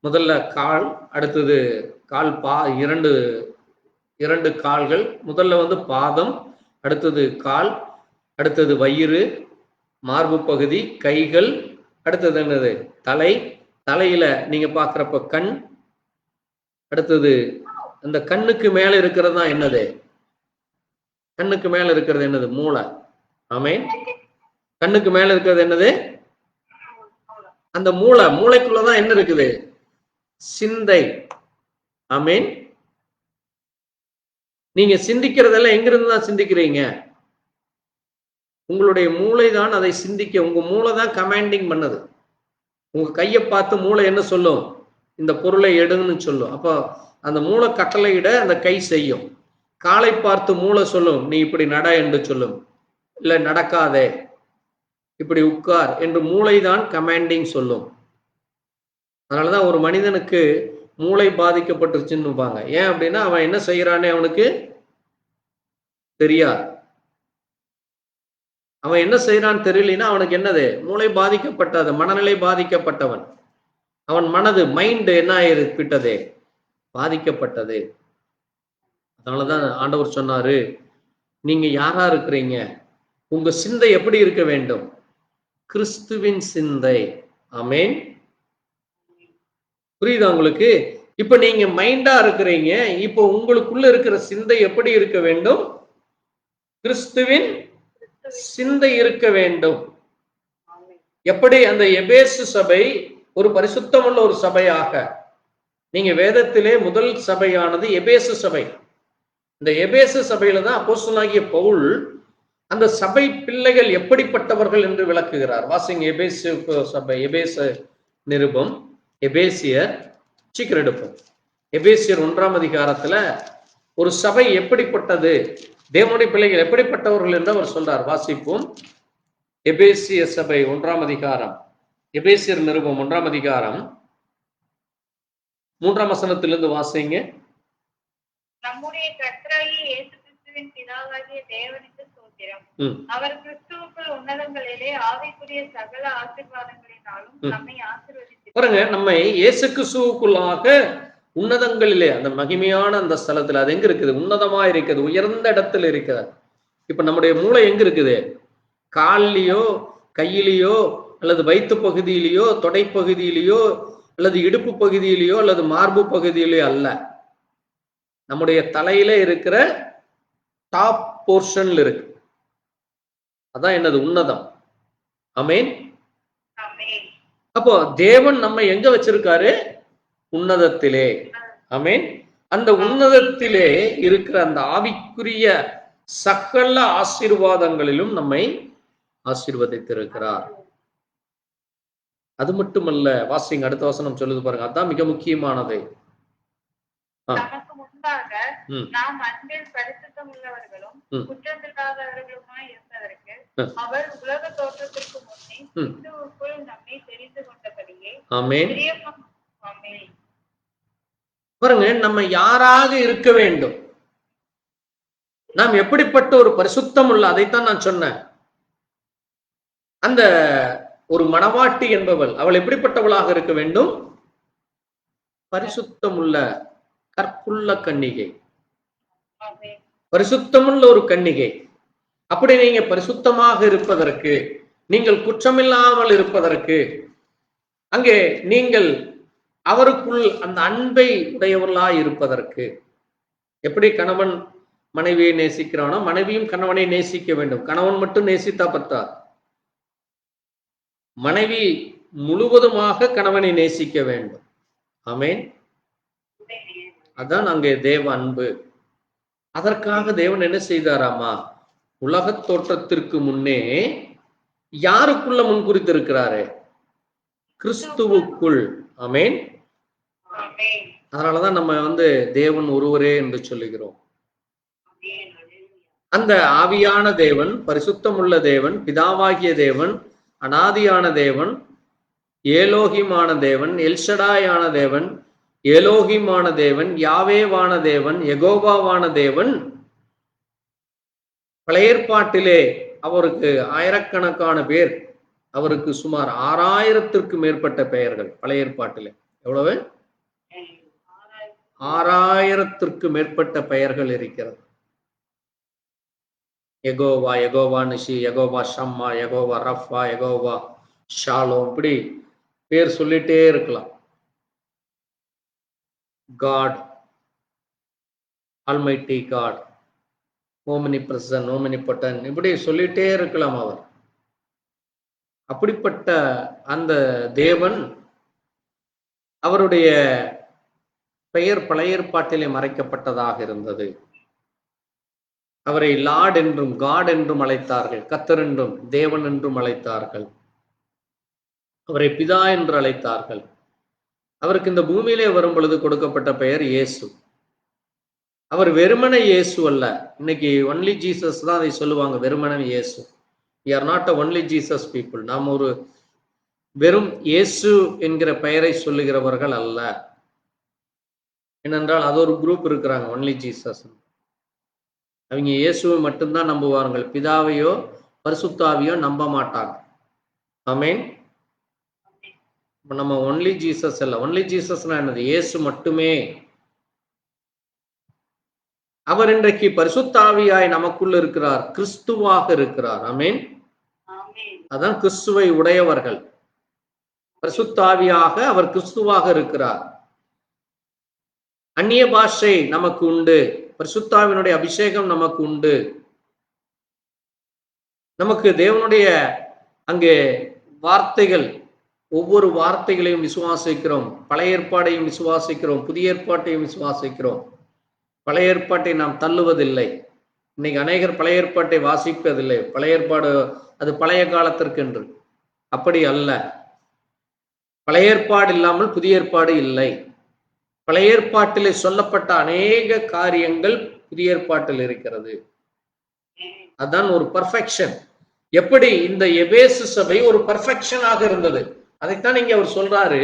முதல்ல கால், அடுத்தது கால் இரண்டு கால்கள். முதல்ல பாதம், அடுத்தது கால், அடுத்தது வயிறு, மார்பு பகுதி, கைகள், அடுத்தது என்னது? தலை. தலையில நீங்க பாக்குறப்ப கண், அடுத்தது அந்த கண்ணுக்கு மேல இருக்கிறது தான் என்னது? கண்ணுக்கு மேல இருக்கிறது என்னது? மூளை. ஆமென். கண்ணுக்கு மேல இருக்கிறது என்னது? அந்த மூளைக்குள்ளதான் என்ன இருக்குது? சிந்தை. ஆமென். நீங்க சிந்திக்கிறதெல்லாம் எங்கிருந்து தான் சிந்திக்கிறீங்க? உங்களுடைய மூளை தான் அதை சிந்திக்க, உங்க மூளை தான் கமாண்டிங் பண்ணது. உங்க கையை பார்த்து மூளை என்ன சொல்லும்? இந்த பொருளை எடுன்னு சொல்லும். அப்போ அந்த மூளை கட்டளையிட அந்த கை செய்யும். காலை பார்த்து மூளை சொல்லும், நீ இப்படி நட என்று சொல்லும், இல்ல நடக்காதே, இப்படி உட்கார் என்று மூளை தான் கமாண்டிங் சொல்லும். அதனாலதான் ஒரு மனிதனுக்கு மூளை பாதிக்கப்பட்டுருச்சுன்னு. ஏன் அப்படின்னா அவன் என்ன செய்யறானே அவனுக்கு தெரியாது. அவன் என்ன செய்யறான்னு தெரியலன்னா அவனுக்கு என்னது? மூளை பாதிக்கப்பட்டது, மனநிலை பாதிக்கப்பட்டவன். அவன் மனது, மைண்ட் என்ன ஆயிட்டது? பாதிக்கப்பட்டது. அதனாலதான் ஆண்டவர் சொன்னாரு, நீங்க யாரா இருக்கிறீங்க? உங்க சிந்தை எப்படி இருக்க வேண்டும்? கிறிஸ்துவின் சிந்தை. ஆமென். புரியுதா உங்களுக்கு? இப்ப நீங்க மைண்டா இருக்கிறீங்க. இப்போ உங்களுக்குள்ள இருக்கிற சிந்தை எப்படி இருக்க வேண்டும்? கிறிஸ்துவின் சிந்தை இருக்க வேண்டும். எப்படி அந்த எபேசு சபை ஒரு பரிசுத்தமுள்ள ஒரு சபையாக, நீங்க வேதத்திலே முதல் சபையானது எபேசு சபை. இந்த எபேசு சபையில தான் அப்போஸ்தலனாகிய பவுல் அந்த சபை பிள்ளைகள் எப்படிப்பட்டவர்கள் என்று விளக்குகிறார். வாசிங்க எபேசு சபை, எபேசு நிருபம், எபேசியர், சீக்கிரம் எடுப்போம். எபேசியர் 1ஆம் அதிகாரத்துல ஒரு சபை எப்படிப்பட்டது, தேவனுடைய பிள்ளைகள் எப்படிப்பட்டவர்கள் என்று அவர் சொல்றார். வாசிப்போம். எபேசிய சபை 1ஆம் அதிகாரம், எபேசியர் நிருபம் 1ஆம் அதிகாரம் 3ஆம் வசனத்திலிருந்து வாசிங்க. நம்முடைய கர்த்தராகிய இயேசு கிறிஸ்துவின் பிதாவாகிய தேவனுக்கு ஸ்தோத்திரம். அவர் கிறிஸ்துவுக்குள் உன்னதங்களிலே ஆவிக்குரிய சகல ஆசீர்வாதங்களினாலும் நம்மை ஆசீர்வதித்திருக்கிறார். பாருங்க, நம்மை இயேசு கிறிஸ்துவுக்குள்ளாக உன்னதங்களிலே அந்த மகிமையான அந்த ஸ்தலத்துல அது எங்க இருக்குது? உன்னதமா இருக்குது, உயர்ந்த இடத்துல இருக்கிறது. இப்ப நம்முடைய மூளை எங்க இருக்குது? காலிலேயோ கையிலேயோ அல்லது வயிற்று பகுதியிலேயோ தொடை பகுதியிலேயோ அல்லது இடுப்பு பகுதியிலேயோ அல்லது மார்பு பகுதியிலேயோ அல்ல. நம்முடைய தலையில இருக்கிற டாப் போர்ஷன்ல இருக்கு. அதான் என்னது? உன்னதம். ஆமென். அப்போ தேவன் நம்ம எங்க வச்சிருக்காரு? உன்னதத்திலே. ஆமென். அந்த உன்னதத்திலே இருக்கிற அந்த ஆவிக்குரிய சகல ஆசீர்வாதங்களிலும் நம்மை ஆசீர்வதித்திருக்கிறார். அது மட்டுமல்ல, வாசிங்க, அடுத்த வசனம் சொல்லுது பாருங்க, அதான் மிக முக்கியமானது. நமக்கு முன்பாக நாம் அன்பில் பரிசுத்தம் உள்ளவர்களும் குற்றமில்லாதவர்களுமாய் இருப்பதற்கு அவர் உலக தோற்றத்திற்கு முன்னே கிறிஸ்துவுக்குள் நம்மை தெரிந்து கொண்டபடியே. ஆமென். பாருங்க, நம்ம யாராக இருக்க வேண்டும், நாம் எப்படிப்பட்ட ஒரு பரிசுத்தம் உள்ள, அதைத்தான் நான் சொன்னேன். அந்த ஒரு மணவாட்டி என்பவள், அவள் எப்படிப்பட்டவளாக இருக்க வேண்டும்? பரிசுத்தமுள்ள கற்புள்ள கன்னிகை, பரிசுத்தமுள்ள ஒரு கன்னிகை. அப்படி நீங்க பரிசுத்தமாக இருப்பதற்கு, நீங்கள் குற்றமில்லாமல் இருப்பதற்கு, அங்கே நீங்கள் அவருக்குள் அந்த அன்பை உடையவர்களாய் இருப்பதற்கு, எப்படி கணவன் மனைவியை நேசிக்கிறானோ மனைவியும் கணவனை நேசிக்க வேண்டும். கணவன் மட்டும் நேசித்தா பத்தா, மனைவி முழுவதுமாக கணவனை நேசிக்க வேண்டும். ஆமென். அதான் அங்கே தேவ அன்பு. அதற்காக தேவன் என்ன செய்தாராமா? உலக தோற்றத்திற்கு முன்னே யாருக்குள்ள முன்குறித்திருக்கிறாரு? கிறிஸ்துவுக்குள். ஆமென். அதனாலதான் நம்ம தேவன் ஒருவரே என்று சொல்லுகிறோம். அந்த ஆவியான தேவன், பரிசுத்தமுள்ள தேவன், பிதாவாகிய தேவன், அனாதியான தேவன், ஏலோகிமான தேவன், எல்ஷடாயான தேவன், ஏலோகிமான தேவன், யாவேவான தேவன், யெகோவாவான தேவன். பழைய ஏற்பாட்டிலே அவருக்கு ஆயிரக்கணக்கான பேர், அவருக்கு சுமார் 6000த்திற்கு மேற்பட்ட பெயர்கள். பழைய ஏற்பாட்டிலே எவ்வளவு? 6000த்திற்கு மேற்பட்ட பெயர்கள் இருக்கிறது. யெகோவா, யெகோவா நிஷி, யெகோவா ஷம்மா, யெகோவா ரஃபா, யெகோவா ஷாலோம், இப்படி பேர் சொல்லிட்டே இருக்கலாம். காட், ஆல்மைட்டி காட், ஓமினிப்ரெசன்ட், ஓமினிபொட்டன்ட், இப்படி சொல்லிட்டே இருக்கலாம் அவர். அப்படிப்பட்ட அந்த தேவன், அவருடைய பெயர் பழைய ஏற்பாட்டிலே மறைக்கப்பட்டதாக இருந்தது. அவரை லார்ட் என்றும் காட் என்றும் அழைத்தார்கள், கர்த்தர் என்றும் தேவன் என்றும் அழைத்தார்கள். அவரை பிதா என்று அழைத்தார்கள். அவருக்கு இந்த பூமியிலே வரும் பொழுது கொடுக்கப்பட்ட பெயர் இயேசு. அவர் வெறுமனே இயேசு அல்ல. இன்னைக்கு ஒன்லி ஜீசஸ் தான் அதை சொல்லுவாங்க, வெறுமனே இயேசு. we are not a only Jesus people. நாம் ஒரு வெறும் இயேசு என்கிற பெயரை சொல்லுகிறவர்கள் அல்ல. ஏனென்றால் அது ஒரு குரூப் இருக்கிறாங்க, ஒன்லி ஜீசஸ். அவங்க இயேசுவை மட்டும்தான் நம்புவார்கள், பிதாவையோ பரிசுத்தாவியோ நம்ப மாட்டாங்க. ஆமென். நம்ம ஒன்லி ஜீசஸ் அல்ல. ஒன்லி ஜீசஸ்னா என்னது? இயேசு மட்டுமே. அவர் இன்றைக்கு பரிசுத்தாவியாய் நமக்குள்ள இருக்கிறார், கிறிஸ்துவாக இருக்கிறார். ஆமென். அதான் கிறிஸ்துவை உடையவர்கள். பரிசுத்தாவியாக அவர் கிறிஸ்துவாக இருக்கிறார். அந்நிய பாஷை நமக்கு உண்டு, பரிசுத்தாவினுடைய அபிஷேகம் நமக்கு உண்டு. நமக்கு தேவனுடைய அங்கே வார்த்தைகள், ஒவ்வொரு வார்த்தைகளையும் விசுவாசிக்கிறோம். பழைய ஏற்பாடையும் விசுவாசிக்கிறோம், புதிய ஏற்பாட்டையும் விசுவாசிக்கிறோம். பழைய ஏற்பாட்டை நாம் தள்ளுவதில்லை. இன்னைக்கு அநேகர் பழைய ஏற்பாட்டை வாசிப்பதில்லை. பழைய ஏற்பாடு அது பழைய காலத்திற்கு என்று. அப்படி அல்ல. பழைய ஏற்பாடு இல்லாமல் புதிய ஏற்பாடு இல்லை. பழைய ஏற்பாட்டிலே சொல்லப்பட்ட அநேக காரியங்கள் புதிய ஏற்பாட்டில் இருக்கிறது. அதுதான் ஒரு பர்ஃபெக்ஷன். எப்படி இந்த எபேசு சபை ஒரு பர்ஃபெக்ஷனாக இருந்தது, அதைத்தான் இங்க அவர் சொல்றாரு.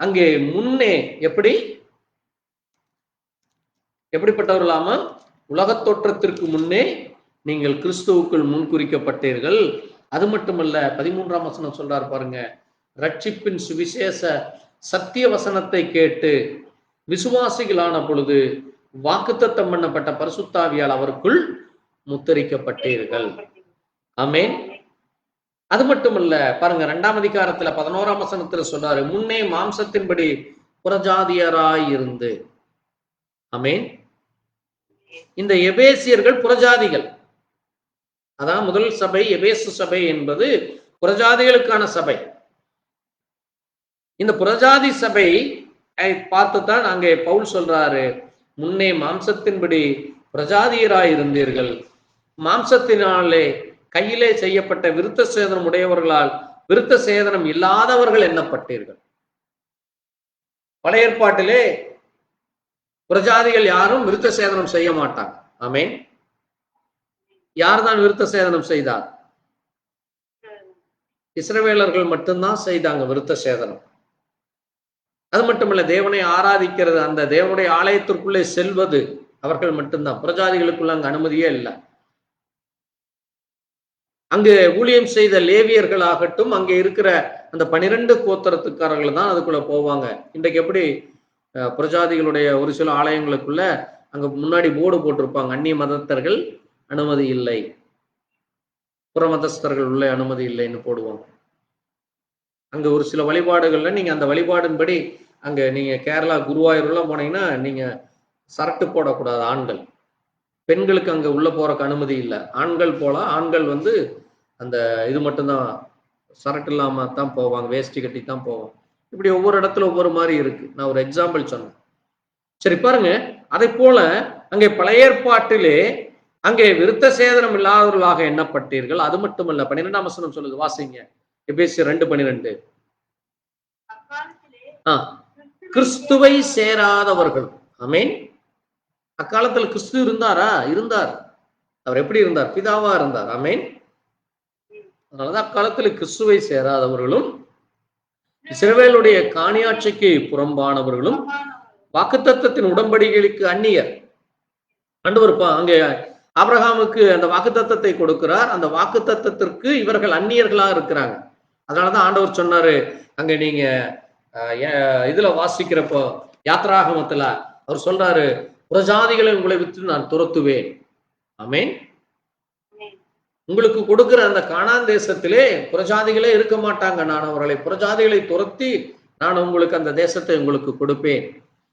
அங்கே முன்னே எப்படிப்பட்டவர்களாமா? உலகத் தோற்றத்திற்கு முன்னே நீங்கள் கிறிஸ்துவுக்குள் முன்குறிக்கப்பட்டீர்கள். அது மட்டுமல்ல, 13ஆம் வசனம் சொல்றாரு பாருங்க, ரட்சிப்பின் சுவிசேஷ சத்திய வசனத்தை கேட்டு விசுவாசிகளான பொழுது வாக்குத்தத்தம் பண்ணப்பட்ட பரிசுத்தாவியால் அவருக்குள் முத்தரிக்கப்பட்டீர்கள். ஆமென். அது மட்டுமல்ல, பாருங்க 2ஆம் அதிகாரத்துல 11ஆம் வசனத்துல சொல்றாரு, முன்னே மாம்சத்தின்படி புறஜாதியராய் இருந்து. ஆமென். இந்த எபேசியர்கள் புறஜாதிகள். அதான் முதல் சபை எபேசு சபை என்பது புறஜாதிகளுக்கான சபை. இந்த புறஜாதி சபை பார்த்துதான் அங்கே பவுல் சொல்றாரு, முன்னே மாம்சத்தின்படி புறஜாதியராய் இருந்தீர்கள், மாம்சத்தினாலே கையிலே செய்யப்பட்ட விருத்த சேதனம் உடையவர்களால் விருத்த சேதனம் இல்லாதவர்கள் எண்ணப்பட்டீர்கள். பழைய ஏற்பாட்டிலே புறஜாதிகள் யாரும் விருத்த சேதனம் செய்ய மாட்டாங்க. ஆமென். யார்தான் விருத்த சேதனம் செய்தார்? இஸ்ரவேலர்கள் மட்டும்தான் செய்தாங்க விருத்த சேதனம். அது மட்டுமல்ல, தேவனை ஆராதிக்கிறது, அந்த தேவனுடைய ஆலயத்திற்குள்ளே செல்வது அவர்கள் மட்டும்தான். புறஜாதிகளுக்குள்ள அங்கு அனுமதியே இல்லை. அங்கு ஊழியம் செய்த லேவியர்கள் ஆகட்டும், அங்கே இருக்கிற அந்த 12 கோத்திரத்துக்காரர்கள் தான் அதுக்குள்ள போவாங்க. இன்றைக்கு எப்படி புறஜாதிகளுடைய ஒரு சில ஆலயங்களுக்குள்ள அங்க முன்னாடி போர்டு போட்டிருப்பாங்க, அந்நிய மதத்தர்கள் அனுமதி இல்லை, புறமதஸ்தர்கள் உள்ள அனுமதி இல்லைன்னு போடுவாங்க. அங்க ஒரு சில வழிபாடுகள்ல நீங்க அந்த வழிபாடின்படி, அங்க நீங்க கேரளா குருவாயூர்லாம் போனீங்கன்னா நீங்க சரட்டு போடக்கூடாது. ஆண்கள், பெண்களுக்கு அங்க உள்ள போறக்கு அனுமதி இல்லை. ஆண்கள் போலாம். ஆண்கள் அந்த இது மட்டும்தான், சரட்டு இல்லாம தான் போவாங்க, வேஷ்டி கட்டி தான் போவாங்க. இப்படி ஒவ்வொரு இடத்துல ஒவ்வொரு மாதிரி இருக்கு. நான் ஒரு எக்ஸாம்பிள் சொன்னேன். சரி பாருங்க, அதை போல அங்கே பழைய ஏற்பாட்டிலே அங்கே விருத்த சேதனம் இல்லாதவர்களாக எண்ணப்பட்டீர்கள். அது மட்டுமல்ல, 12ஆம் வசனம் சொல்லுது, வாசிங்க. எபேசியர் 2:12. கிறிஸ்துவை சேராதவர்கள். ஆமென். அக்காலத்துல கிறிஸ்து இருந்தாரா? இருந்தார். அவர் எப்படி இருந்தார்? பிதாவா இருந்தார். ஆமென். அதனாலதான் அக்காலத்துல கிறிஸ்துவை சேராதவர்களும் இஸ்ரவேலுடைய காணியாட்சிக்கு புறம்பானவர்களும் வாக்குத்தத்தத்தின் உடன்படிக்கைகளுக்கு அந்நியர். ஆண்டவர் அங்கே ஆபிரகாமுக்கு அந்த வாக்குத்தத்தத்தை கொடுக்கிறார். அந்த வாக்குத்தத்தத்திற்கு இவர்கள் அந்நியர்களா இருக்கிறாங்க. அதனாலதான் ஆண்டவர் சொன்னாரு, அங்க நீங்க இதுல வாசிக்கிறப்போ யாத்ராகமத்துல அவர் சொல்றாரு, புறஜாதிகளை உங்களை விட்டு நான் துரத்துவேன். ஆமென். உங்களுக்கு கொடுக்கிற அந்த கானான் தேசத்திலே புறஜாதிகளே இருக்க மாட்டாங்க. நான் அவர்களை புறஜாதிகளை துரத்தி நான் உங்களுக்கு அந்த தேசத்தை உங்களுக்கு கொடுப்பேன்.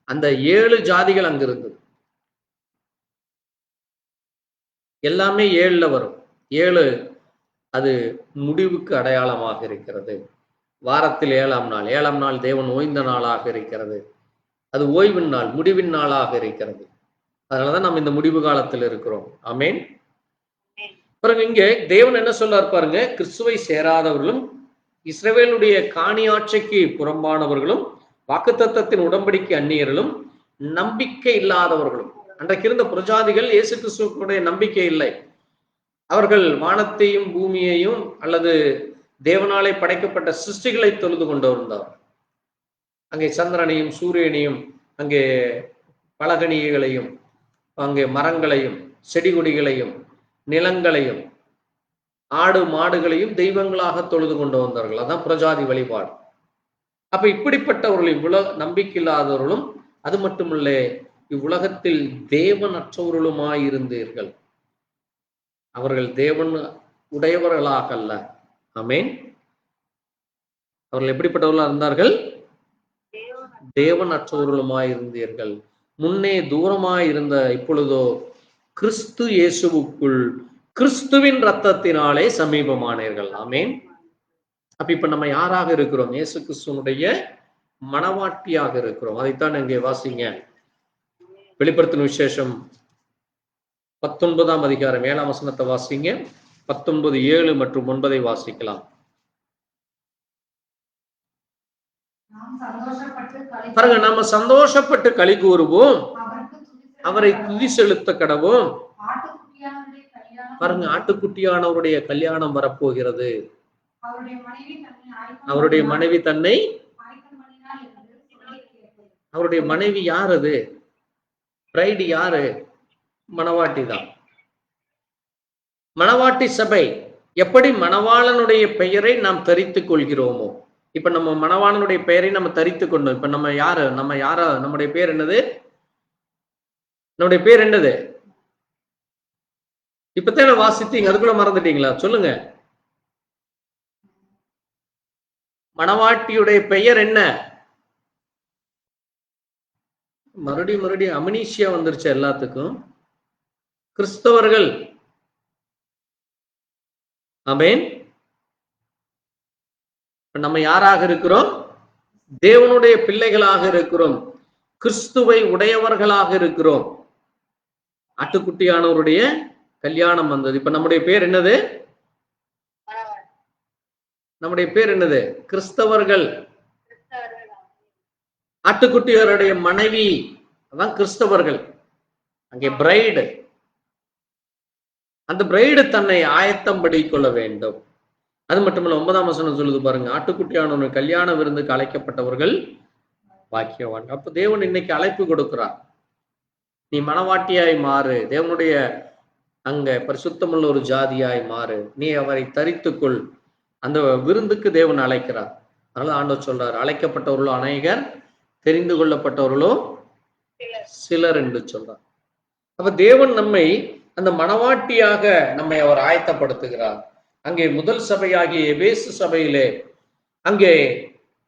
அந்த 7 ஜாதிகள் அங்க இருந்தது. எல்லாமே 7ல வரும். 7 அது முடிவுக்கு அடையாளமாக இருக்கிறது. வாரத்தில் 7ஆம் நாள், 7ஆம் நாள் தேவன் ஓய்ந்த நாளாக இருக்கிறது. அது ஓய்வின் நாள், முடிவின் நாளாக இருக்கிறது. அதனாலதான் நம்ம இந்த முடிவு காலத்தில் இருக்கிறோம். ஆமென். பாருங்க, இங்க தேவன் என்ன சொல்றாரு பாருங்க, கிறிஸ்துவை சேராதவர்களும் இஸ்ரவேலுடைய காணியாட்சிக்கு புறம்பானவர்களும் வாக்குத்தத்தத்தின் உடன்படிக்கை அந்நியர்களும் நம்பிக்கை இல்லாதவர்களும். அன்றைக்கு இருந்த புறஜாதிகள் இயேசு கிறிஸ்துவுடைய நம்பிக்கை இல்லை. அவர்கள் வானத்தையும் பூமியையும் அல்லது தேவனாலே படைக்கப்பட்ட சிருஷ்டிகளை தொழுது கொண்டு வந்தார். அங்கே சந்திரனையும் சூரியனையும், அங்கே பலகணிகளையும், அங்கே மரங்களையும் செடி கொடிகளையும் நிலங்களையும் ஆடு மாடுகளையும் தெய்வங்களாக தொழுது கொண்டு வந்தார்கள். அதான் புறஜாதி வழிபாடு. அப்ப இப்படிப்பட்டவர்கள் நம்பிக்கை இல்லாதவர்களும், அது மட்டுமல்ல, இவ்வுலகத்தில் தேவனற்றவர்களுமாயிருந்தீர்கள். அவர்கள் தேவன் உடையவர்களாக அல்ல. ஆமென். அவர்கள் எப்படிப்பட்டவர்களாக இருந்தார்கள்? தேவனற்றவர்களுமாயிருந்தீர்கள். முன்னே தூரமாயிருந்த இப்பொழுதோ கிறிஸ்து இயேசுவுக்குள் கிறிஸ்துவின் ரத்தத்தினாலே சமீபமானீர்கள். ஆமென். அப்ப இப்ப நம்ம யாராக இருக்கிறோம்? இயேசு கிறிஸ்துவனுடைய மனவாட்டியாக இருக்கிறோம். அதைத்தான் இங்கே வாசிங்க. வெளிப்படுத்தின விசேஷம் 19ஆம் அதிகாரம் 7ஆம் வசனத்தை வாசிங்க. 19, 7 மற்றும் 9 வாசிக்கலாம். பாருங்க, நாம சந்தோஷப்பட்டு களி கூறுவோம், அவரை துதி செலுத்த கடவோம். பாருங்க, ஆட்டுக்குட்டியானவருடைய கல்யாணம் வரப்போகிறது. அவருடைய மனைவி தன்னை, அவருடைய மனைவி யார்? அது பிரைடு யாரு? மணவாட்டி தான். மணவாட்டி சபை எப்படி மணவாளனுடைய பெயரை நாம் தரித்துக் கொள்கிறோமோ இப்ப நம்ம மணவாளனுடைய பெயரை நம்ம தரித்து கொண்டோம். இப்ப நம்ம யாரு? நம்முடைய பேர் என்னது? நம்முடைய பேர் என்னது? இப்பதான் வாசித்தீங்க, அதுக்குள்ள மறந்துட்டீங்களா? சொல்லுங்க. மணவாட்டியுடைய பெயர் என்ன? மறுபடியும் அமினிஷியா வந்துருச்சு எல்லாத்துக்கும். கிறிஸ்தவர்கள். ஆமென். நம்ம யாராக இருக்கிறோம்? தேவனுடைய பிள்ளைகளாக இருக்கிறோம். கிறிஸ்துவை உடையவர்களாக இருக்கிறோம். ஆட்டுக்குட்டியானவருடைய கல்யாணம் வந்தது. இப்ப நம்முடைய பேர் என்னது? நம்முடைய பேர் என்னது? கிறிஸ்தவர்கள். ஆட்டுக்குட்டியருடைய மனைவி, அதான் கிறிஸ்தவர்கள். அங்கே பிரைடு. அந்த பிரைடு தன்னை ஆயத்தம் படிக் கொள்ள வேண்டும். அது மட்டுமல்ல, 9ஆம் வசனம் சொல்லுது பாருங்க, ஆட்டுக்குட்டியான கல்யாண விருந்துக்கு அழைக்கப்பட்டவர்கள் பாக்கியவான். அப்ப தேவன் இன்னைக்கு அழைப்பு கொடுக்கிறார். நீ மணவாட்டியாய் மாறு, தேவனுடைய அங்க பரிசுத்தமுள்ள ஒரு ஜாதியாய் மாறு, நீ அவரை தரித்துக்கொள். அந்த விருந்துக்கு தேவன் அழைக்கிறார். அதனால ஆண்டவர் சொல்றார், அழைக்கப்பட்டவர்களோ அநேகர், தெரிந்து கொள்ளப்பட்டவர்களோ சிலர் என்று சொல்றார். அப்ப தேவன் நம்மை அந்த மணவாட்டியாக நம்மை அவர் ஆயத்தப்படுத்துகிறார். அங்கே முதல் சபையாகிய எபேசு சபையிலே அங்கே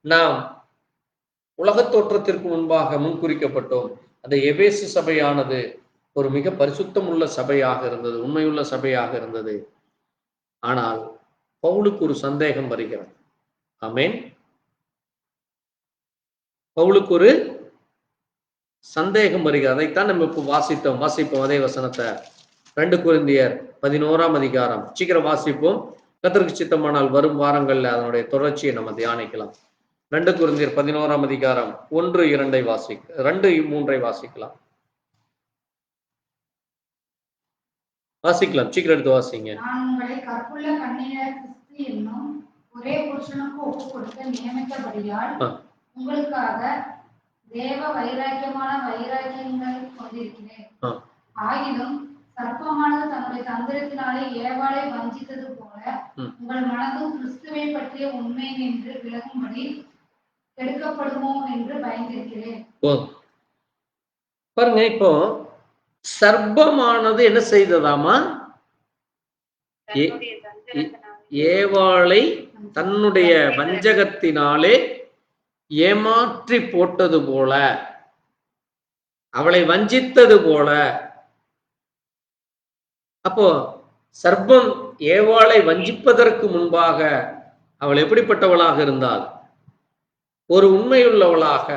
நாம் உலகத் தோற்றத்திற்கு முன்பாக முன்குறிக்கப்பட்டோம். அந்த எபேசு சபையானது ஒரு மிக பரிசுத்தம் உள்ள சபையாக இருந்தது, உண்மையுள்ள சபையாக இருந்தது. ஆனால் பவுலுக்கு ஒரு சந்தேகம் வருகிறது. ஆமென். பவுலுக்கு ஒரு சந்தேகம் வருகிறது. அதைத்தான் நம்ம இப்போ வாசிப்போம் அதே வசனத்தை. 2 கொரிந்தியர் 11ஆம் அதிகாரம். சீக்கிரம் வாசிப்போம். கர்த்தருக்கு சித்தமானால் வரும் வாரங்கள்ல அதனுடைய தொடர்ச்சியை நம்ம தியானிக்கலாம். 2 கொரிந்தியர் 11ஆம் அதிகாரம் 1-2 2-3 வாசிக்கலாம். சீக்கிரம் எடுத்து வாசிங்க. நான் உங்களை கற்புள்ள கன்னியர் கிறிஸ்து என்னும் ஒரே புருஷனுக்கு ஒப்புக் கொடுக்க நியமித்தபடியால் உங்களுக்காக தேவ வைராக்கியமான வைராக்கியங்களை கொண்டிருக்கிறேன். ஆகிலும் சர்ப்பமானது தன்னுடைய தந்திரத்தினாலே ஏவாளை வஞ்சித்தது போல உங்கள் மனதும் கிறிஸ்துவை பற்றிய உண்மை என்று விலகும்படி கெடுக்கப்படுமோ என்று பயந்திருக்கிறேன். பாருங்க, இப்போ சர்ப்பமானது என்ன செய்ததாமா? ஏவாளை தன்னுடைய வஞ்சகத்தினாலே ஏமாற்றி போட்டது போல, அவளை வஞ்சித்தது போல. அப்போ சர்ப்பம் ஏவாளை வஞ்சிப்பதற்கு முன்பாக அவள் எப்படிப்பட்டவளாக இருந்தாள்? ஒரு உண்மையுள்ளவளாக,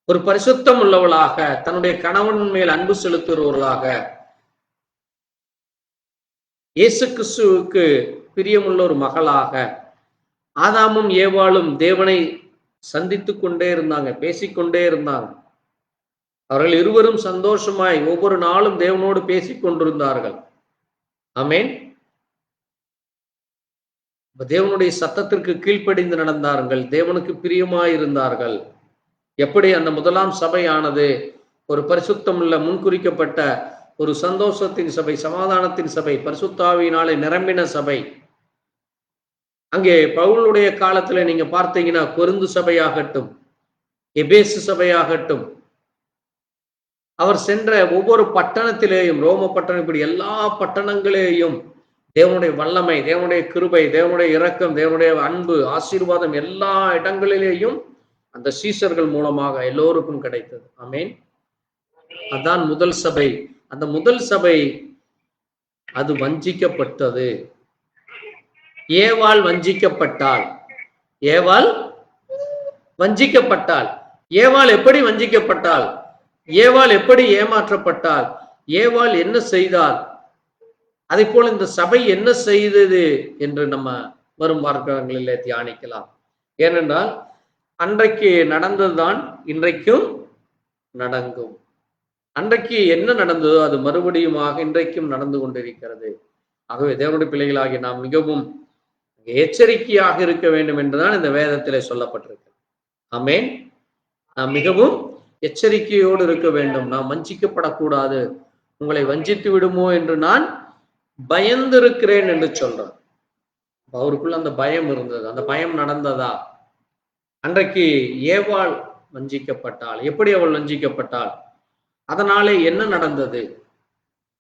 ஒரு பரிசுத்தம் உள்ளவளாக, தன்னுடைய கணவன் மேல் அன்பு செலுத்துகிறவர்களாக, இயேசு கிறிஸ்துவுக்கு பிரியமுள்ள ஒரு மகளாக. ஆதாமும் ஏவாளும் தேவனை சந்தித்து கொண்டே இருந்தாங்க, பேசிக்கொண்டே இருந்தாங்க. அவர்கள் இருவரும் சந்தோஷமாய் ஒவ்வொரு நாளும் தேவனோடு பேசிக் கொண்டிருந்தார்கள். ஆமென். தேவனுடைய சத்தத்திற்கு கீழ்ப்படிந்து நடந்தார்கள், தேவனுக்கு பிரியமாய் இருந்தார்கள். எப்படி அந்த முதலாம் சபையானது ஒரு பரிசுத்தம் உள்ள முன்குறிக்கப்பட்ட ஒரு சந்தோஷத்தின் சபை, சமாதானத்தின் சபை, பரிசுத்தாவியினாலே நிரம்பின சபை. அங்கே பவுலுடைய காலத்துல நீங்க பார்த்தீங்கன்னா கொரிந்து சபையாகட்டும், எபேசு சபையாகட்டும், அவர் சென்ற ஒவ்வொரு பட்டணத்திலேயும், ரோம பட்டணம், இப்படி எல்லா பட்டணங்களிலேயும் தேவனுடைய வல்லமை, தேவனுடைய கிருபை, தேவனுடைய இரக்கம், தேவனுடைய அன்பு, ஆசீர்வாதம் எல்லா இடங்களிலேயும் அந்த சீஷர்கள் மூலமாக எல்லோருக்கும் கிடைத்தது. ஆமென். அதான் முதல் சபை. அந்த முதல் சபை அது வஞ்சிக்கப்பட்டது. ஏவாள் வஞ்சிக்கப்பட்டாள். ஏவாள் எப்படி வஞ்சிக்கப்பட்டாள்? ஏவாள் எப்படி ஏமாற்றப்பட்டாள்? ஏவாள் என்ன செய்தாள்? அதை போல இந்த சபை என்ன செய்தது என்று நம்ம வரும் வாரங்களிலே தியானிக்கலாம். ஏனென்றால் அன்றைக்கு நடந்ததுதான் இன்றைக்கும் நடக்கும். அன்றைக்கு என்ன நடந்ததோ அது மறுபடியுமாக இன்றைக்கும் நடந்து கொண்டிருக்கிறது. ஆகவே தேவனுடைய பிள்ளைகளாகி நாம் மிகவும் எச்சரிக்கையாக இருக்க வேண்டும் என்றுதான் இந்த வேதத்திலே சொல்லப்பட்டிருக்கு. ஆமென். நாம் மிகவும் எச்சரிக்கையோடு இருக்க வேண்டும். நாம் வஞ்சிக்கப்படக்கூடாது. உங்களை வஞ்சித்து விடுமோ என்று நான் பயந்திருக்கிறேன் என்று சொல்றார். அவருக்குள்ள அந்த பயம் இருந்தது. அந்த பயம் நடந்ததா? அன்றைக்கு ஏவாள் வஞ்சிக்கப்பட்டாள். எப்படி அவள் வஞ்சிக்கப்பட்டாள்? அதனாலே என்ன நடந்தது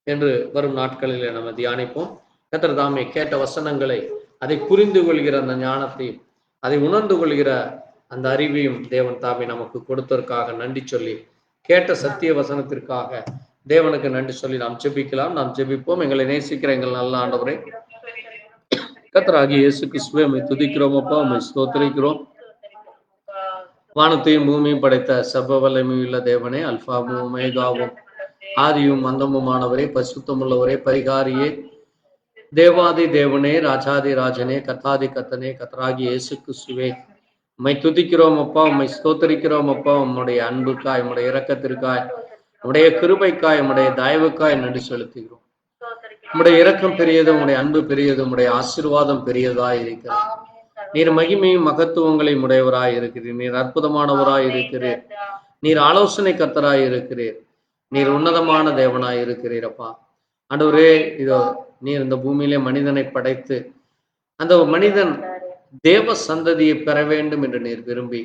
என்று வரும் நாட்களிலே நம்ம தியானிப்போம். கர்த்தர் தாமே கேட்ட வசனங்களை, அதை புரிந்து கொள்கிற அந்த ஞானத்தையும், அதை உணர்ந்து கொள்கிற அந்த அறிவையும் தேவன் தாமே நமக்கு கொடுத்ததற்காக நன்றி சொல்லி, கேட்ட சத்திய வசனத்திற்காக தேவனுக்கு நன்றி சொல்லி நாம் ஜெபிக்கலாம். நாம் ஜெபிப்போம். எங்களை நேசிக்கிற எங்கள் நல்ல ஆண்டவரே, கர்த்தராகிய இயேசு கிறிஸ்துவே, உம்மை துதிக்கிறோம் அப்பா, உம்மை ஸ்தோத்திரிக்கிறோம். வானத்தையும் பூமியும் படைத்த சர்வ வல்லமையுள்ள தேவனே, அல்பாவும் ஒமேகாவும் ஆதியும் அந்தமுமானவரே, பரிசுத்தமுள்ளவரே, பரிகாரியே, தேவாதி தேவனே, ராஜாதி ராஜனே, கர்த்தாதி கர்த்தனே, கர்த்தராகிய இயேசு கிறிஸ்துவே, உம்மை துதிக்கிறோம் அப்பா, உம்மை ஸ்தோத்திரிக்கிறோம் அப்பா. உம்முடைய அன்புக்காய், உம்முடைய இரக்கத்திற்காய், உம்முடைய கிருபைக்காய், உம்முடைய தயவுக்காய் நன்றி செலுத்துகிறோம். உம்முடைய இரக்கம் பெரியது, உம்முடைய அன்பு பெரியது, உம்முடைய ஆசீர்வாதம் பெரியதாய் இருக்கிறது. நீர் மகிமையும் மகத்துவங்களையும் உடையவராய் இருக்கிறீர். நீர் அற்புதமானவராய் இருக்கிறீர். நீர் ஆலோசனை கர்த்தராய் இருக்கிறீர். நீர் உன்னதமான தேவனாய் இருக்கிறீர் அப்பா. ஆண்டவரே, இதோ நீர் இந்த பூமியிலே மனிதனை படைத்து அந்த மனிதன் தேவ சந்ததியை பெற வேண்டும் என்று நீர் விரும்பி,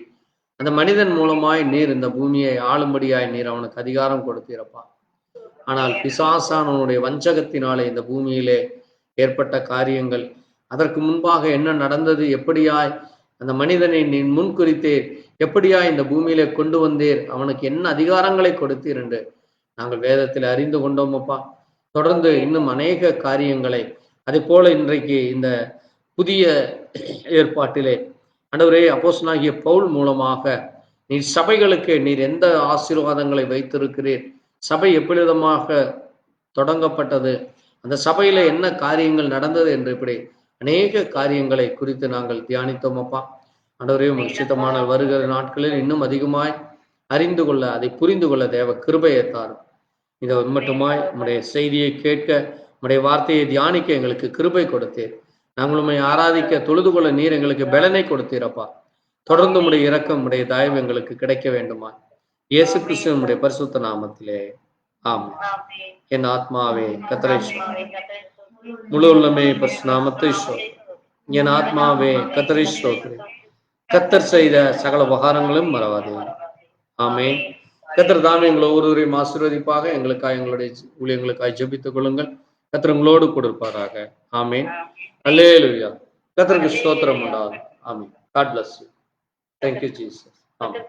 அந்த மனிதன் மூலமாய் நீர் இந்த பூமியை ஆளும்படியாய் நீர் அவனுக்கு அதிகாரம் கொடுத்தீரப்பா. ஆனால் பிசாசானவனுடைய வஞ்சகத்தினாலே இந்த பூமியிலே ஏற்பட்ட காரியங்கள், அதற்கு முன்பாக என்ன நடந்தது, எப்படியாய் அந்த மனிதனை நீ முன்குறித்தீர், எப்படியாய் இந்த பூமியிலே கொண்டு வந்தீர், அவனுக்கு என்ன அதிகாரங்களை கொடுத்தீர் என்று நாங்கள் வேதத்தில் அறிந்து கொண்டோம் அப்பா. தொடர்ந்து இன்னும் அநேக காரியங்களை, அதே போல இன்றைக்கு இந்த புதிய ஏற்பாட்டிலே ஆண்டவரே, அப்போஸ்தலனாகிய பவுல் மூலமாக நீர் சபைகளுக்கு நீர் எந்த ஆசீர்வாதங்களை வைத்திருக்கிறீர், சபை எப்படிவிதமாக தொடங்கப்பட்டது, அந்த சபையில என்ன காரியங்கள் நடந்தது என்று இப்படி அநேக காரியங்களை குறித்து நாங்கள் தியானித்தோம் அப்பா. ஆண்டவரே, உச்சிதமான வருகிற நாட்களில் இன்னும் அதிகமாய் அறிந்து கொள்ள, அதை புரிந்து கொள்ள தேவ கிருபையை தாரும். இதை மட்டுமாய் உம்முடைய செய்தியை கேட்க, உம்முடைய வார்த்தையை தியானிக்க எங்களுக்கு கிருபை கொடுத்தீர். நாங்கள் உம்மை ஆராதிக்க, தொழுது கொள்ள நீர் எங்களுக்கு பலனை கொடுத்தீரப்பா. தொடர்ந்து உம்முடைய இரக்கம், உம்முடைய தயவு எங்களுக்கு கிடைக்க வேண்டுமா, இயேசு கிறிஸ்துவினுடைய பரிசுத்த நாமத்திலே ஆமென். என் ஆத்மாவே கர்த்தரை ஸ்தோத்திரி, முழு உள்ளமே பரிசுத்த நாமத்தை ஸ்தோத்திரி. என் ஆத்மாவே கர்த்தரை ஸ்தோத்திரி, கர்த்தர் செய்த சகல உபகாரங்களும் மறவாதே. ஆமென். கர்த்தர் தாமே எங்களை ஒவ்வொருவரையும் ஆசீர்வதிப்பாக. எங்களுக்காக, எங்களுடைய ஊழியங்களுக்காக ஜெபித்துக் கொள்ளுங்கள். கர்த்தர் உங்களோடு கொடுப்பாராக. ஆமென். அல்லேலூயா. கர்த்தருக்கு ஸ்தோத்திரம் உண்டாகும். ஆமென். God bless you. Thank you, Jesus. Amen.